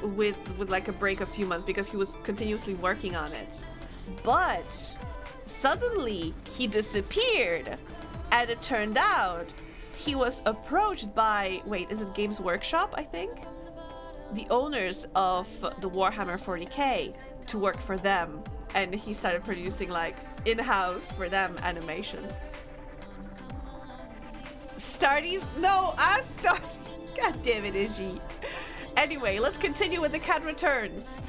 with like a break of few months because he was continuously working on it. But suddenly he disappeared, and it turned out he was approached by, wait, is it Games Workshop, I think? The owners of the Warhammer 40k to work for them, and he started producing like in-house for them animations. Starties? No, Astartes! God damn it, Izzy. Anyway, let's continue with the cat returns.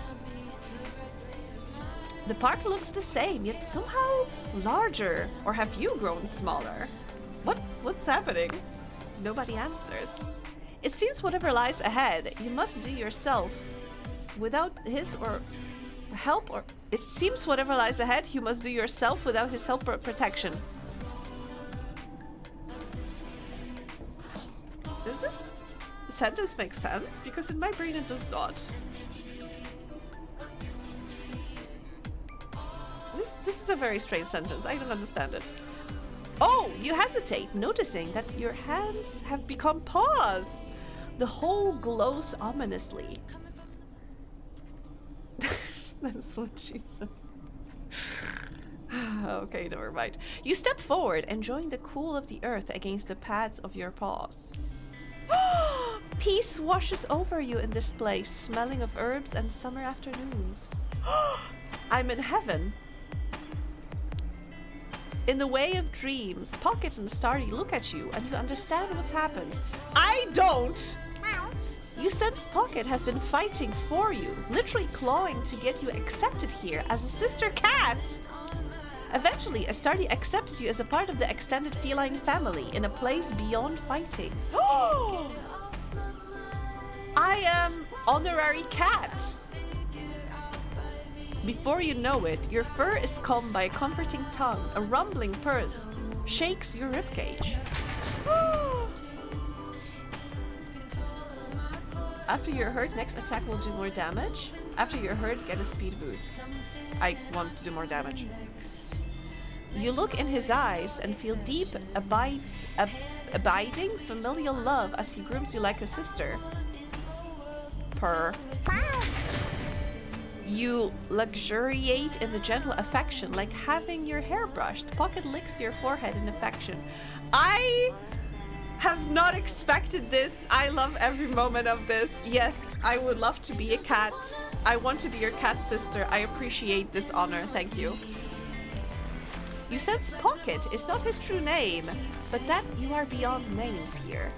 The park looks the same, yet somehow larger. Or have you grown smaller? What's happening? Nobody answers. It seems whatever lies ahead, you must do yourself. Without his or help, or it seems whatever lies ahead, you must do yourself without his help or protection. Does this sentence make sense? Because in my brain it does not. This is a very strange sentence. I don't understand it. Oh, you hesitate, noticing that your hands have become paws. The hole glows ominously. That's what she said. Okay, never mind. You step forward, enjoying the cool of the earth against the pads of your paws. Peace washes over you in this place, smelling of herbs and summer afternoons. I'm in heaven. In the way of dreams, Pocket and Starry look at you and you understand what's happened. I don't! You sense Pocket has been fighting for you, literally clawing to get you accepted here as a sister cat. Eventually, Astartes accepted you as a part of the extended feline family in a place beyond fighting. Oh! I am honorary cat. Before you know it, your fur is calmed by a comforting tongue. A rumbling purse shakes your ribcage. After you're hurt, next attack will do more damage. After you're hurt, get a speed boost. I want to do more damage. You look in his eyes and feel deep, abiding, familial love as he grooms you like a sister. Purr. You luxuriate in the gentle affection, like having your hair brushed. Pocket licks your forehead in affection. I have not expected this. I love every moment of this. Yes, I would love to be a cat. I want to be your cat sister. I appreciate this honor. Thank you. You sense Pocket is not his true name, but that you are beyond names here.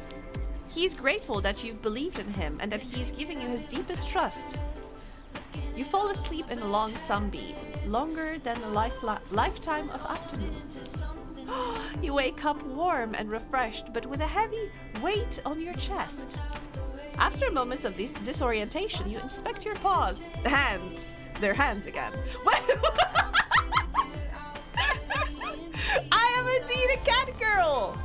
He's grateful that you've believed in him and that he's giving you his deepest trust. You fall asleep in a long sunbeam, longer than a lifetime of afternoons. You wake up warm and refreshed, but with a heavy weight on your chest. After moments of this disorientation, you inspect your paws. Hands. They're hands again. I am indeed a cat girl!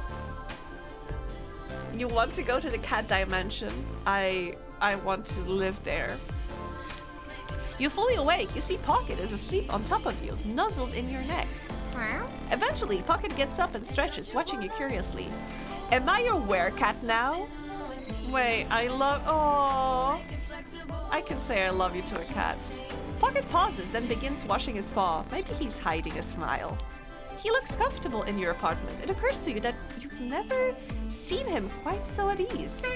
You want to go to the cat dimension. I want to live there. You fully awake. You see Pocket is asleep on top of you, nuzzled in your neck. Eventually, Pocket gets up and stretches, watching you curiously. Am I your werecat now? Wait, I love. Oh, I can say I love you to a cat. Pocket pauses, then begins washing his paw. Maybe he's hiding a smile. He looks comfortable in your apartment. It occurs to you that you've never seen him quite so at ease.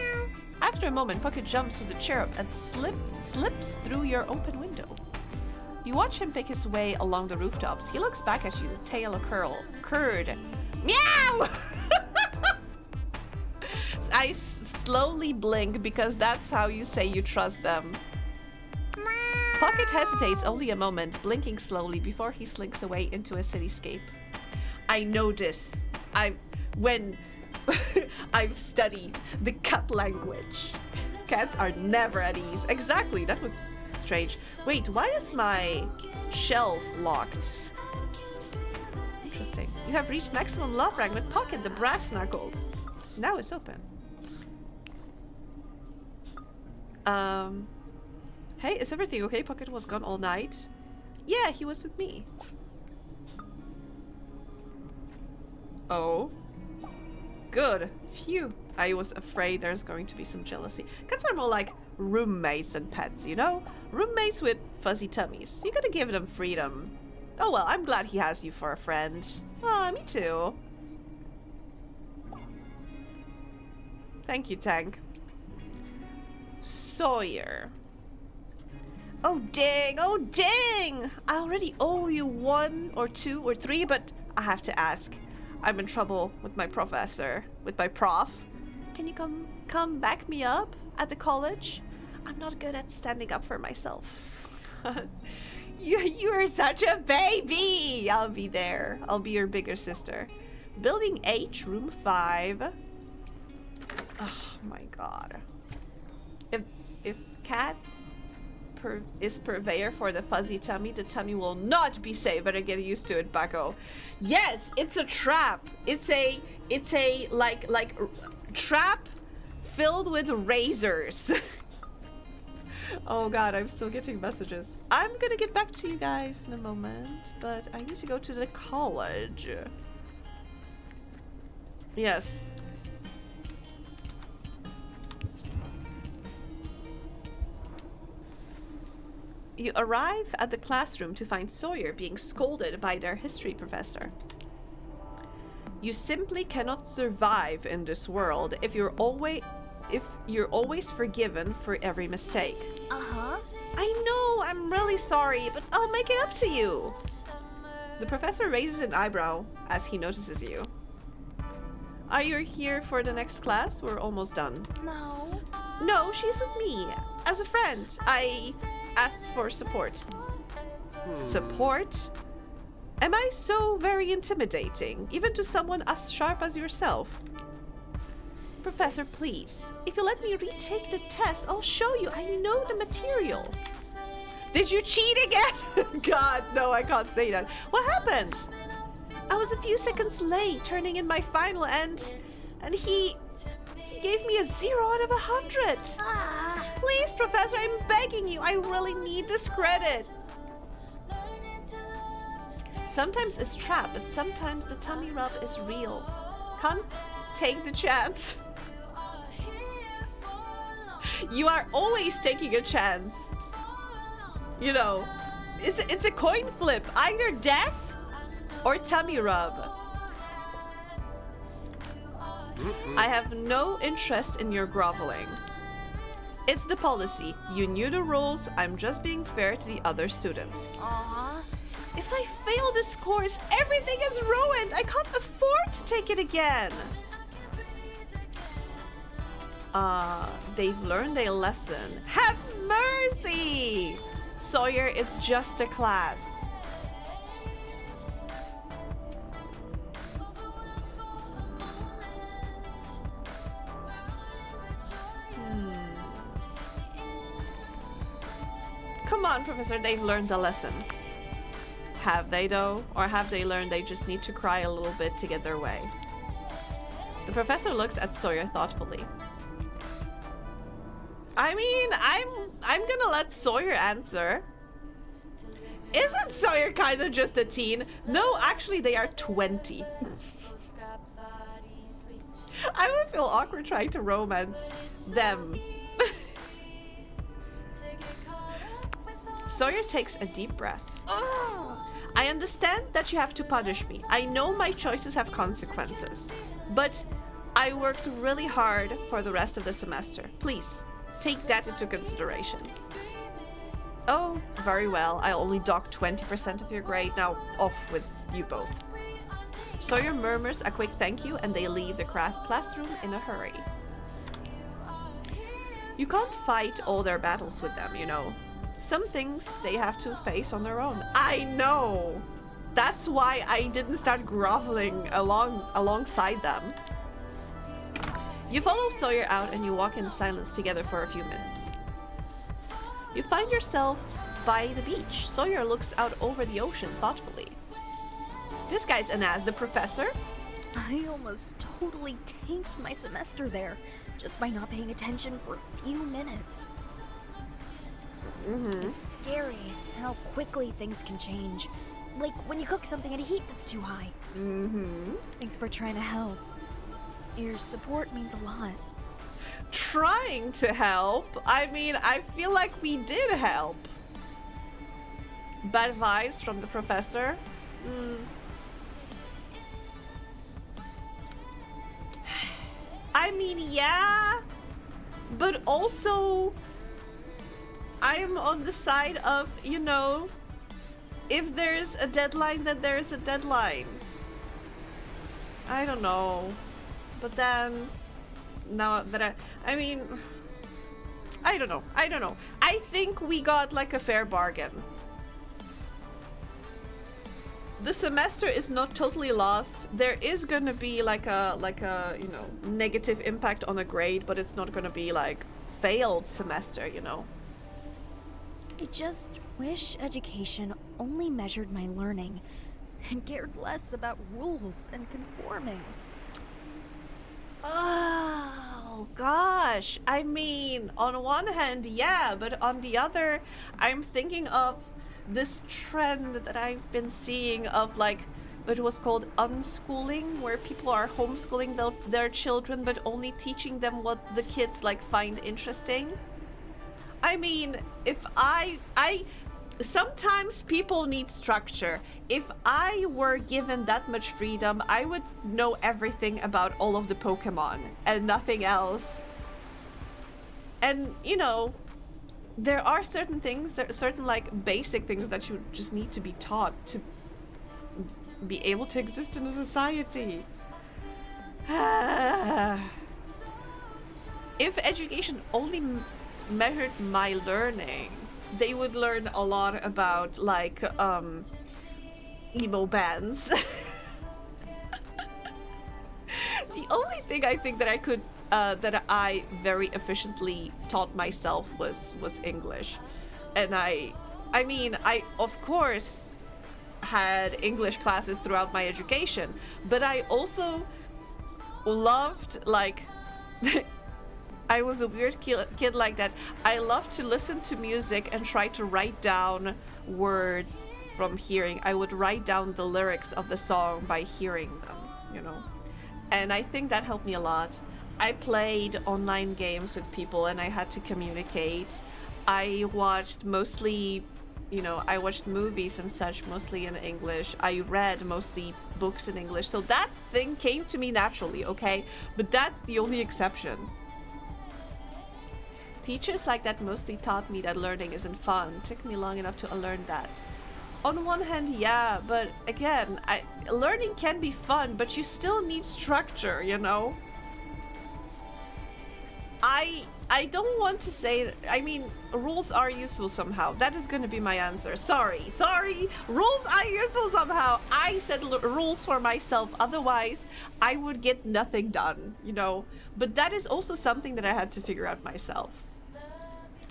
After a moment, Pocket jumps with the cherub and slips through your open window. You watch him pick his way along the rooftops. He looks back at you, tail curd. Meow! I slowly blink because that's how you say you trust them. Pocket hesitates only a moment, blinking slowly before he slinks away into a cityscape. I know this. When I've studied the cat language. Cats are never at ease. Exactly, that was strange. Wait, why is my shelf locked? Interesting. You have reached maximum love rank with Pocket the brass knuckles. Now it's open. Hey, is everything okay? Pocket was gone all night. Yeah, he was with me. Oh. Good. Phew. I was afraid there's going to be some jealousy. Cats are more like roommates than pets, you know? Roommates with fuzzy tummies. You gotta give them freedom. Oh well, I'm glad he has you for a friend. Aw, me too. Thank you, Tank. Sawyer. Oh dang, oh dang! I already owe you 1 or 2 or 3, but I have to ask. I'm in trouble with my professor, with my prof. Can you come back me up at the college? I'm not good at standing up for myself. You are such a baby! I'll be there. I'll be your bigger sister. Building H, room 5. Oh my god. If Cat is purveyor for the fuzzy tummy, the tummy will not be safe. Better get used to it, bucko. Yes, it's a trap. It's a like trap filled with razors. Oh god, I'm still getting messages. I'm gonna get back to you guys in a moment, but I need to go to the college. Yes. You arrive at the classroom to find Sawyer being scolded by their history professor. You simply cannot survive in this world if you're always forgiven for every mistake. Uh-huh. I know, I'm really sorry, but I'll make it up to you. The professor raises an eyebrow as he notices you. Are you here for the next class? We're almost done. No. No, she's with me. As a friend, I asked for support. Support? Am I so very intimidating, even to someone as sharp as yourself? Professor, please. If you let me retake the test, I'll show you I know the material. Did you cheat again? God, no, I can't say that. What happened? I was a few seconds late turning in my final and he gave me a 0 out of 100. Please, Professor, I'm begging you. I really need this credit. Sometimes it's trap, but sometimes the tummy rub is real. Can't take the chance. You are always taking a chance. You know, it's a coin flip. Either death or tummy rub. I have no interest in your groveling. It's the policy. You knew the rules. I'm just being fair to the other students. Aw. If I fail this course, everything is ruined. I can't afford to take it again. They've learned a lesson. Have mercy! Sawyer, it's just a class. Come on, Professor, they've learned the lesson. Have they, though? Or have they learned they just need to cry a little bit to get their way? The professor looks at Sawyer thoughtfully. I mean, I'm gonna let Sawyer answer. Isn't Sawyer kind of just a teen? No, actually, they are 20. I would feel awkward trying to romance them. Sawyer takes a deep breath. I understand that you have to punish me. I know my choices have consequences. But I worked really hard for the rest of the semester. Please, take that into consideration. Oh, very well. I only docked 20% of your grade. Now, off with you both. Sawyer murmurs a quick thank you and they leave the classroom in a hurry. You can't fight all their battles with them, you know. Some things they have to face on their own. I know! That's why I didn't start groveling alongside them. You follow Sawyer out and you walk in silence together for a few minutes. You find yourselves by the beach. Sawyer looks out over the ocean thoughtfully. This guy's an ass, the professor. I almost totally tanked my semester there, just by not paying attention for a few minutes. It's scary how quickly things can change. Like when you cook something at a heat that's too high. Thanks for trying to help. Your support means a lot. Trying to help? I mean, I feel like we did help. Bad vibes from the professor? I mean, yeah, but also I am on the side of, you know, if there's a deadline, then there's a deadline. I don't know. But then, now that I mean, I don't know. I think we got like a fair bargain. The semester is not totally lost. There is gonna be like a you know, negative impact on a grade, but it's not gonna be like failed semester, you know. I just wish education only measured my learning and cared less about rules and conforming. Oh gosh, I mean, on one hand, yeah, but on the other, I'm thinking of this trend that I've been seeing of like, it was called unschooling, where people are homeschooling their children but only teaching them what the kids like find interesting. I mean, if I sometimes people need structure. If I were given that much freedom, I would know everything about all of the Pokemon and nothing else. And you know, there are certain things, there are certain like basic things that you just need to be taught to be able to exist in a society. If education only measured my learning, they would learn a lot about like emo bands. The only thing I think that I could that I very efficiently taught myself was English. And I mean, I of course had English classes throughout my education, but I also loved like I was a weird kid like that. I loved to listen to music and try to write down words from hearing. I would write down the lyrics of the song by hearing them, you know. And I think that helped me a lot. I played online games with people and I had to communicate. I watched mostly, you know, I watched movies and such mostly in English. I read mostly books in English. So that thing came to me naturally, okay? But that's the only exception. Teachers like that mostly taught me that learning isn't fun. It took me long enough to unlearn that. On one hand, yeah, but again, learning can be fun, but you still need structure, you know? I don't want to say, I mean, rules are useful somehow. That is going to be my answer. Sorry. Rules are useful somehow. I set rules for myself. Otherwise, I would get nothing done, you know? But that is also something that I had to figure out myself.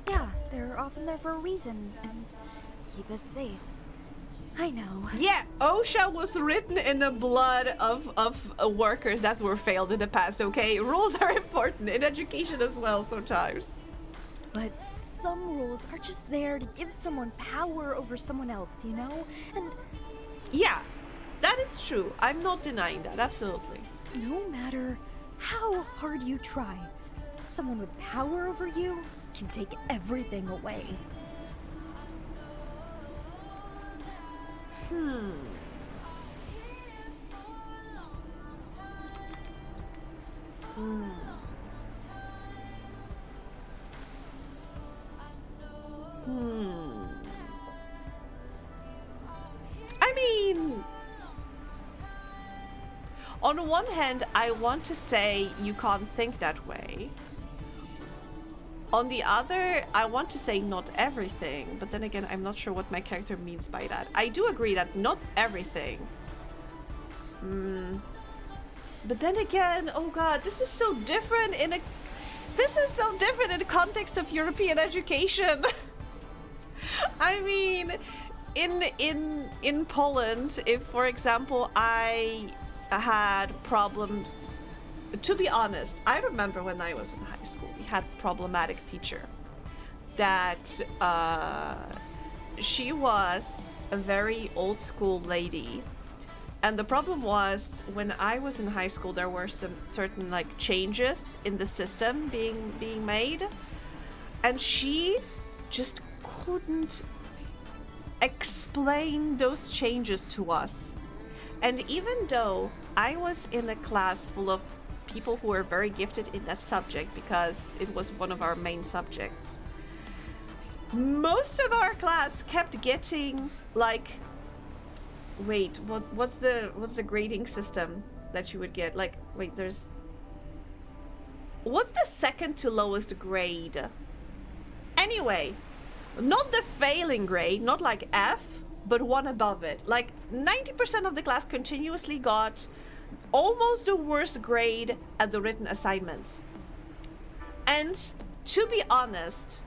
Yeah, they're often there for a reason and keep us safe. I know. Yeah, OSHA was written in the blood of workers that were failed in the past, okay? Rules are important in education as well sometimes. But some rules are just there to give someone power over someone else, you know? And yeah, that is true. I'm not denying that, absolutely. no matter how hard you try, someone with power over you can take everything away. I mean, on one hand, I want to say you can't think that way. On the other, I want to say not everything, but then again, I'm not sure what my character means by that. I do agree that not everything. But then again, oh god, this is so different in the context of European education. I mean, in Poland, if for example I had problems, to be honest, I remember when I was in high school, we had a problematic teacher that she was a very old school lady. And the problem was, when I was in high school, there were some certain like changes in the system being made, and she just couldn't explain those changes to us. And even though I was in a class full of people who were very gifted in that subject, because it was one of our main subjects, most of our class kept getting like, wait, what's the grading system that you would get? Like, wait, what's the second to lowest grade? Anyway, not the failing grade, not like F, but one above it. Like 90% of the class continuously got almost the worst grade at the written assignments. And to be honest,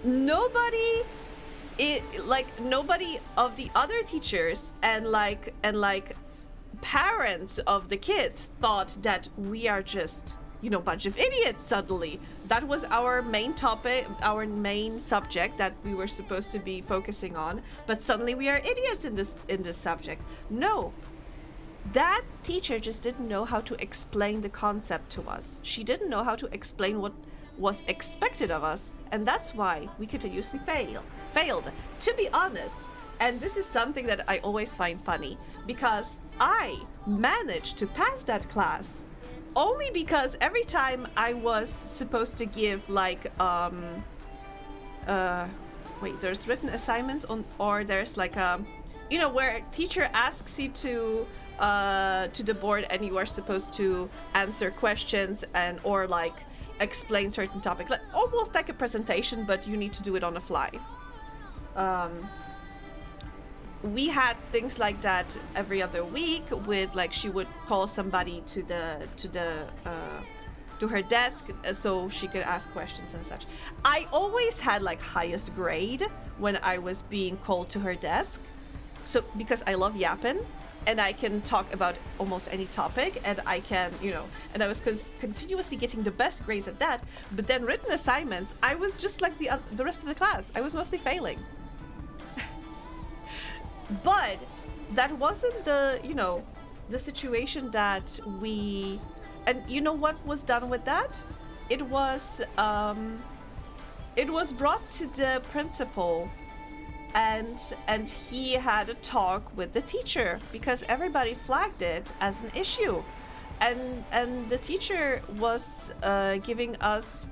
nobody of the other teachers and parents of the kids thought that we are just, a bunch of idiots suddenly. That was our main topic, our main subject that we were supposed to be focusing on, but suddenly we are idiots in this subject. No. That teacher just didn't know how to explain the concept to us. She didn't know how to explain what was expected of us, and that's why we continuously failed, to be honest. And this is something that I always find funny, because I managed to pass that class only because every time I was supposed to give there's written assignments or there's like where a teacher asks you to the board and you are supposed to answer questions or like explain certain topics, like almost like a presentation, but you need to do it on the fly. We had things like that every other week with like she would call somebody to her desk so she could ask questions and such. I always had like highest grade when I was being called to her desk, so because I love yapping and I can talk about almost any topic, and I can, and I was continuously getting the best grades at that. But then written assignments, I was just like the rest of the class. I was mostly failing. But that wasn't the situation that we, and what was done with that? It was brought to the principal, and he had a talk with the teacher because everybody flagged it as an issue, and the teacher was giving us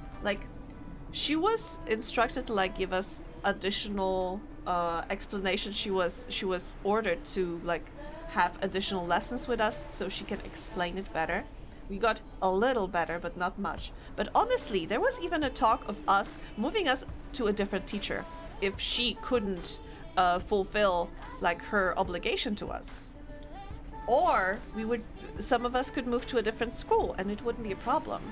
she was instructed to give us additional explanation. She was ordered to have additional lessons with us so she can explain it better. We got a little better, but not much. But honestly, there was even a talk of us moving us to a different teacher if she couldn't fulfill her obligation to us. Or some of us could move to a different school and it wouldn't be a problem.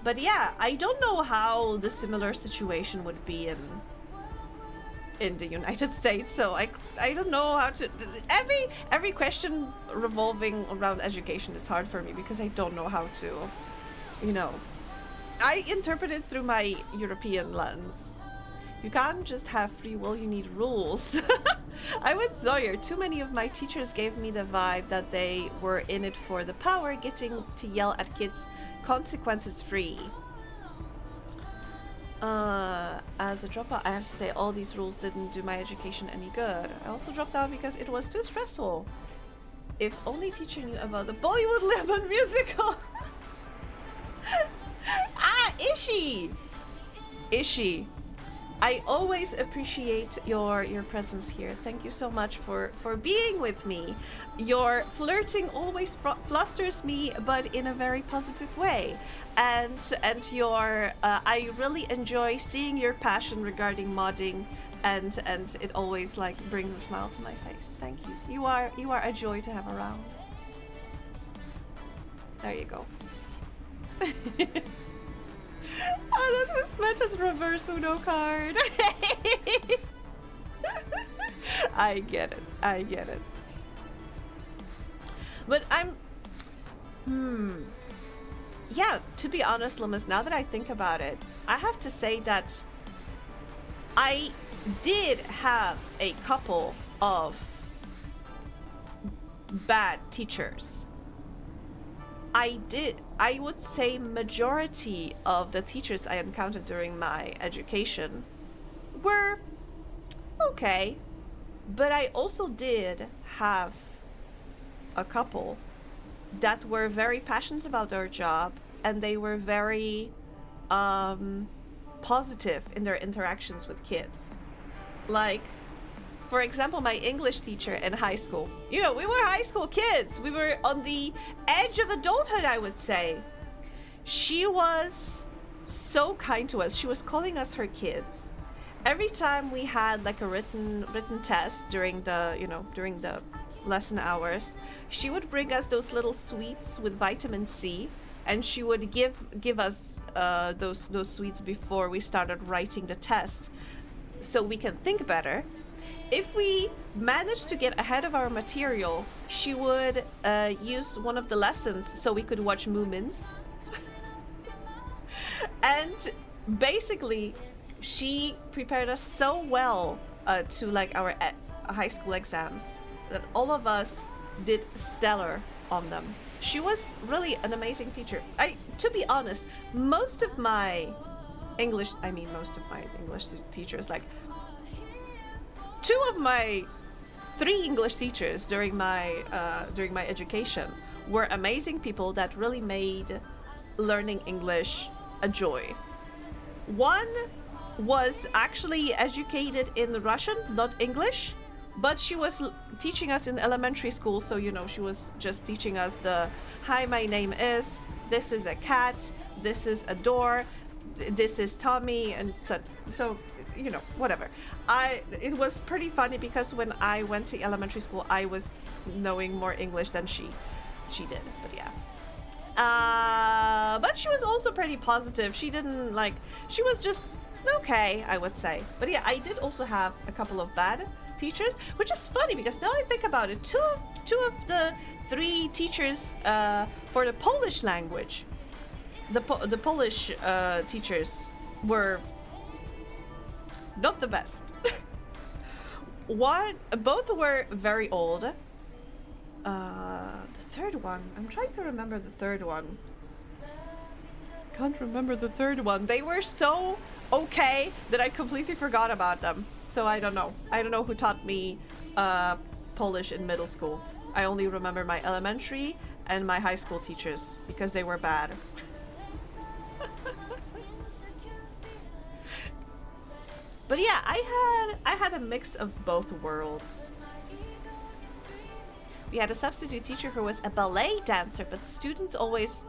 But yeah, I don't know how the similar situation would be in the United States, so I don't know how to. Every question revolving around education is hard for me because I don't know how to, I interpret it through my European lens. You can't just have free will, you need rules. I was Sawyer. Too many of my teachers gave me the vibe that they were in it for the power, getting to yell at kids consequences free. As a dropout, I have to say all these rules didn't do my education any good. I also dropped out because it was too stressful. If only teacher knew about the Bollywood Lemon musical. Ishi! Ishi, I always appreciate your presence here. Thank you so much for being with me. Your flirting always flusters me, but in a very positive way. And your I really enjoy seeing your passion regarding modding, and it always like brings a smile to my face. Thank you. You are a joy to have around. There you go. Oh, that was meant as a reverse Uno card. I get it. But yeah, to be honest, Limas, now that I think about it, I have to say that I did have a couple of bad teachers. I would say majority of the teachers I encountered during my education were okay, but I also did have a couple that were very passionate about their job, and they were very positive in their interactions with kids. Like, for example, my English teacher in high school. You know, we were high school kids. We were on the edge of adulthood, I would say. She was so kind to us. She was calling us her kids. Every time we had like a written test during the lesson hours, she would bring us those little sweets with vitamin C, and she would give us those sweets before we started writing the test, so we can think better. If we managed to get ahead of our material, she would use one of the lessons so we could watch Moomins. And basically, she prepared us so well to like our high school exams that all of us did stellar on them. She was really an amazing teacher. To be honest, most of my English teachers, like two of my three English teachers during my education were amazing people that really made learning English a joy. One was actually educated in Russian, not English, but she was teaching us in elementary school, so you know, she was just teaching us the hi, my name is, this is a cat, this is a door, this is Tommy, and so you know, whatever. It was pretty funny because when I went to elementary school, I was knowing more English than she did, but yeah. But she was also pretty positive. She was just okay, I would say. But yeah, I did also have a couple of bad teachers, which is funny because now I think about it, two of the three teachers for the Polish language, the Polish teachers not the best. Both were very old. The third one, I'm trying to remember the third one. Can't remember the third one. They were so okay that I completely forgot about them. So I don't know who taught me Polish in middle school. I only remember my elementary and my high school teachers because they were bad. But yeah, I had a mix of both worlds. We had a substitute teacher who was a ballet dancer, but students always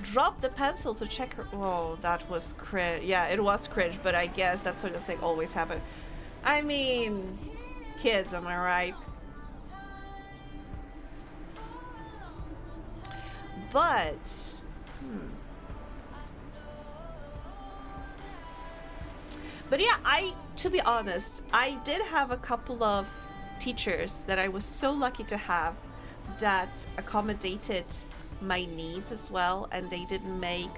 dropped the pencil to check her. Oh, that was cringe. Yeah, it was cringe, but I guess that sort of thing always happened. I mean, kids, am I right? But, But yeah, to be honest, I did have a couple of teachers that I was so lucky to have that accommodated my needs as well, and they didn't make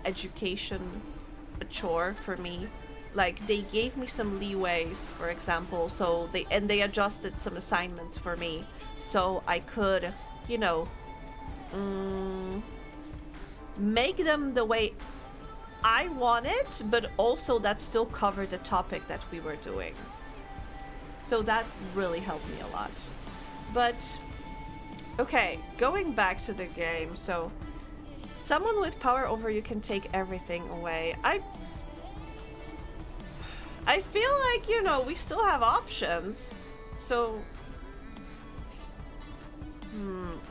education a chore for me. Like, they gave me some leeways, for example, so they adjusted some assignments for me, so I could, you know, make them the way I want it, but also that still covered the topic that we were doing. So that really helped me a lot. But, okay, going back to the game, so someone with power over you can take everything away. I feel like, you know, we still have options. So,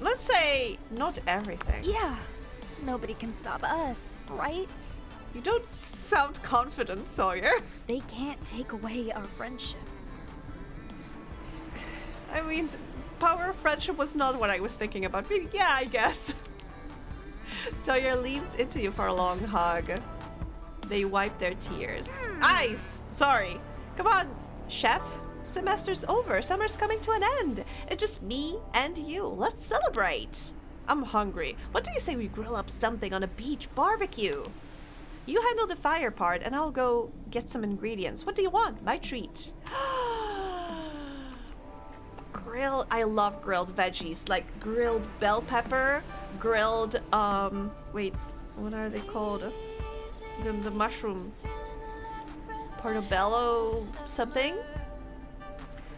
let's say not everything. Yeah. Nobody can stop us, right? You don't sound confident, Sawyer. They can't take away our friendship. I mean, power of friendship was not what I was thinking about, but yeah, I guess. Sawyer leans into you for a long hug. They wipe their tears. Ice! Sorry. Come on, chef. Semester's over. Summer's coming to an end. It's just me and you. Let's celebrate. I'm hungry. What do you say we grill up something on a beach barbecue? You handle the fire part and I'll go get some ingredients. What do you want? My treat. I love grilled veggies, like grilled bell pepper, grilled, wait, what are they called? The mushroom, portobello something.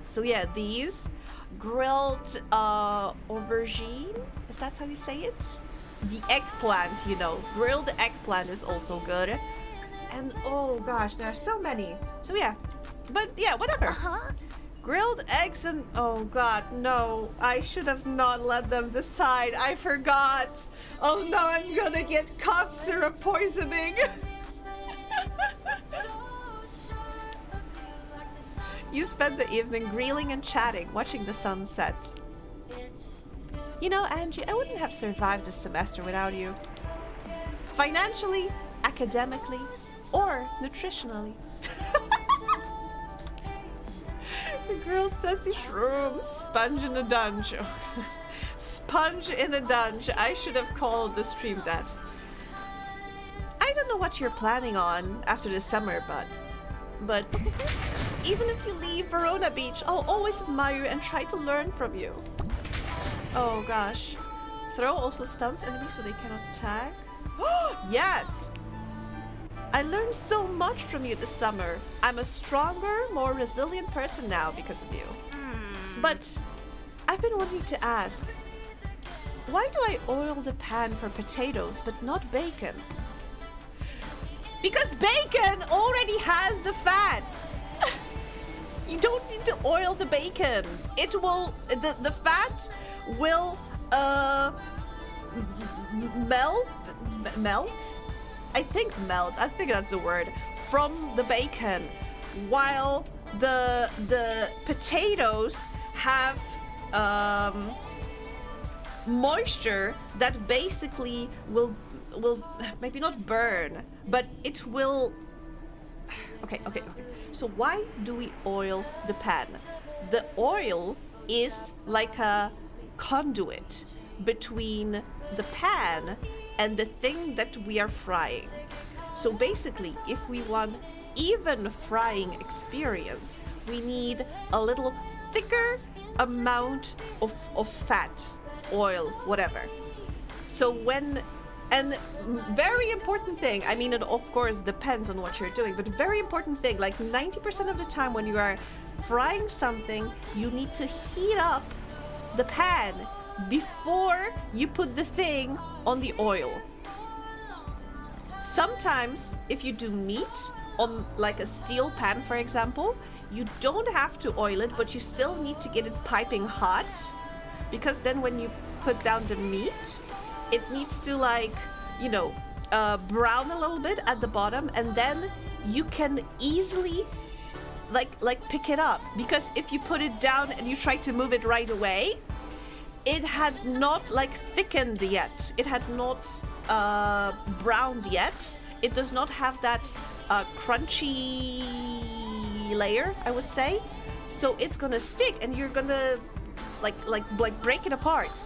So yeah, these grilled aubergine, is that how you say it? The eggplant, you know, grilled eggplant is also good. And oh gosh, there are so many. So yeah, but yeah, whatever. Grilled eggs and oh god, no, I should have not let them decide. I forgot. Oh no, I'm gonna get cough syrup poisoning. You spend the evening grilling and chatting, watching the sunset. You know, Angie, I wouldn't have survived this semester without you. Financially, academically, or nutritionally. Grilled sassy shrooms, sponge in a dungeon. Sponge in a dungeon. I should have called the stream that. I don't know what you're planning on after the summer, but even if you leave Verona Beach, I'll always admire you and try to learn from you. Oh gosh. Throw also stuns enemies so they cannot attack. Yes! I learned so much from you this summer. I'm a stronger, more resilient person now because of you. But I've been wanting to ask, why do I oil the pan for potatoes but not bacon? Because bacon already has the fat. You don't need to oil the bacon. It will, the fat will melt? I think that's the word, from the bacon, while the potatoes have moisture that basically will maybe not burn, but it will. Okay. So why do we oil the pan? The oil is like a conduit between the pan and the thing that we are frying. So basically, if we want even frying experience, we need a little thicker amount of fat, oil, whatever. So and very important thing, I mean, it of course depends on what you're doing, but very important thing, like 90% of the time when you are frying something, you need to heat up the pan before you put the thing on the oil. Sometimes if you do meat on like a steel pan, for example, you don't have to oil it, but you still need to get it piping hot, because then when you put down the meat, it needs to like, you know, brown a little bit at the bottom, and then you can easily like pick it up, because if you put it down and you try to move it right away, it had not like thickened yet. It had not browned yet. It does not have that crunchy layer, I would say. So it's gonna stick, and you're gonna like break it apart.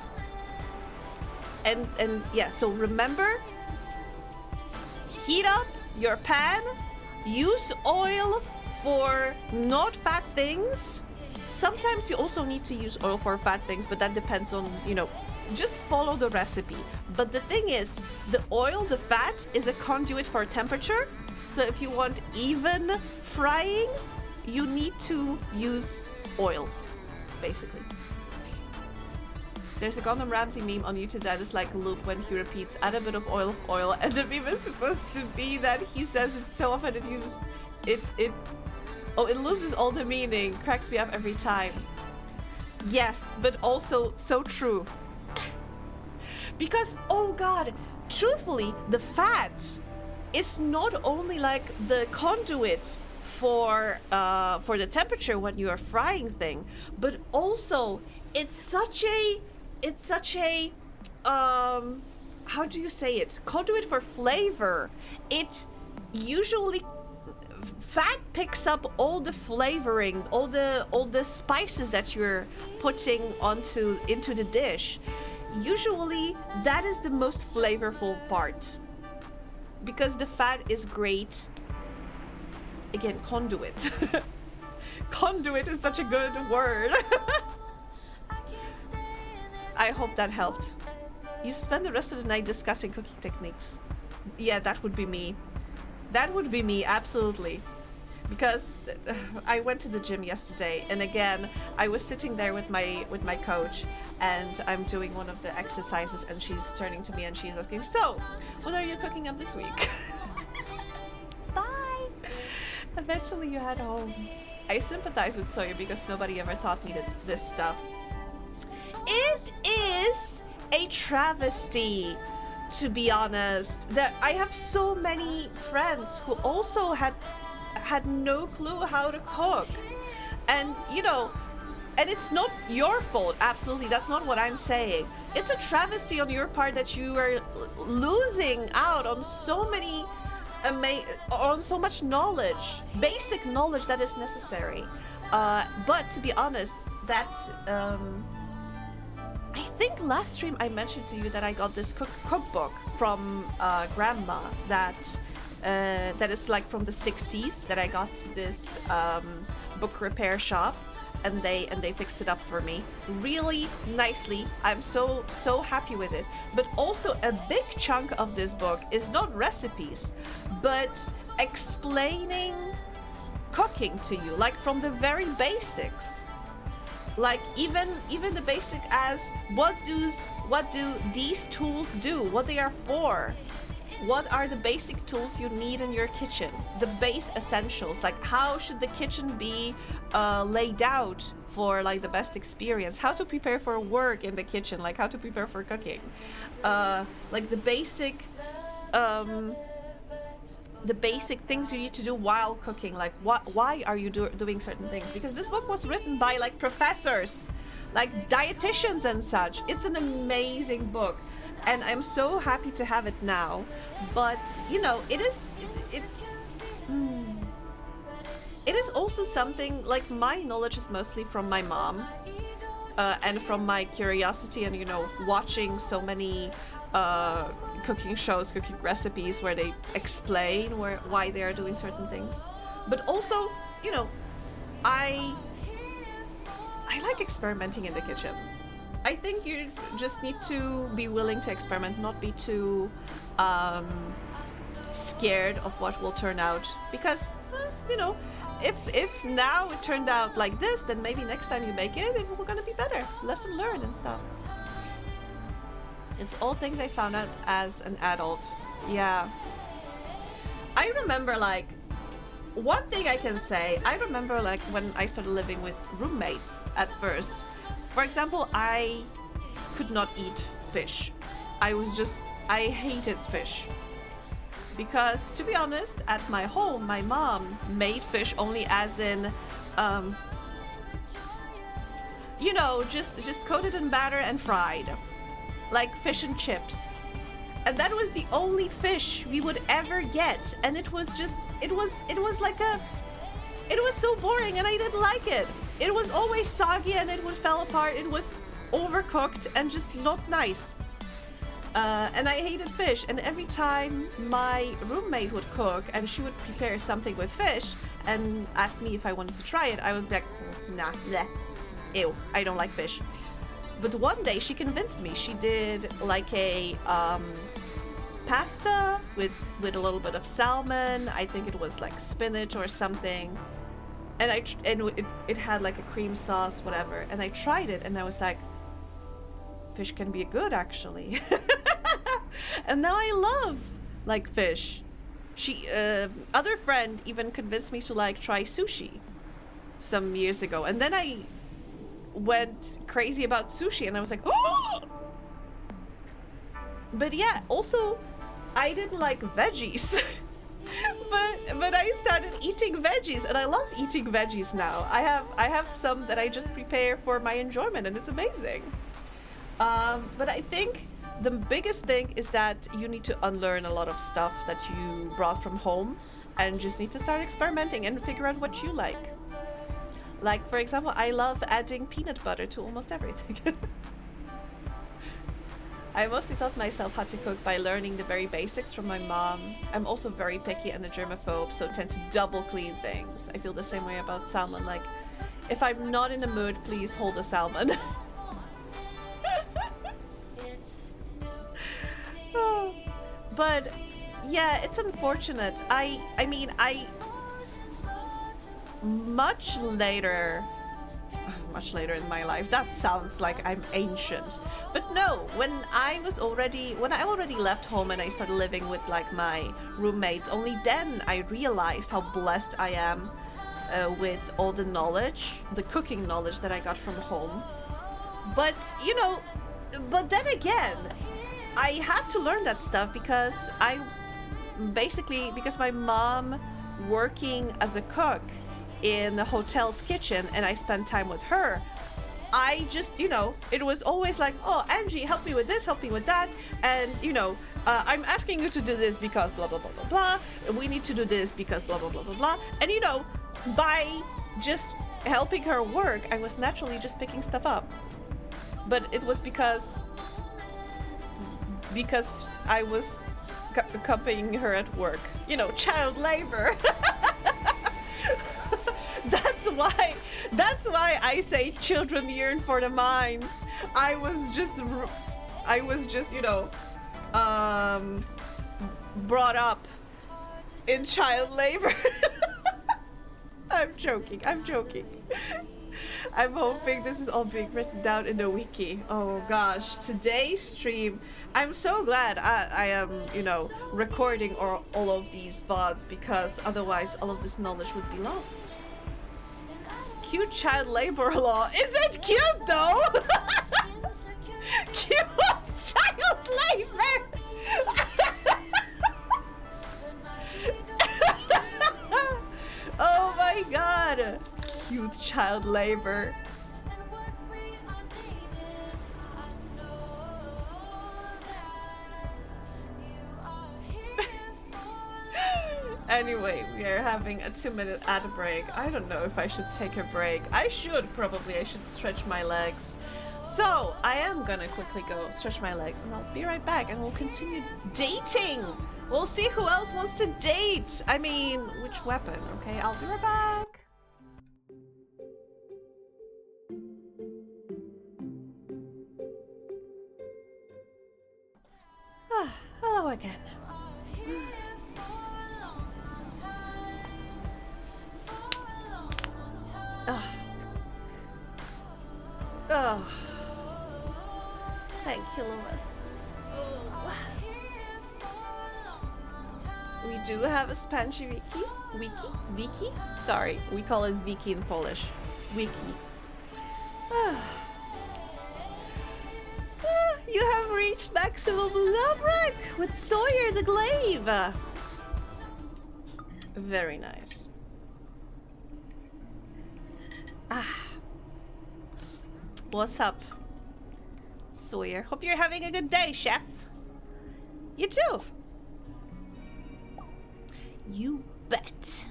And yeah, so remember, heat up your pan, use oil for not fat things. Sometimes you also need to use oil for fat things, but that depends on, you know, just follow the recipe. But the thing is, the oil, the fat, is a conduit for temperature. So if you want even frying, you need to use oil, basically. There's a Gordon Ramsay meme on YouTube that is like a loop when he repeats, add a bit of oil, and the meme is supposed to be that he says it so often it uses, it loses all the meaning. Cracks me up every time. Yes, but also so true. Because, oh god, truthfully, the fat is not only like the conduit for the temperature when you are frying thing, but also it's such a how do you say it? Conduit for flavor. It usually fat picks up all the flavoring, all the spices that you're putting into the dish. Usually that is the most flavorful part, because the fat is great. Again, conduit. Conduit is such a good word. I hope that helped. You spend the rest of the night discussing cooking techniques. Yeah, that would be me. That would be me, absolutely. Because I went to the gym yesterday, and again, I was sitting there with my coach, and I'm doing one of the exercises, and she's turning to me and she's asking, "So, what are you cooking up this week?" Bye. Eventually you head home. I sympathize with Sawyer because nobody ever taught me this stuff. It is a travesty, to be honest, that I have so many friends who also had no clue how to cook. And, you know, and it's not your fault, absolutely, that's not what I'm saying. It's a travesty on your part that you are losing out on so many on so much knowledge, basic knowledge that is necessary. But to be honest, that I think last stream I mentioned to you that I got this cookbook from grandma that is like from the 60s, that I got this book repair shop, and they fixed it up for me really nicely. I'm so happy with it. But also a big chunk of this book is not recipes, but explaining cooking to you, like from the very basics. Like even the basic as what do these tools do, what they are for, what are the basic tools you need in your kitchen, the base essentials, like how should the kitchen be laid out for like the best experience, how to prepare for work in the kitchen, like how to prepare for cooking, like the basic things you need to do while cooking, like why are you doing certain things, because this book was written by like professors, like dietitians and such. It's an amazing book, and I'm so happy to have it now. But you know, it is also something like, my knowledge is mostly from my mom, and from my curiosity, and you know, watching so many cooking shows, cooking recipes where they explain why they are doing certain things. But also, you know, I like experimenting in the kitchen. I think you just need to be willing to experiment, not be too scared of what will turn out, because you know, if now it turned out like this, then maybe next time you make it will gonna be better. Lesson learned and stuff. It's all things I found out as an adult. Yeah. I remember, like, one thing I can say, I remember like when I started living with roommates at first. For example, I could not eat fish. I hated fish. Because, to be honest, at my home, my mom made fish only as in, you know, just coated in batter and fried. Like fish and chips. And that was the only fish we would ever get. And it was so boring, and I didn't like it. It was always soggy and it would fall apart. It was overcooked and just not nice. And I hated fish. And every time my roommate would cook and she would prepare something with fish and ask me if I wanted to try it, I would be like, nah, bleh. Ew, I don't like fish. But one day she convinced me. She did like a pasta with a little bit of salmon. I think it was like spinach or something. And it had like a cream sauce, whatever. And I tried it and I was like, fish can be good actually. And now I love like fish. She other friend even convinced me to like try sushi some years ago. And then I went crazy about sushi and I was like, oh! But yeah, also I didn't like veggies. but I started eating veggies and I love eating veggies now. I have some that I just prepare for my enjoyment and it's amazing. But I think the biggest thing is that you need to unlearn a lot of stuff that you brought from home and just need to start experimenting and figure out what you like. Like, for example, I love adding peanut butter to almost everything. I mostly taught myself how to cook by learning the very basics from my mom. I'm also very picky and a germaphobe, so tend to double clean things. I feel the same way about salmon. Like, if I'm not in the mood, please hold the salmon. Oh. But yeah, it's unfortunate. I mean, much later in my life, that sounds like I'm ancient, but no, when I already left home and I started living with like my roommates, only then I realized how blessed I am with all the knowledge, the cooking knowledge that I got from home. But you know, but then again, I had to learn that stuff because because my mom working as a cook in the hotel's kitchen and I spent time with her, I just, you know, it was always like, oh, Angie, help me with this, help me with that, and you know, I'm asking you to do this because blah blah blah blah blah, and we need to do this because blah blah blah blah blah, and you know, by just helping her work, I was naturally just picking stuff up. But it was because I was accompanying her at work, you know, child labor. That's why I say children yearn for the mines. I was just, you know, brought up in child labor. I'm joking. I'm hoping this is all being written down in the wiki. Oh gosh, today's stream, I'm so glad I am, you know, recording all of these VODs, because otherwise all of this knowledge would be lost. Cute child labor law. Is it cute though? Cute child labor. Oh my god. Cute child labor. Anyway, we are having a 2-minute ad break. I don't know if I should take a break. I should stretch my legs. So I am gonna quickly go stretch my legs and I'll be right back and we'll continue dating. We'll see who else wants to date. I mean, which weapon, okay? I'll be right back. Hello again. Thank you, Lewis. We do have a Spanish wiki? Sorry, we call it wiki in Polish. Wiki. You have reached maximum love rank with Sawyer the Glaive. Very nice. What's up, Sawyer? Hope you're having a good day, chef. You too. You bet.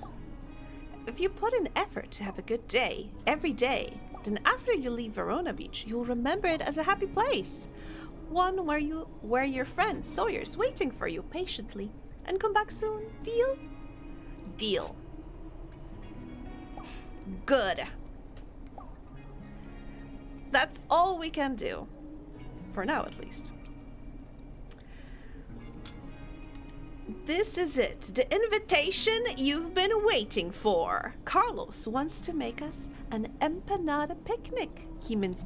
If you put in effort to have a good day every day, then after you leave Verona Beach, you'll remember it as a happy place. one where your friend Sawyer's waiting for you patiently. And come back soon. Deal? Deal. Good. That's all we can do. For now, at least. This is it. The invitation you've been waiting for. Carlos wants to make us an empanada picnic. He means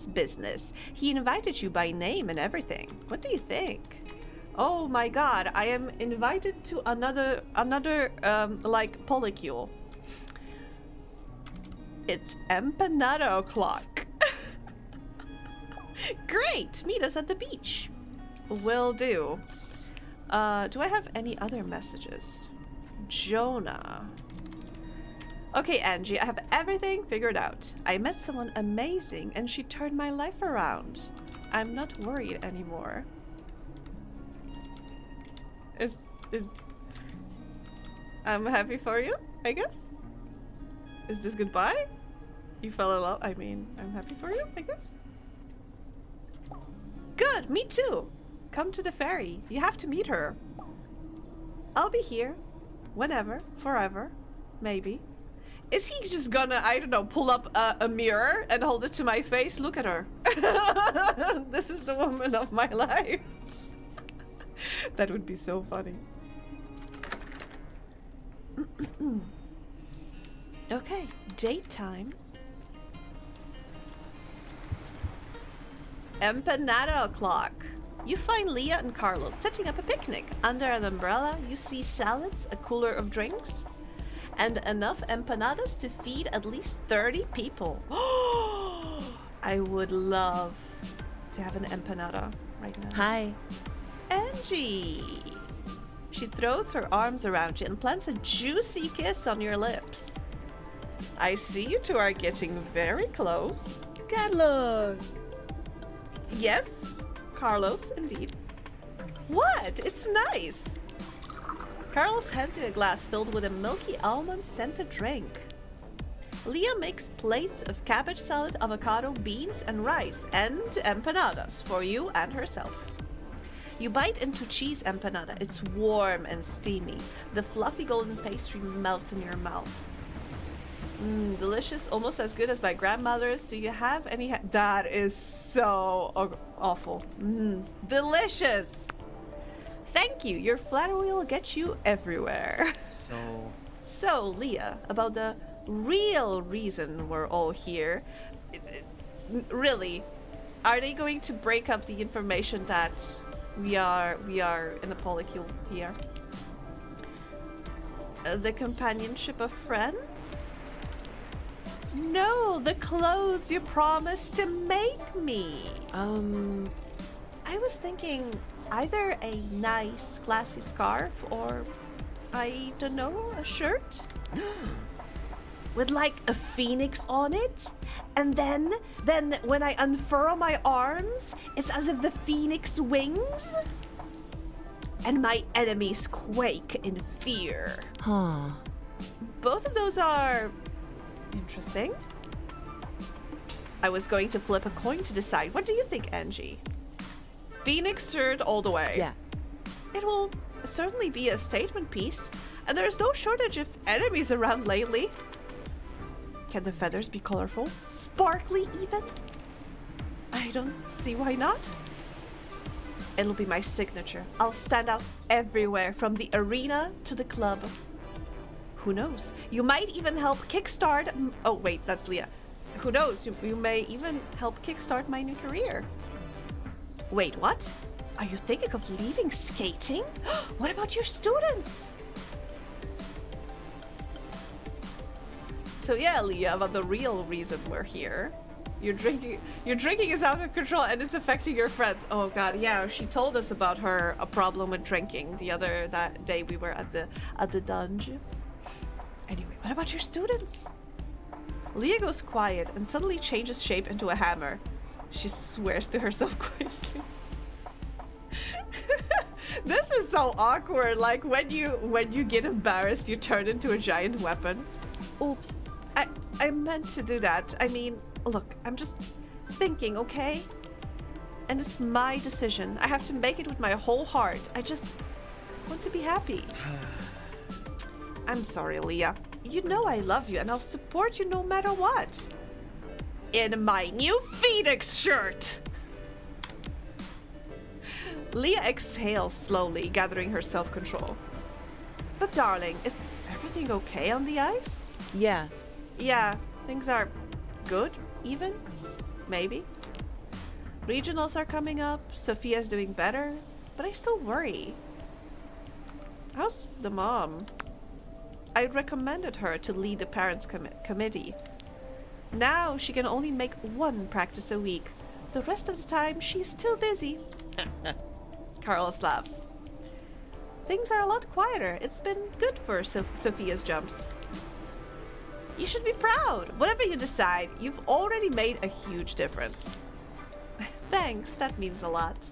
business. He invited you by name and everything. What do you think? Oh my god, I am invited to another like polycule. It's empanada o'clock. Great! Meet us at the beach. Will do. Do I have any other messages? Jonah. Okay, Angie, I have everything figured out. I met someone amazing and she turned my life around. I'm not worried anymore. I'm happy for you, I guess? Is this goodbye? You fell in love? I mean, I'm happy for you, I guess? Good, me too. Come to the ferry. You have to meet her. I'll be here. Whenever. Forever. Maybe. Is he just gonna, I don't know, pull up a mirror and hold it to my face? Look at her. This is the woman of my life. That would be so funny. Okay, date time. Empanada o'clock. You find Leah and Carlos setting up a picnic. Under an umbrella, you see salads, a cooler of drinks, and enough empanadas to feed at least 30 people. I would love to have an empanada right now. Hi. Angie! She throws her arms around you and plants a juicy kiss on your lips. I see you two are getting very close. Carlos. Yes, Carlos, indeed. What? It's nice. Carlos hands you a glass filled with a milky almond-scented drink. Leah makes plates of cabbage salad, avocado, beans, and rice, and empanadas for you and herself. You bite into cheese empanada. It's warm and steamy. The fluffy golden pastry melts in your mouth. Delicious, almost as good as my grandmother's. Do you have any? That is so awful. Delicious. Thank you. Your flattery will get you everywhere. So, Leah, about the real reason we're all here. Really, are they going to break up the information that we are in a polycule here? The companionship of friends? No, the clothes you promised to make me. I was thinking either a nice, classy scarf or, I don't know, a shirt? With like a phoenix on it. And then when I unfurl my arms, it's as if the phoenix wings. And my enemies quake in fear. Huh. Both of those are interesting. I was going to flip a coin to decide. What do you think, Angie? Phoenix shirt all the way. Yeah. It will certainly be a statement piece, and there's no shortage of enemies around lately. Can the feathers be colorful? Sparkly even? I don't see why not. It'll be my signature. I'll stand out everywhere, from the arena to the club. Who knows? You might even help kickstart... Oh, wait, that's Leah. Who knows? You may even help kickstart my new career. Wait, what? Are you thinking of leaving skating? What about your students? So yeah, Leah, about the real reason we're here. Your drinking is out of control and it's affecting your friends. Oh god, yeah, she told us about a problem with drinking that day we were at the dungeon. Anyway, what about your students? Leah goes quiet and suddenly changes shape into a hammer. She swears to herself quietly. This is so awkward. Like when you get embarrassed, you turn into a giant weapon. Oops. I meant to do that. I mean, look, I'm just thinking, okay? and it's my decision. I have to make it with my whole heart. I just want to be happy. I'm sorry, Leah. You know I love you and I'll support you no matter what. In my new Phoenix shirt! Leah exhales slowly, gathering her self-control. But darling, is everything okay on the ice? Yeah. Yeah, things are good, even? Maybe. Regionals are coming up, Sophia's doing better, but I still worry. How's the mom? I recommended her to lead the parents' committee. Now she can only make one practice a week. The rest of the time, she's too busy. Carlos laughs. Things are a lot quieter. It's been good for Sophia's jumps. You should be proud. Whatever you decide, you've already made a huge difference. Thanks, that means a lot.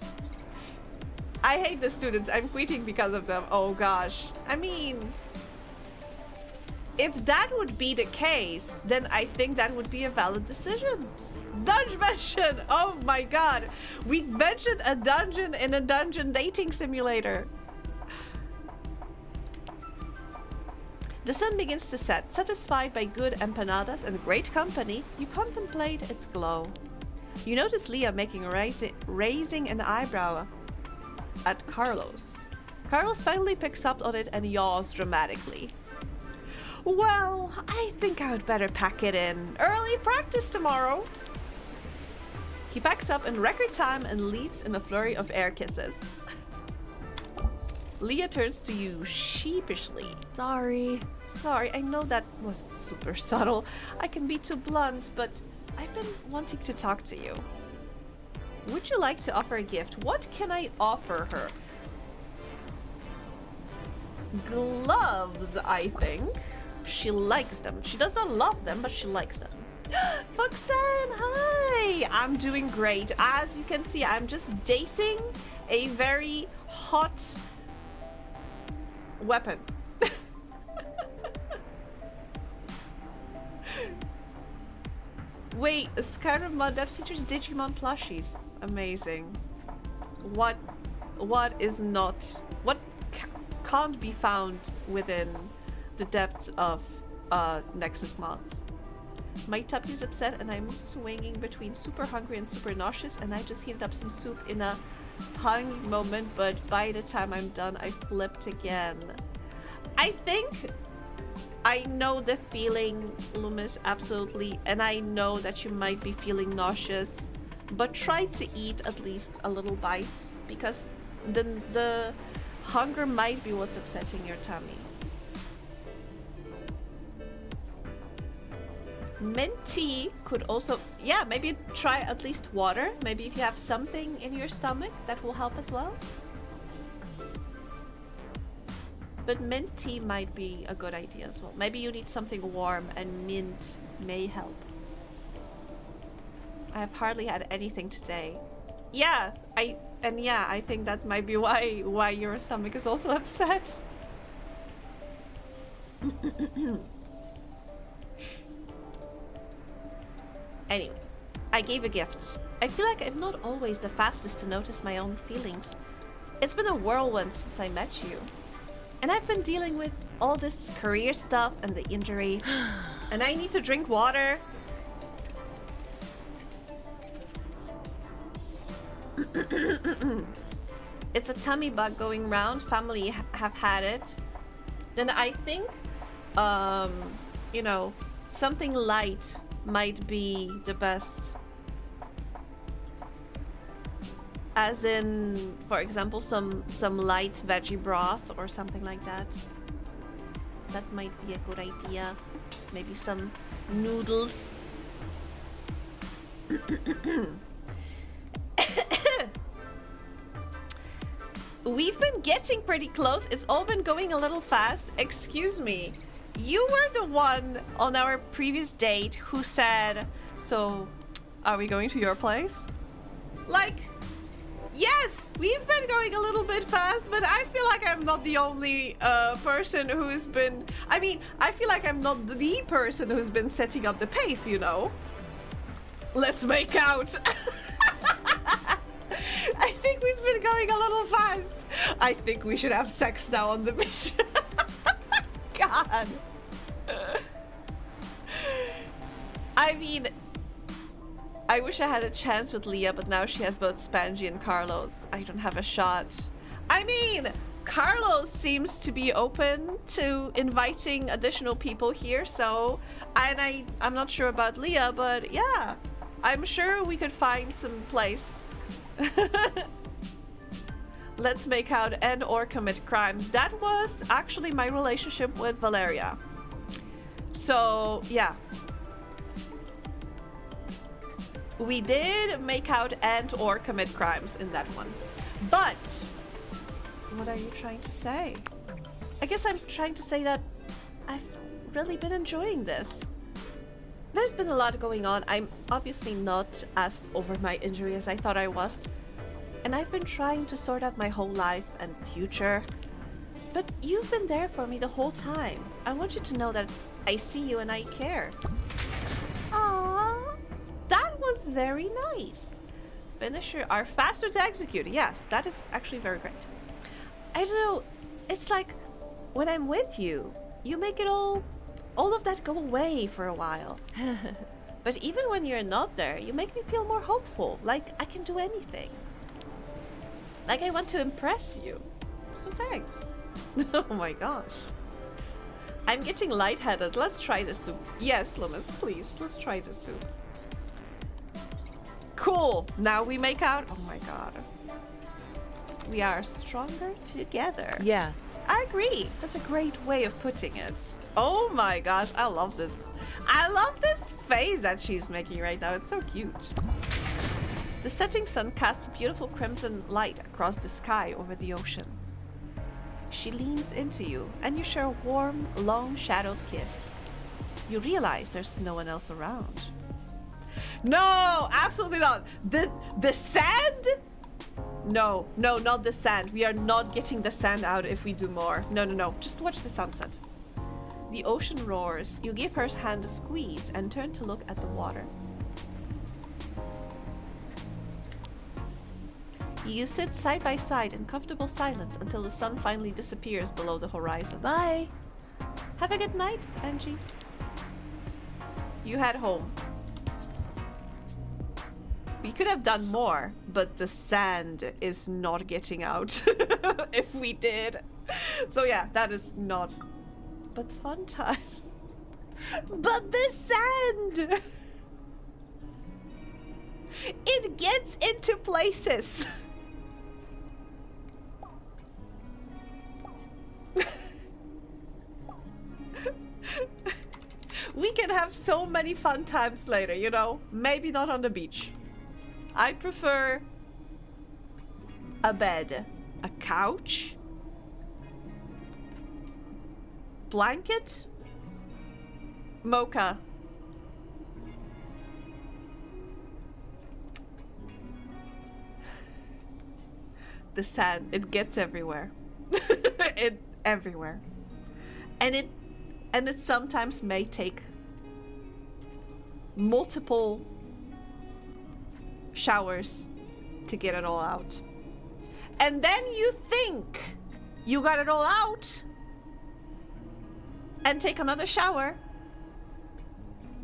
I hate the students. I'm quitting because of them. Oh gosh. I mean, if that would be the case, then I think that would be a valid decision. Dungeon mention! Oh my god. We mentioned a dungeon in a dungeon dating simulator. The sun begins to set. Satisfied by good empanadas and great company, you contemplate its glow. You notice Leah raising an eyebrow at Carlos. Carlos finally picks up on it and yaws dramatically. Well, I think I would better pack it in. Early practice tomorrow. He packs up in record time and leaves in a flurry of air kisses. Leah turns to you sheepishly. Sorry. Sorry, I know that wasn't super subtle. I can be too blunt, but I've been wanting to talk to you. Would you like to offer a gift? What can I offer her? Gloves, I think. She likes them. She does not love them, but she likes them. Foxanne, hi! I'm doing great. As you can see, I'm just dating a very hot weapon. Wait, Skyrim mod that features Digimon plushies. Amazing. What is not... What can't be found within the depths of Nexus mods? My tuppy's upset and I'm swinging between super hungry and super nauseous, and I just heated up some soup in a hungry moment, but by the time I'm done, I flipped again. I think I know the feeling, Loomis, absolutely, and I know that you might be feeling nauseous, but try to eat at least a little bites, because the hunger might be what's upsetting your tummy. Mint tea could also, yeah, maybe try at least water. Maybe if you have something in your stomach, that will help as well. But mint tea might be a good idea as well. Maybe you need something warm and mint may help. I have hardly had anything today. Yeah, I think that might be why your stomach is also upset. Anyway, I gave a gift. I feel like I'm not always the fastest to notice my own feelings. It's been a whirlwind since I met you. And I've been dealing with all this career stuff and the injury. And I need to drink water. It's a tummy bug going round. Family have had it. Then I think, you know, something light might be the best. As in, for example, some light veggie broth or something like that. That might be a good idea. Maybe some noodles. We've been getting pretty close. It's all been going a little fast. Excuse me. You were the one on our previous date who said, so are we going to your place? Like, yes, we've been going a little bit fast, but I feel like I'm not the only person who's been... I mean, I feel like I'm not the person who's been setting up the pace, you know? Let's make out. we've been going a little fast. I think we should have sex now on the mission. God. I mean, I wish I had a chance with Leah, but now she has both Spanji and Carlos. I don't have a shot. I mean, Carlos seems to be open to inviting additional people here, so... And I'm not sure about Leah, but yeah. I'm sure we could find some place. Let's make out and or commit crimes. That was actually my relationship with Valeria. So, yeah. We did make out and or commit crimes in that one. But, what are you trying to say? I guess I'm trying to say that I've really been enjoying this. There's been a lot going on. I'm obviously not as over my injury as I thought I was. And I've been trying to sort out my whole life and future. But you've been there for me the whole time. I want you to know that I see you and I care. Aww. That was very nice. Finisher are faster to execute. Yes, that is actually very great. I don't know. It's like when I'm with you, you make it all of that go away for a while. But even when you're not there, you make me feel more hopeful. Like I can do anything. Like I want to impress you. So thanks. Oh my gosh. I'm getting lightheaded. Let's try the soup. Yes, Loomis, please. Let's try the soup. Cool. Now we make out. Oh my god. We are stronger together. Yeah. I agree. That's a great way of putting it. Oh my gosh. I love this. I love this face that she's making right now. It's so cute. The setting sun casts a beautiful crimson light across the sky over the ocean. She leans into you, and you share a warm, long-shadowed kiss. You realize there's no one else around. No, absolutely not. The sand? No, not the sand. We are not getting the sand out if we do more. No. Just watch the sunset. The ocean roars. You give her hand a squeeze and turn to look at the water. You sit side by side in comfortable silence until the sun finally disappears below the horizon. Bye. Have a good night, Angie. You head home. We could have done more, but the sand is not getting out if we did. So yeah, that is not... But fun times. But the sand! It gets into places. We can have so many fun times later, you know? Maybe not on the beach. I prefer a bed, a couch, blanket, mocha. The sand, it gets everywhere. It everywhere. And it sometimes may take multiple showers to get it all out. And then you think you got it all out and take another shower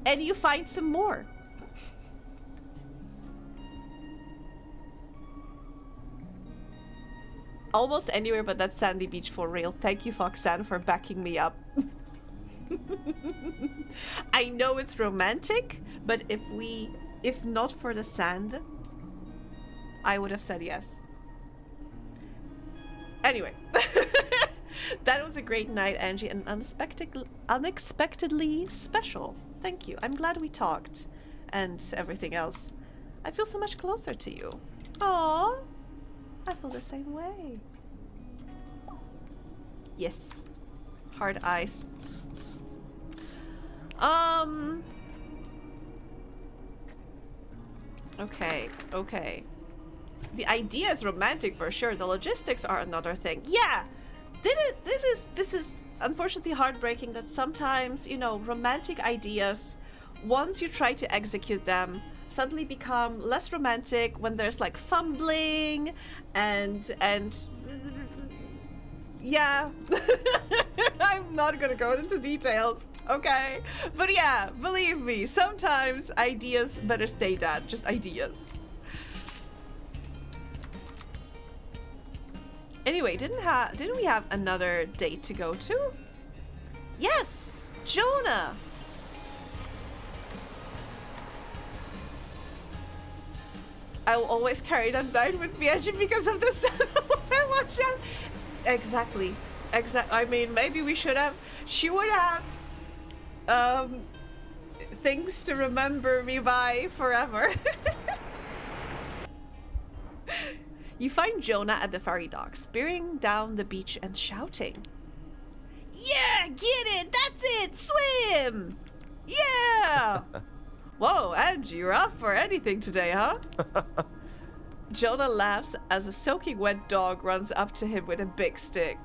and you find some more. Almost anywhere but that sandy beach for real. Thank you, Foxanne, for backing me up. I know it's romantic, but if not for the sand, I would have said yes. Anyway, that was a great night, Angie, and unexpectedly special. Thank you. I'm glad we talked and everything else. I feel so much closer to you. Aww. I feel the same way. Yes. Hard eyes. Okay. The idea is romantic for sure. The logistics are another thing. Yeah. This is unfortunately heartbreaking that sometimes, you know, romantic ideas, once you try to execute them, suddenly become less romantic when there's like fumbling and yeah. I'm not gonna go into details, okay? But yeah, believe me, sometimes ideas better stay that, just ideas. Anyway, didn't we have another date to go to? Yes, Jonah. I will always carry that night with me, Angie, because of the emotion. Exactly. I mean, maybe we should have. She would have things to remember me by forever. You find Jonah at the ferry dock, spearing down the beach and shouting. Yeah, get it! That's it! Swim! Yeah! Whoa, Angie, you're up for anything today, huh? Jonah laughs as a soaking wet dog runs up to him with a big stick.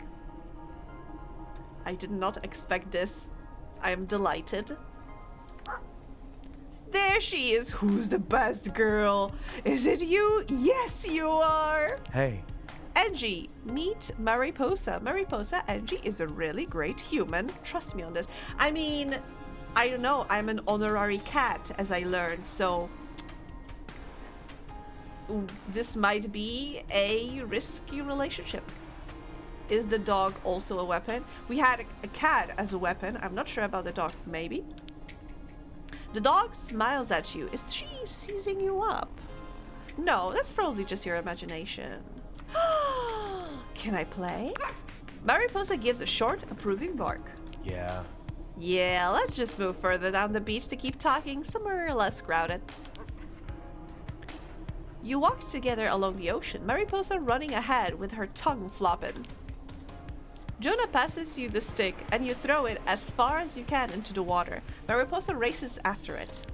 I did not expect this. I am delighted. There she is. Who's the best girl? Is it you? Yes, you are. Hey. Angie, meet Mariposa. Mariposa, Angie is a really great human. Trust me on this. I mean, I don't know. I'm an honorary cat, as I learned, so this might be a risky relationship. Is the dog also a weapon? We had a cat as a weapon. I'm not sure about the dog. Maybe. The dog smiles at you. Is she seizing you up? No, that's probably just your imagination. Can I play? Mariposa gives a short, approving bark. Yeah. Yeah, let's just move further down the beach to keep talking somewhere less crowded. You walk together along the ocean, Mariposa running ahead with her tongue flopping. Jonah passes you the stick and you throw it as far as you can into the water. Mariposa races after it.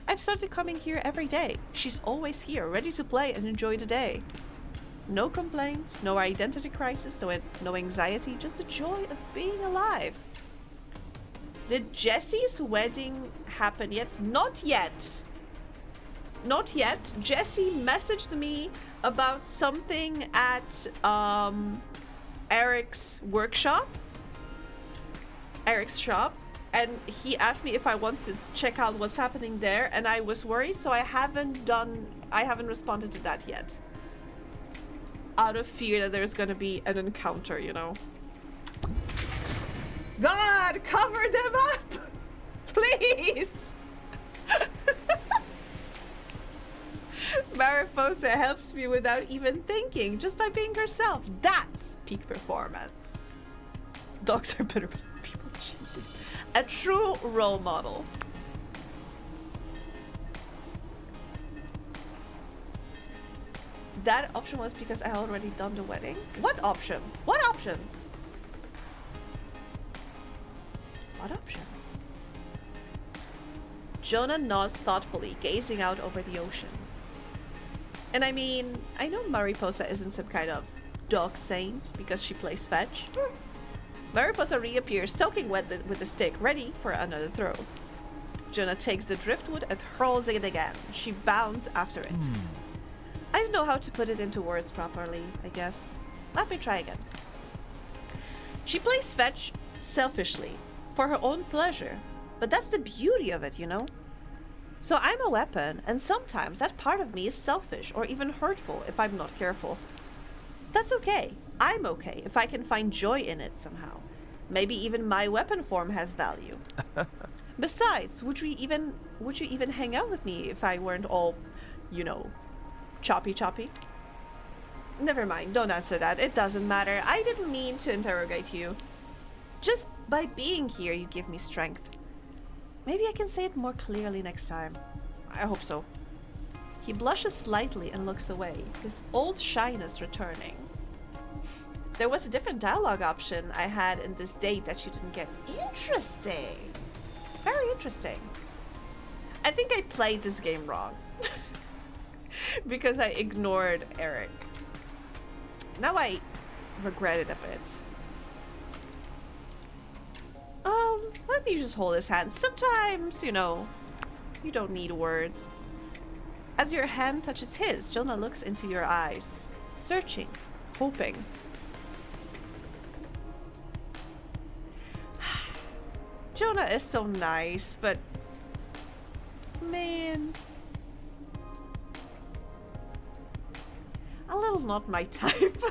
I've started coming here every day. She's always here, ready to play and enjoy the day. No complaints, no identity crisis, no anxiety, just the joy of being alive. Did Jessie's wedding happen yet? Not yet. Not yet. Jessie messaged me about something at Eric's shop, and he asked me if I want to check out what's happening there, and I was worried, so I haven't responded to that yet. Out of fear that there's gonna be an encounter, you know. God, cover them up! Please! Mariposa helps me without even thinking, just by being herself. That's peak performance. Dogs are better than people, Jesus. A true role model. That option was because I already done the wedding. What option? What option? What option? Jonah nods thoughtfully, gazing out over the ocean. And I mean, I know Mariposa isn't some kind of dog saint because she plays fetch. Mariposa reappears, soaking wet with the stick, ready for another throw. Jonah takes the driftwood and hurls it again. She bounds after it. I don't know how to put it into words properly, I guess. Let me try again. She plays fetch selfishly, for her own pleasure. But that's the beauty of it, you know? So I'm a weapon, and sometimes that part of me is selfish or even hurtful if I'm not careful. That's okay. I'm okay if I can find joy in it somehow. Maybe even my weapon form has value. Besides, would you even hang out with me if I weren't all, you know, choppy? Never mind, don't answer that. It doesn't matter. I didn't mean to interrogate you. Just by being here, you give me strength. Maybe I can say it more clearly next time. I hope so. He blushes slightly and looks away, his old shyness returning. There was a different dialogue option I had in this date that you didn't get. Interesting. Very interesting. I think I played this game wrong. Because I ignored Eric. Now I regret it a bit. Let me just hold his hand. Sometimes, you know, You don't need words. As your hand touches his, Jonah looks into your eyes, searching, hoping. Jonah is so nice, but man, a little not my type.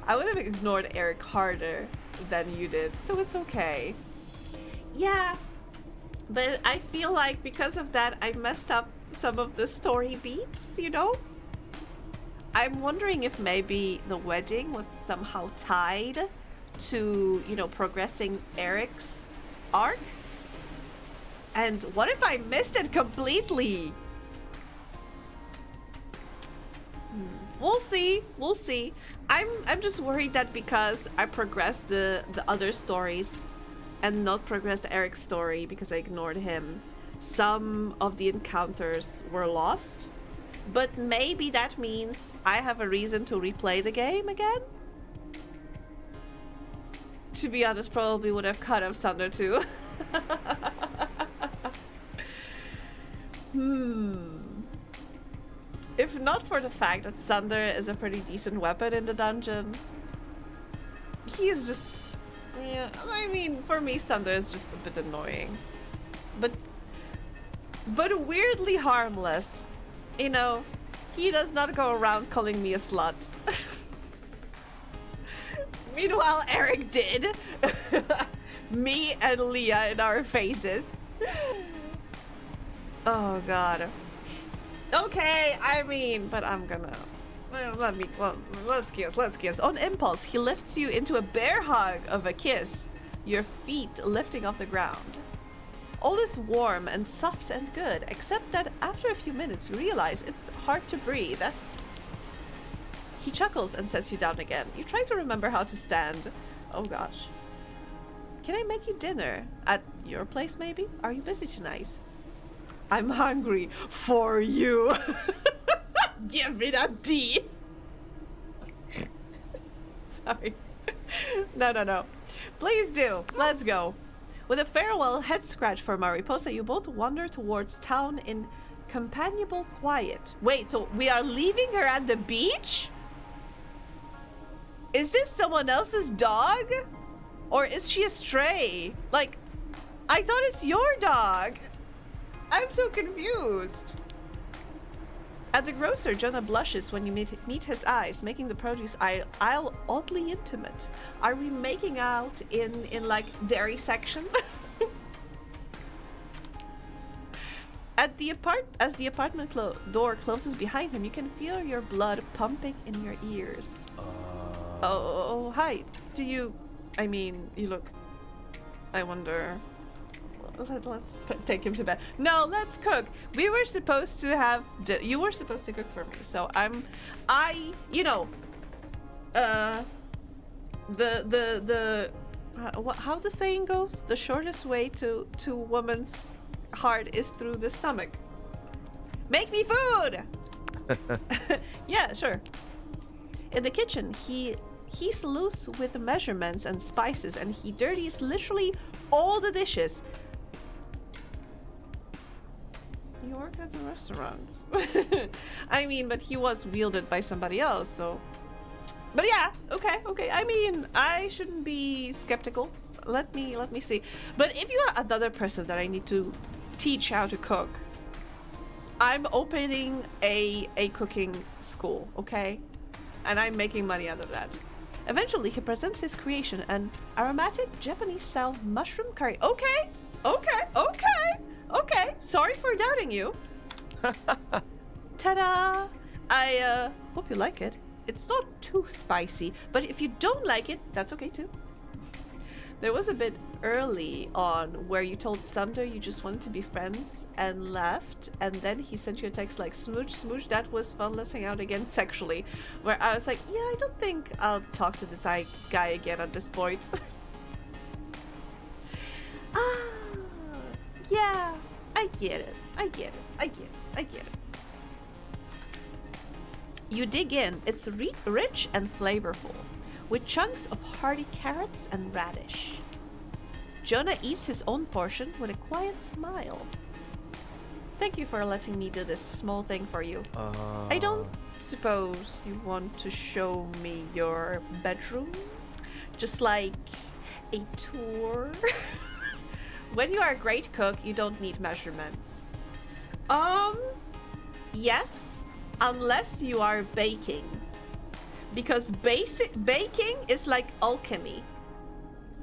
I would have ignored Eric harder than you did, so it's okay. Yeah, but I feel like because of that, I messed up some of the story beats, you know? I'm wondering if maybe the wedding was somehow tied to, you know, progressing Eric's arc. And what if I missed it completely? We'll see. We'll see. I'm just worried that because I progressed the other stories and not progressed Eric's story because I ignored him, some of the encounters were lost. But maybe that means I have a reason to replay the game again? To be honest, probably would have cut off Sunder too. If not for the fact that Sunder is a pretty decent weapon in the dungeon, he is just... yeah, I mean, for me, Sunder is just a bit annoying. But weirdly harmless. You know, he does not go around calling me a slut. Meanwhile, Eric did. Me and Leah in our faces. Oh god. Okay, I mean, but I'm gonna... let's kiss. On impulse, he lifts you into a bear hug of a kiss, your feet lifting off the ground. All is warm and soft and good, except that after a few minutes you realize it's hard to breathe. He chuckles and sets you down again. You try to remember how to stand. Oh gosh. Can I make you dinner? At your place, maybe? Are you busy tonight? I'm hungry for you. Give me that D. Sorry. No. Please do. Let's go. With a farewell head scratch for Mariposa, you both wander towards town in companionable quiet. Wait, so we are leaving her at the beach? Is this someone else's dog? Or is she a stray? Like, I thought it's your dog. I'm so confused. At the grocer, Jonah blushes when you meet his eyes, making the produce aisle oddly intimate. Are we making out in like dairy section? As the apartment door closes behind him, you can feel your blood pumping in your ears. Oh, hi. Do you... I mean, you look... I wonder... Let's take him to bed. No, let's cook. We were supposed to have... you were supposed to cook for me, so you know... how the saying goes? The shortest way to a woman's heart is through the stomach. Make me food! Yeah, sure. In the kitchen, he's loose with the measurements and spices, and he dirties literally all the dishes. You work at the restaurant. I mean, but he was wielded by somebody else, so... But yeah, okay. I mean, I shouldn't be skeptical. Let me see. But if you are another person that I need to teach how to cook, I'm opening a cooking school, okay? And I'm making money out of that. Eventually, he presents his creation, an aromatic Japanese-style mushroom curry. Okay. Sorry for doubting you. Ta-da! I hope you like it. It's not too spicy, but if you don't like it, that's okay too. There was a bit early on where you told Sunder you just wanted to be friends and left, and then he sent you a text like, smooch, that was fun, let's hang out again sexually. Where I was like, yeah, I don't think I'll talk to this guy again at this point. Yeah, I get it. You dig in. It's rich and flavorful, with chunks of hearty carrots and radish. Jonah eats his own portion with a quiet smile. Thank you for letting me do this small thing for you. I don't suppose you want to show me your bedroom? Just like a tour? When you are a great cook, you don't need measurements. Yes, unless you are baking. Because baking is like alchemy.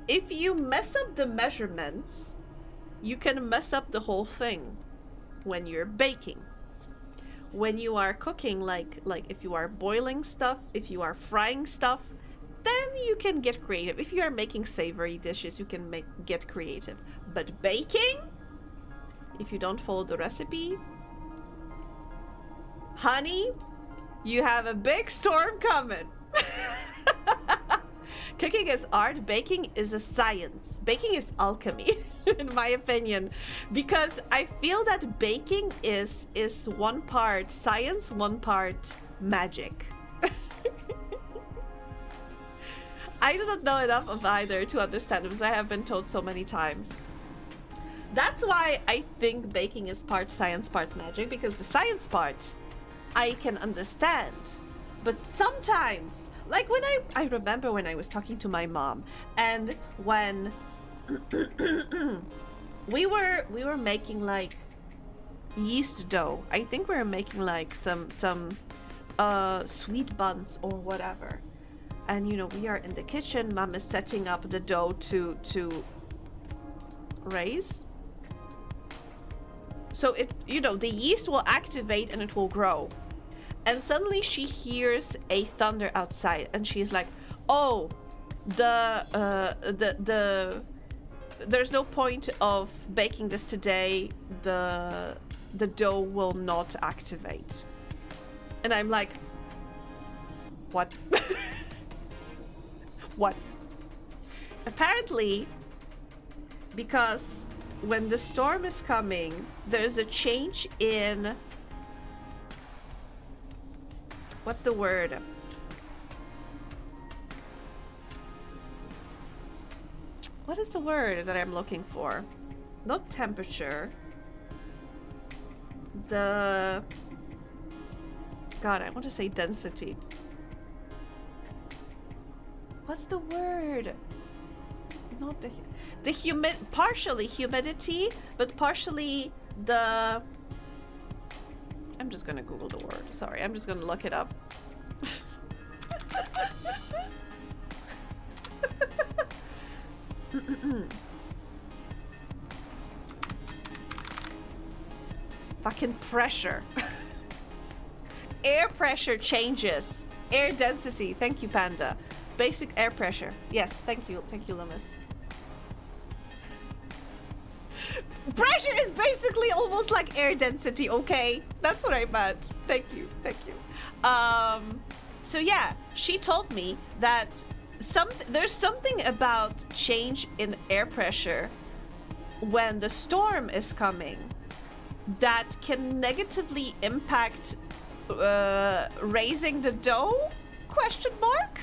If you mess up the measurements, you can mess up the whole thing when you're baking. When you are cooking, like if you are boiling stuff, if you are frying stuff, then you can get creative. If you are making savory dishes, you can get creative. But baking, if you don't follow the recipe, honey, you have a big storm coming. Cooking is art, baking is a science. Baking is alchemy, in my opinion. Because I feel that baking is one part science, one part magic. I do not know enough of either to understand it, because I have been told so many times. That's why I think baking is part science, part magic, because the science part I can understand. But sometimes, like when I remember when I was talking to my mom, and when we were making like yeast dough. I think we were making like some sweet buns or whatever. And you know, we are in the kitchen, mom is setting up the dough to raise. So it, you know, the yeast will activate and it will grow. And suddenly she hears a thunder outside and she's like, oh, there's no point of baking this today. The dough will not activate. And I'm like, what? What? Apparently, because when the storm is coming, there's a change in, what's the word? What is the word that I'm looking for? Not temperature. God, I want to say density. What's the word? Not the partially humidity, but partially the. I'm just gonna Google the word. Sorry, I'm just gonna look it up. Fucking pressure. Air pressure changes. Air density. Thank you, Panda. Basic air pressure. Yes, thank you, Lummis. Pressure is basically almost like air density, okay? That's what I meant. Thank you. So yeah, she told me that there's something about change in air pressure when the storm is coming that can negatively impact raising the dough? Question mark?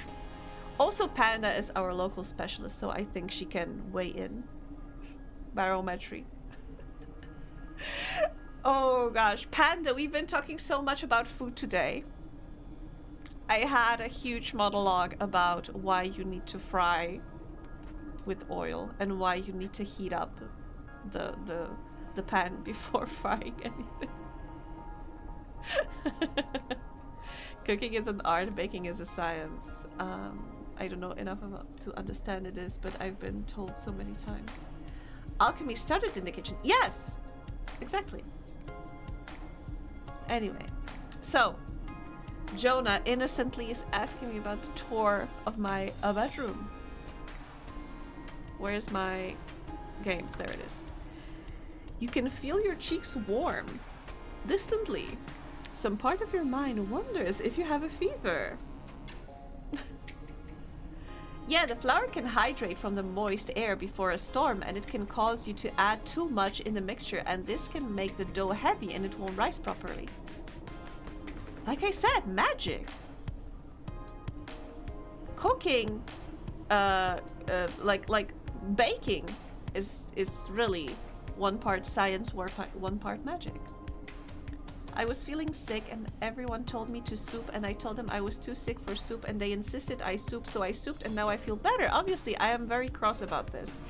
Also, Panda is our local specialist, so I think she can weigh in. Barometry. Oh gosh, Panda, we've been talking so much about food today. I had a huge monologue about why you need to fry with oil and why you need to heat up the pan before frying anything. Cooking is an art, baking is a science. I don't know enough to understand it is, but I've been told so many times. Alchemy started in the kitchen. Yes! Exactly. Anyway, so Jonah innocently is asking me about the tour of my bedroom. Where's my game? There it is. You can feel your cheeks warm. Distantly. Some part of your mind wonders if you have a fever. Yeah, the flour can hydrate from the moist air before a storm, and it can cause you to add too much in the mixture, and this can make the dough heavy and it won't rise properly. Like I said, magic. Cooking, like baking, is really one part science, one part magic. I was feeling sick and everyone told me to soup, and I told them I was too sick for soup and they insisted I soup, so I souped and now I feel better. Obviously, I am very cross about this.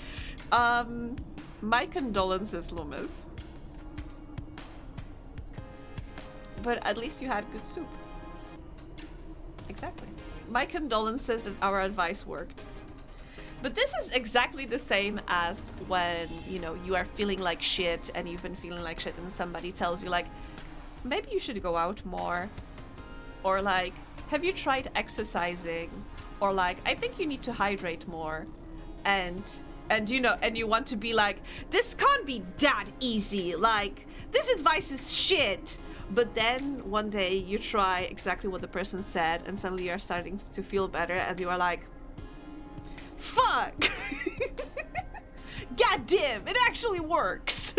My condolences, Loomis. But at least you had good soup. Exactly. My condolences that our advice worked. But this is exactly the same as when, you know, you are feeling like shit and you've been feeling like shit and somebody tells you like, maybe you should go out more. Or like, have you tried exercising? Or like, I think you need to hydrate more. And you know, and you want to be like, this can't be that easy. Like, this advice is shit. But then one day you try exactly what the person said and suddenly you're starting to feel better and you are like, fuck! God damn, it actually works!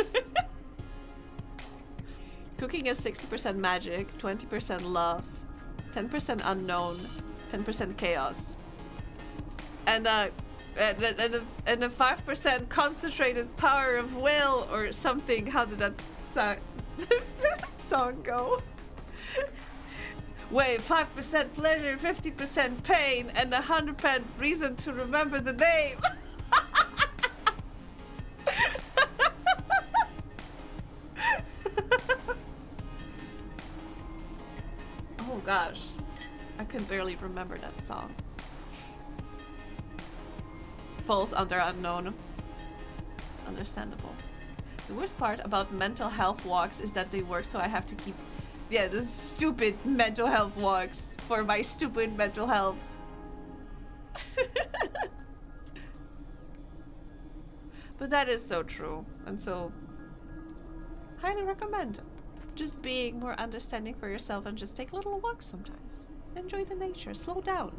Cooking is 60% magic, 20% love, 10% unknown, 10% chaos. And a 5% concentrated power of will or something. How did that song go? Wait, 5% pleasure, 50% pain, and 100% reason to remember the name. Oh gosh, I can barely remember that song. Falls under unknown. Understandable. The worst part about mental health walks is that they work, so I have to keep... Yeah, the stupid mental health walks for my stupid mental health. But that is so true, and so highly recommend just being more understanding for yourself and just take little walks sometimes. Enjoy the nature, slow down,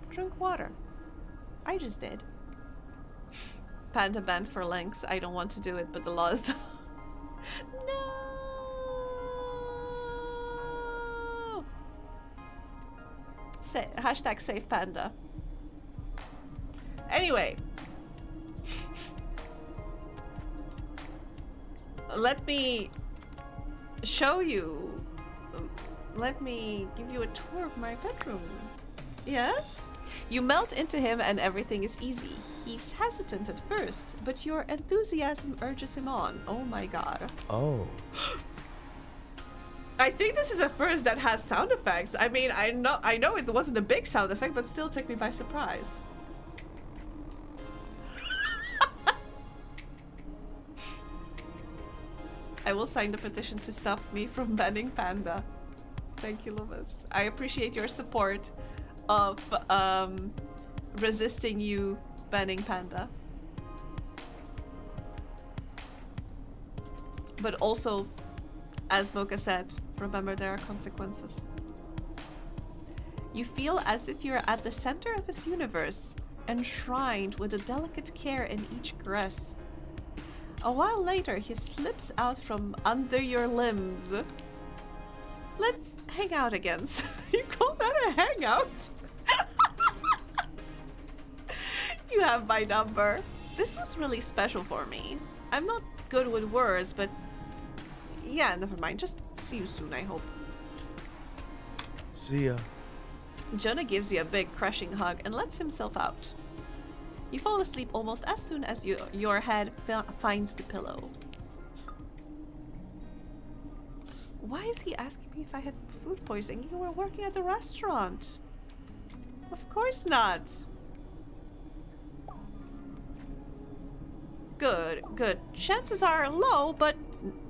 drink water. I just did. Panda banned for lynx. I don't want to do it, but the law is... No! Hashtag save panda. Anyway. Let me show you. Let me give you a tour of my bedroom. Yes? You melt into him and everything is easy. He's hesitant at first, but your enthusiasm urges him on. Oh my god. Oh. I think this is a first that has sound effects. I mean, I know it wasn't a big sound effect, but still took me by surprise. I will sign the petition to stop me from banning Panda. Thank you, Loomis. I appreciate your support of resisting you banning Panda. But also, as Mocha said, remember there are consequences. You feel as if you're at the center of his universe, enshrined with a delicate care in each caress. A while later, he slips out from under your limbs. Let's hang out again. You call that a hangout? You have my number. This was really special for me. I'm not good with words, but yeah, never mind. Just see you soon, I hope. See ya. Jonah gives you a big crushing hug and lets himself out. You fall asleep almost as soon as your head finds the pillow. Why is he asking me if I had food poisoning? You were working at the restaurant. Of course not. Good, good. Chances are low, but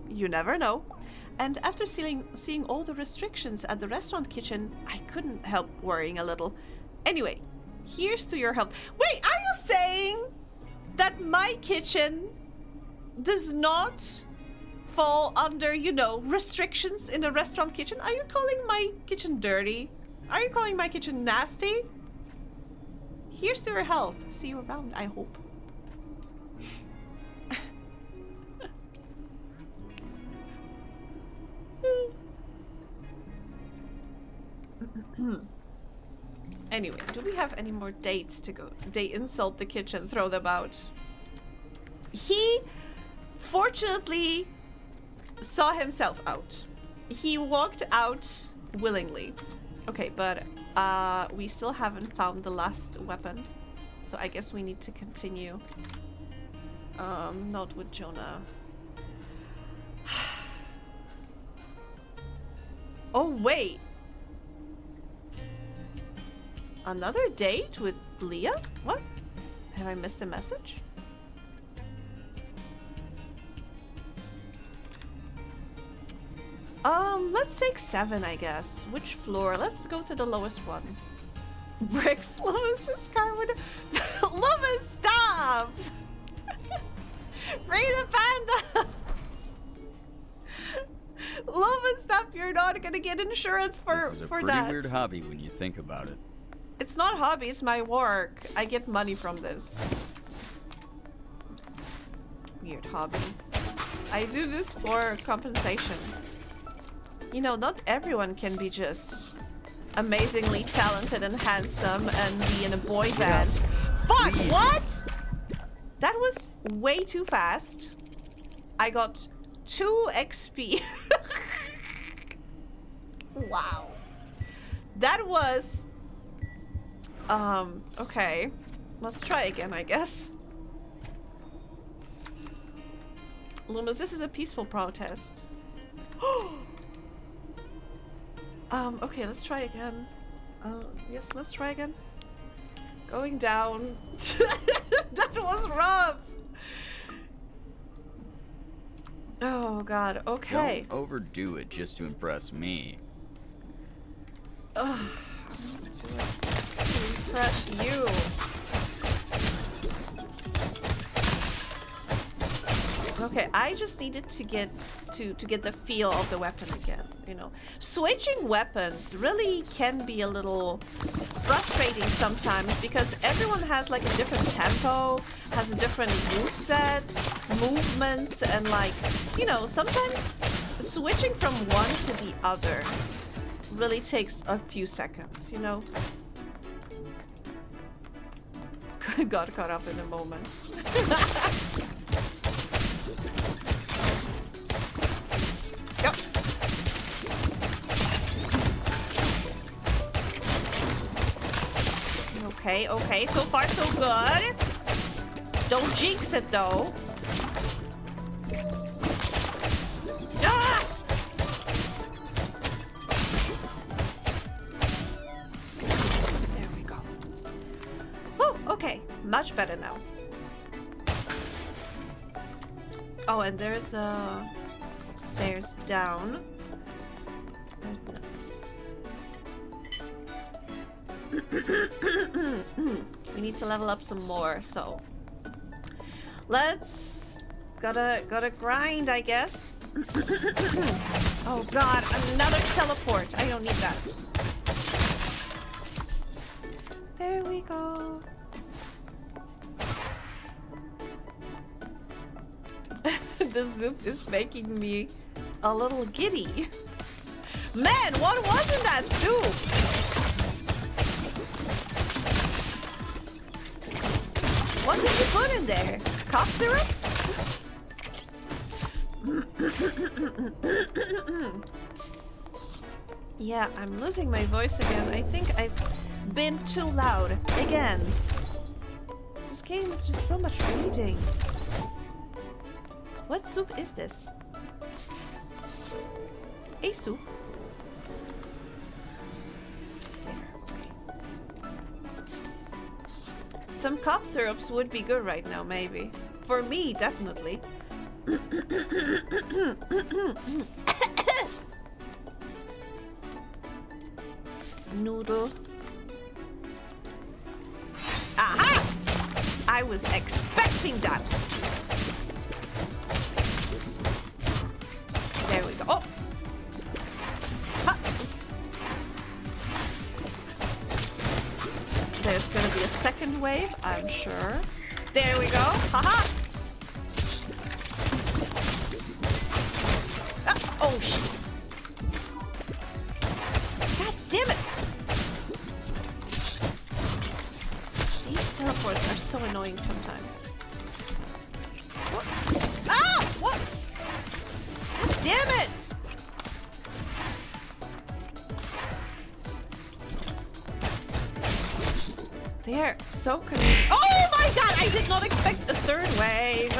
you never know. And after seeing all the restrictions at the restaurant kitchen, I couldn't help worrying a little. Anyway, here's to your health. Wait, are you saying that my kitchen does not fall under, you know, restrictions in a restaurant kitchen? Are you calling my kitchen dirty? Are you calling my kitchen nasty? Here's to your health. See you around, I hope. Anyway, do we have any more dates to go? They insult the kitchen, throw them out. He fortunately saw himself out. He walked out willingly. Okay, but we still haven't found the last weapon. So I guess we need to continue. Not with Jonah. Oh, wait. Another date with Leah? What? Have I missed a message? Let's take 7, I guess. Which floor? Let's go to the lowest one. Bricks, Lois's car would... Lois, stop! Free the panda! Lois, stop! You're not gonna get insurance for that. This is a pretty weird hobby when you think about it. It's not hobby, it's my work. I get money from this. Weird hobby. I do this for compensation. You know, not everyone can be just amazingly talented and handsome and be in a boy band. Fuck, Please. what? That was way too fast. I got 2 XP. Wow. That was... okay. Let's try again, I guess. Loomis, this is a peaceful protest. Okay, let's try again. Yes, let's try again. Going down. That was rough. Oh god, okay. Don't overdo it just to impress me. Ugh. To impress you. Okay, I just needed to get the feel of the weapon again, you know. Switching weapons really can be a little frustrating sometimes because everyone has like a different tempo, has a different moveset, movements, and like, you know, sometimes switching from one to the other really takes a few seconds, you know. Got caught up in the moment. Yep. Okay, okay, so far so good. Don't jinx it though. Ah! There we go. Oh, okay, much better now. Oh, and there's stairs down. We need to level up some more, so let's gotta grind, I guess. Oh god, another teleport. I don't need that. There we go. The soup is making me a little giddy. Man, what was in that soup? What did you put in there? Cough syrup? Yeah, I'm losing my voice again. I think I've been too loud again. This game is just so much reading. What soup is this? A soup. Some cough syrups would be good right now, maybe. For me, definitely. Noodle. Aha! I was expecting that. There we go. Oh! Ha! There's gonna be a second wave, I'm sure. There we go. Haha! Ah, oh shit! God damn it! These teleports are so annoying sometimes. They're so confused. Oh my god! I did not expect a third wave.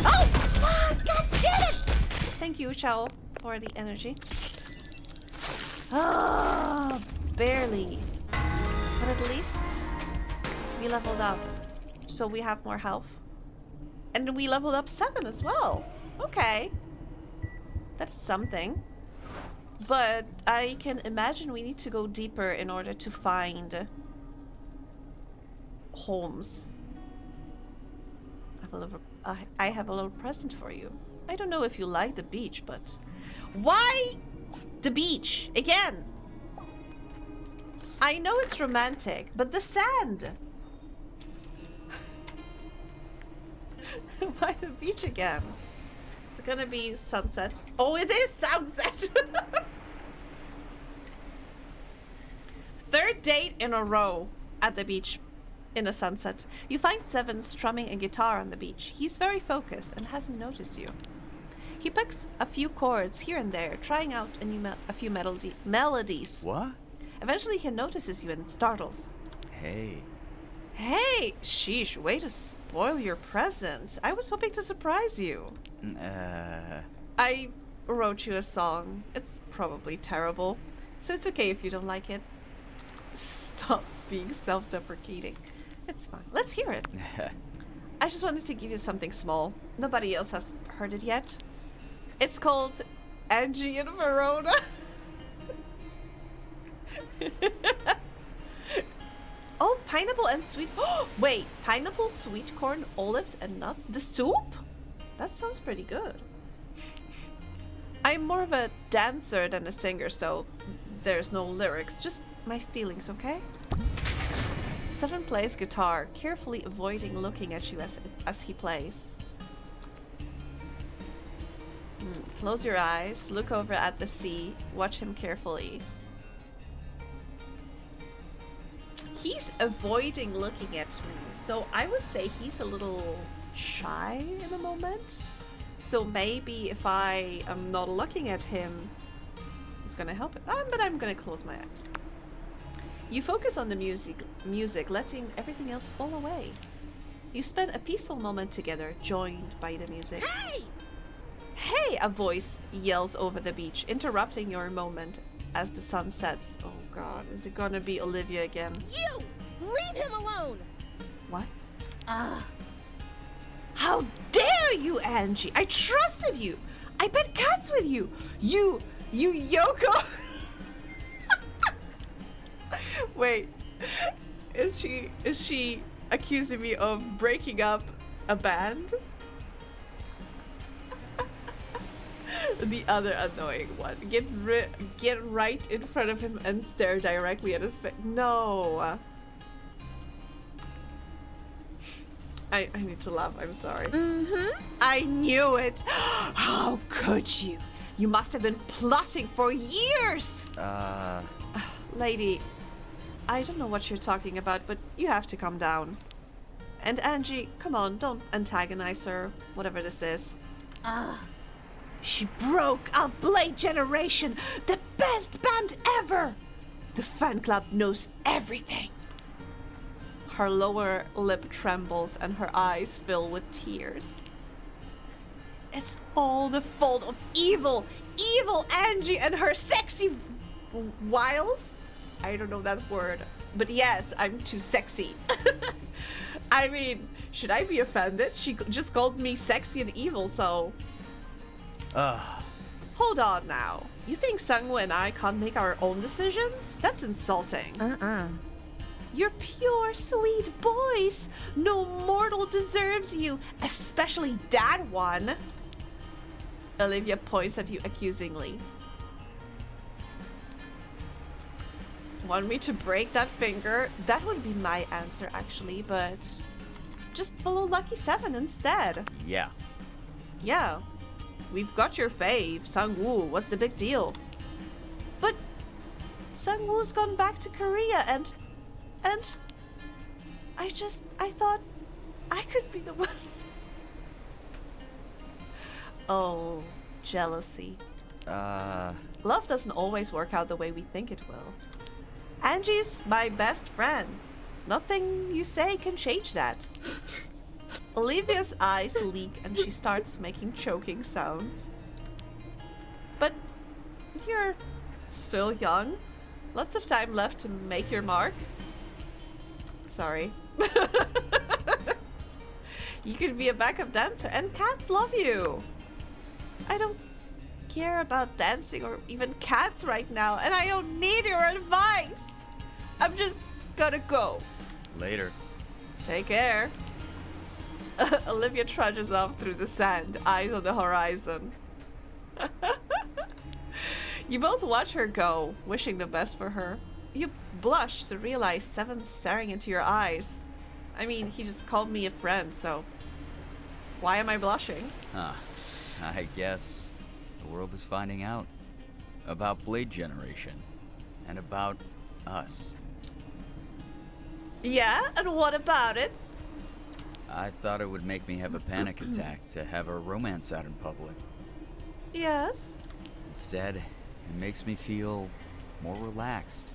Oh! Fuck! God damn it! Thank you, Shao, for the energy. Ah, barely. But at least we leveled up. So we have more health. And we leveled up 7 as well. Okay. That's something. But I can imagine we need to go deeper in order to find homes. I have a little present for you. I don't know if you like the beach, but... Why the beach? Again! I know it's romantic, but the sand! Why the beach again? It's gonna be sunset. Oh, it is sunset! Third date in a row at the beach in a sunset. You find Seven strumming a guitar on the beach. He's very focused and hasn't noticed you. He picks a few chords here and there, trying out a few melodies. What? Eventually he notices you and startles. Hey. Hey! Sheesh, way to spoil your present. I was hoping to surprise you. I wrote you a song. It's probably terrible, so it's okay if you don't like it. Stop being self-deprecating. It's fine. Let's hear it. I just wanted to give you something small. Nobody else has heard it yet. It's called Angie and Verona. Oh, pineapple and sweet... Wait, pineapple, sweet corn, olives, and nuts? The soup? That sounds pretty good. I'm more of a dancer than a singer, so there's no lyrics. Just my feelings, okay? Seven plays guitar, carefully avoiding looking at you as he plays. Close your eyes, look over at the sea, watch him carefully. He's avoiding looking at me, so I would say he's a little shy in the moment. So maybe if I am not looking at him, it's gonna help it. But I'm gonna close my eyes. You focus on the music, letting everything else fall away. You spend a peaceful moment together, joined by the music. Hey! Hey! A voice yells over the beach, interrupting your moment as the sun sets. Oh god, is it gonna be Olivia again? You! Leave him alone! What? How dare you, Angie! I trusted you! I bet cats with you! You Yoko! Wait, is she accusing me of breaking up a band? The other annoying one. Get right in front of him and stare directly at his face. No. I need to laugh. I'm sorry. I knew it. How could you? You must have been plotting for years. Lady, I don't know what you're talking about, but you have to calm down. And Angie, come on, don't antagonize her, whatever this is. She broke our Blade Generation, the best band ever! The fan club knows everything. Her lower lip trembles and her eyes fill with tears. It's all the fault of evil Angie and her sexy wiles? I don't know that word, but yes, I'm too sexy. I mean, should I be offended? She just called me sexy and evil, so... Hold on now. You think Sungwoo and I can't make our own decisions? That's insulting. You're pure, sweet boys. No mortal deserves you, especially that one. Olivia points at you accusingly. Want me to break that finger? That would be my answer, actually, but just follow Lucky 7 instead. Yeah. Yeah. We've got your fave, Sungwoo. What's the big deal? But Sungwoo's gone back to Korea and I thought I could be the one. Oh, jealousy. love doesn't always work out the way we think it will. Angie's my best friend. Nothing you say can change that. Olivia's eyes leak and she starts making choking sounds. But you're still young. Lots of time left to make your mark. Sorry. You could be a backup dancer and cats love you. I don't care about dancing or even cats right now, and I don't need your advice. I'm just gonna go. Later. Take care. Olivia trudges off through the sand, eyes on the horizon. You both watch her go, wishing the best for her. You blush to realize Seven's staring into your eyes. I mean, he just called me a friend, so why am I blushing? I guess the world is finding out about Blade Generation and about us. Yeah, and what about it? I thought it would make me have a panic attack to have our romance out in public. Yes? Instead, it makes me feel more relaxed.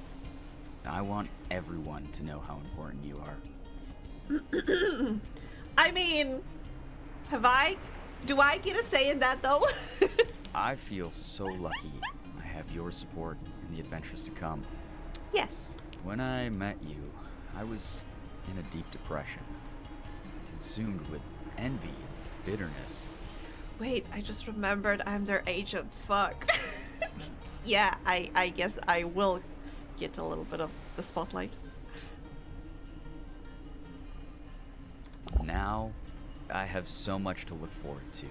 I want everyone to know how important you are. I mean, do I get a say in that though? I feel so lucky I have your support in the adventures to come. Yes. When I met you, I was in a deep depression, consumed with envy and bitterness. Wait, I just remembered I'm their agent. Fuck. Yeah, I guess I will get a little bit of the spotlight. Now, I have so much to look forward to.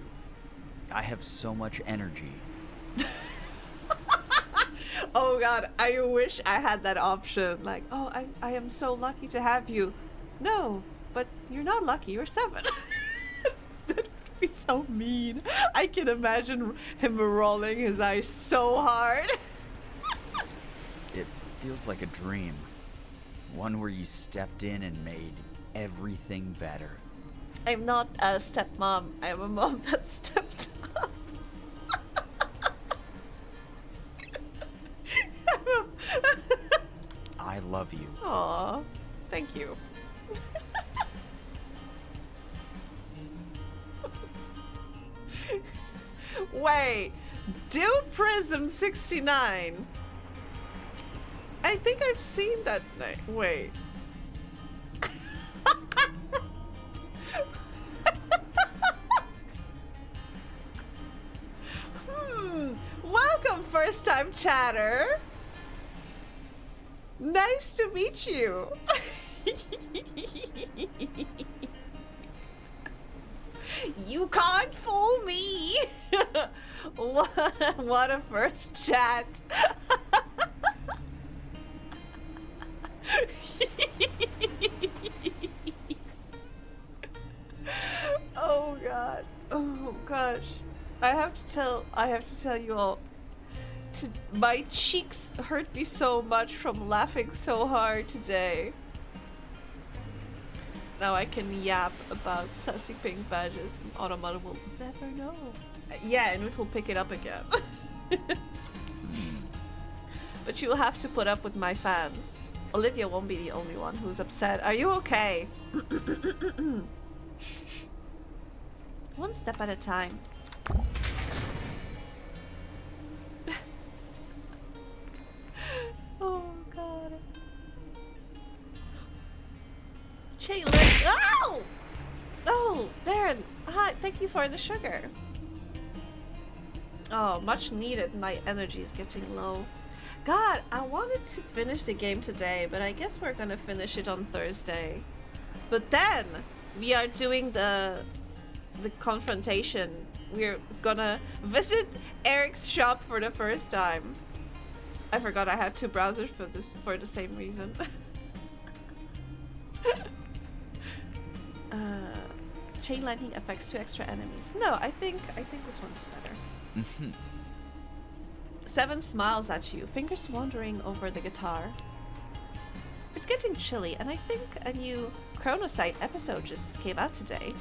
I have so much energy. Oh god, I wish I had that option. Like, oh, I am so lucky to have you. No, but you're not lucky, you're 7. That would be so mean. I can imagine him rolling his eyes so hard. It feels like a dream. One where you stepped in and made everything better. I'm not a stepmom, I'm a mom that stepped up. I love you. Aw, thank you. Wait, do Prism 69? I think I've seen that night. Wait. Welcome, first time chatter. Nice to meet you. You can't fool me. What a first chat. Oh god. Oh gosh. I have to tell you all. My cheeks hurt me so much from laughing so hard today. Now I can yap about sassy pink badges and Automata will never know. Yeah, and it will pick it up again. But you will have to put up with my fans. Olivia won't be the only one who's upset. Are you okay? One step at a time. Oh god. Caitlin! Ow! Oh, Darren! Hi, thank you for the sugar. Oh, much needed. My energy is getting low. God, I wanted to finish the game today, but I guess we're gonna finish it on Thursday. But then we are doing the confrontation. We're gonna visit Eric's shop for the first time. I forgot I had 2 browsers for the same reason. Chain lightning affects 2 extra enemies. No, I think this one's better. 7 smiles at you, fingers wandering over the guitar. It's getting chilly, and I think a new Chronocyte episode just came out today.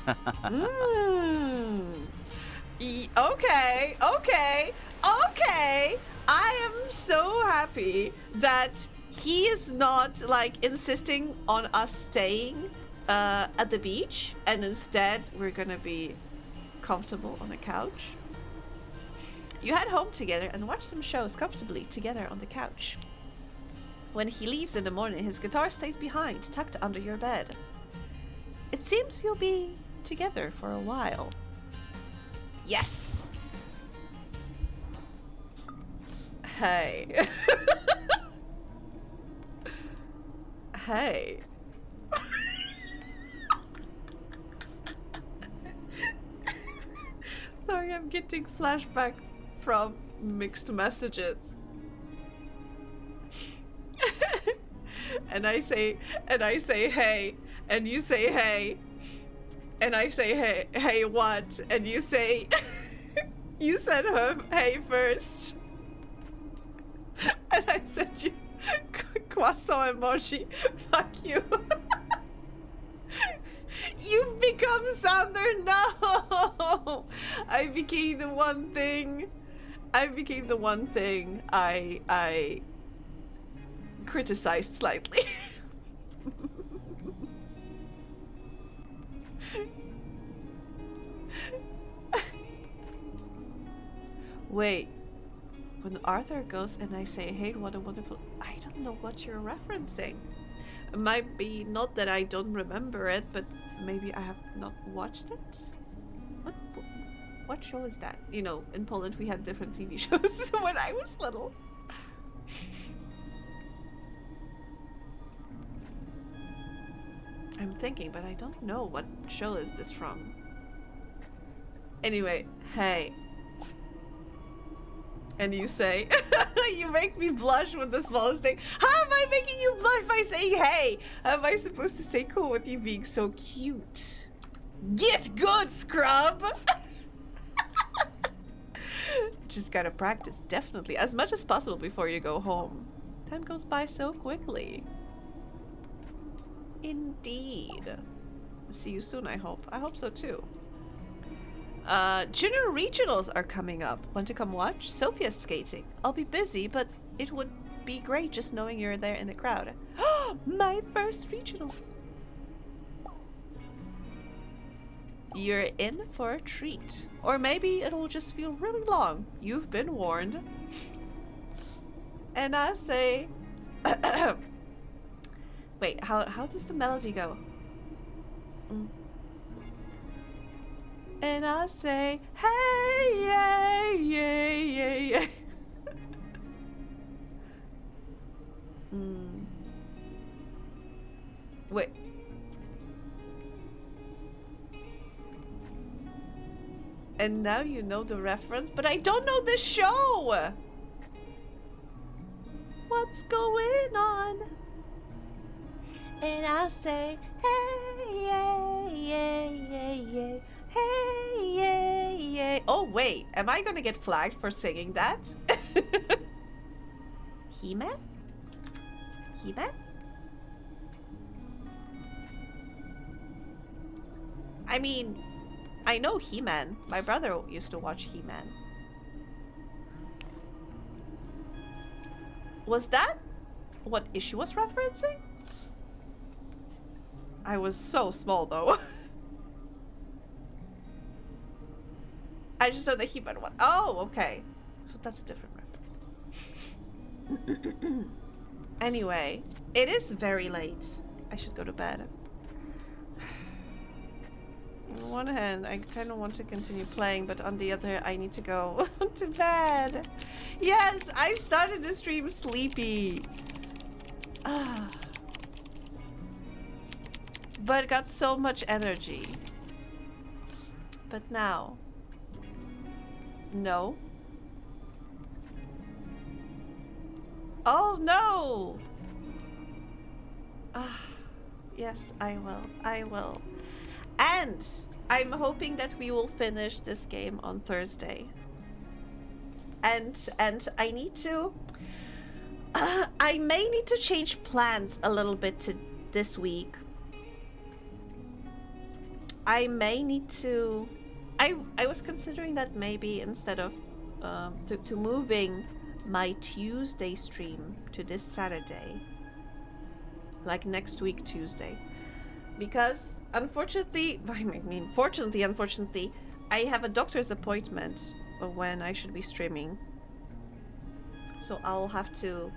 Okay. I am so happy that he is not like insisting on us staying at the beach, and instead we're gonna be comfortable on a couch. You head home together and watch some shows comfortably together on the couch. When he leaves in the morning, his guitar stays behind, tucked under your bed. It seems you'll be together for a while. Yes! Hey. Hey. Sorry, I'm getting flashback from mixed messages. and I say hey, and you say hey, and I say hey what, and you say you said hey first, and I said you croissant emoji. Fuck you. You've become Sander. No, I became the one thing. I criticized slightly. Wait, when Arthur goes and I say, hey, what a wonderful... I don't know what you're referencing. It might be not that I don't remember it, but maybe I have not watched it? What show is that? You know, in Poland we had different TV shows when I was little. I'm thinking, but I don't know what show is this from. Anyway, hey. And you say, you make me blush with the smallest thing. How am I making you blush by saying hey? How am I supposed to say cool with you being so cute? Get good, scrub! Just gotta practice, definitely. As much as possible before you go home. Time goes by so quickly. Indeed. See you soon, I hope. I hope so too. Junior regionals are coming up. Want to come watch? Sophia's skating. I'll be busy, but it would be great just knowing you're there in the crowd. My first regionals. You're in for a treat. Or maybe it'll just feel really long. You've been warned. And I say... Wait, how does the melody go? And I say, hey, yay, yay, yay, yay. Wait. And now you know the reference, but I don't know the show! What's going on? And I say, hey, yay, yay, yay, yay. Hey, yay, yay. Oh, wait. Am I gonna get flagged for singing that? He-Man? He-Man? I mean, I know He-Man. My brother used to watch He-Man. Was that what Issue was referencing? I was so small, though. I just know the He-Man one. Oh, okay. So that's a different reference. Anyway, it is very late. I should go to bed. On one hand, I kind of want to continue playing, but on the other, I need to go to bed. Yes, I've started the stream sleepy. But got so much energy. But now... No. Oh no! Yes, I will. I will. And I'm hoping that we will finish this game on Thursday. And I need to... I may need to change plans a little bit to this week. I may need to... I was considering that maybe instead of to moving my Tuesday stream to this Saturday. Like next week Tuesday. Because unfortunately, unfortunately, I have a doctor's appointment when I should be streaming. So I'll have to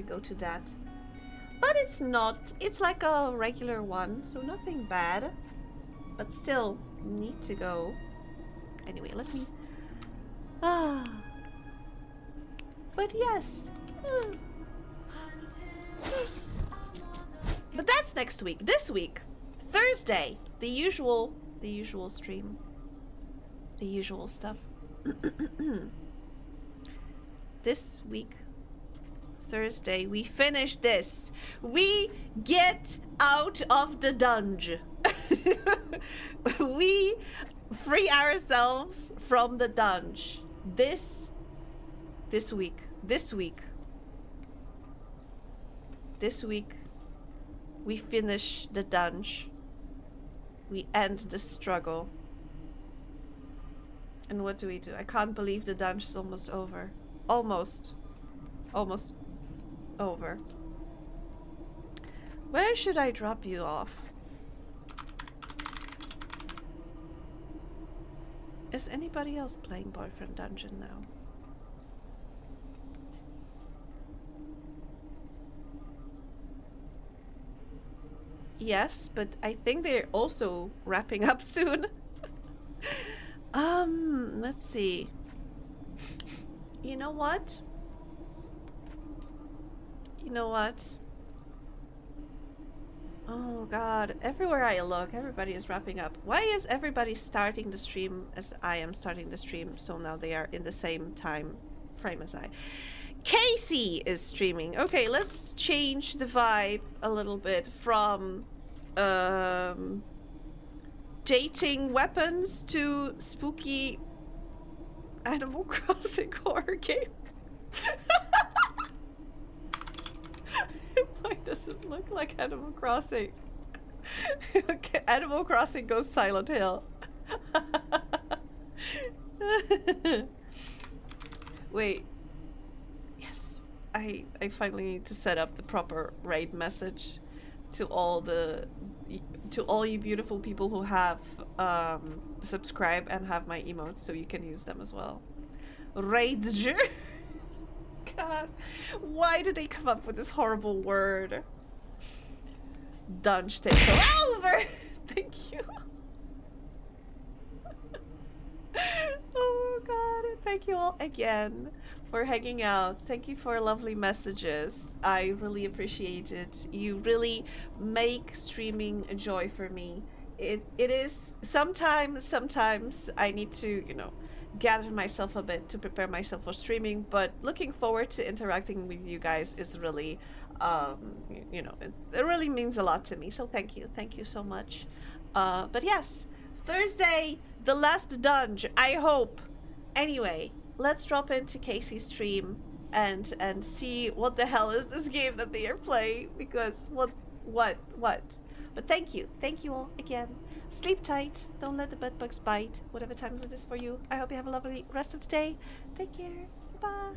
go to that. But it's like a regular one, so nothing bad. But still need to go. Anyway, let me but yes. But that's next week. This week, Thursday, the usual stream. The usual stuff. This week, Thursday, we finish this. We get out of the dungeon. We free ourselves from the dungeon. This week, we finish the dungeon. We end the struggle. And what do we do? I can't believe the dungeon is almost over. Almost over. Where should I drop you off? Is anybody else playing Boyfriend Dungeon now? Yes, but I think they're also wrapping up soon. Let's see. You know what? Oh god, everywhere I look, everybody is wrapping up. Why is everybody starting the stream as I am starting the stream? So now they are in the same time frame as I. Casey is streaming. Okay, let's change the vibe a little bit from dating weapons to spooky Animal Crossing horror game. Why does it look like Animal Crossing? Okay, Animal Crossing goes Silent Hill. Wait. Yes. I finally need to set up the proper raid message to all you beautiful people who have subscribed and have my emotes, so you can use them as well. Rage. God, why did they come up with this horrible word? Dunge take over. Thank you. Oh god, thank you all again for hanging out. Thank you for lovely messages. I really appreciate it. You really make streaming a joy for me. It is sometimes I need to, gather myself a bit to prepare myself for streaming, but looking forward to interacting with you guys is really it really means a lot to me. So thank you so much. But yes, Thursday, the last dungeon, I hope. Anyway, let's drop into Casey's stream and see what the hell is this game that they are playing, because what. But thank you all again. Sleep tight, don't let the bed bugs bite, whatever time it is for you. I hope you have a lovely rest of the day. Take care, bye.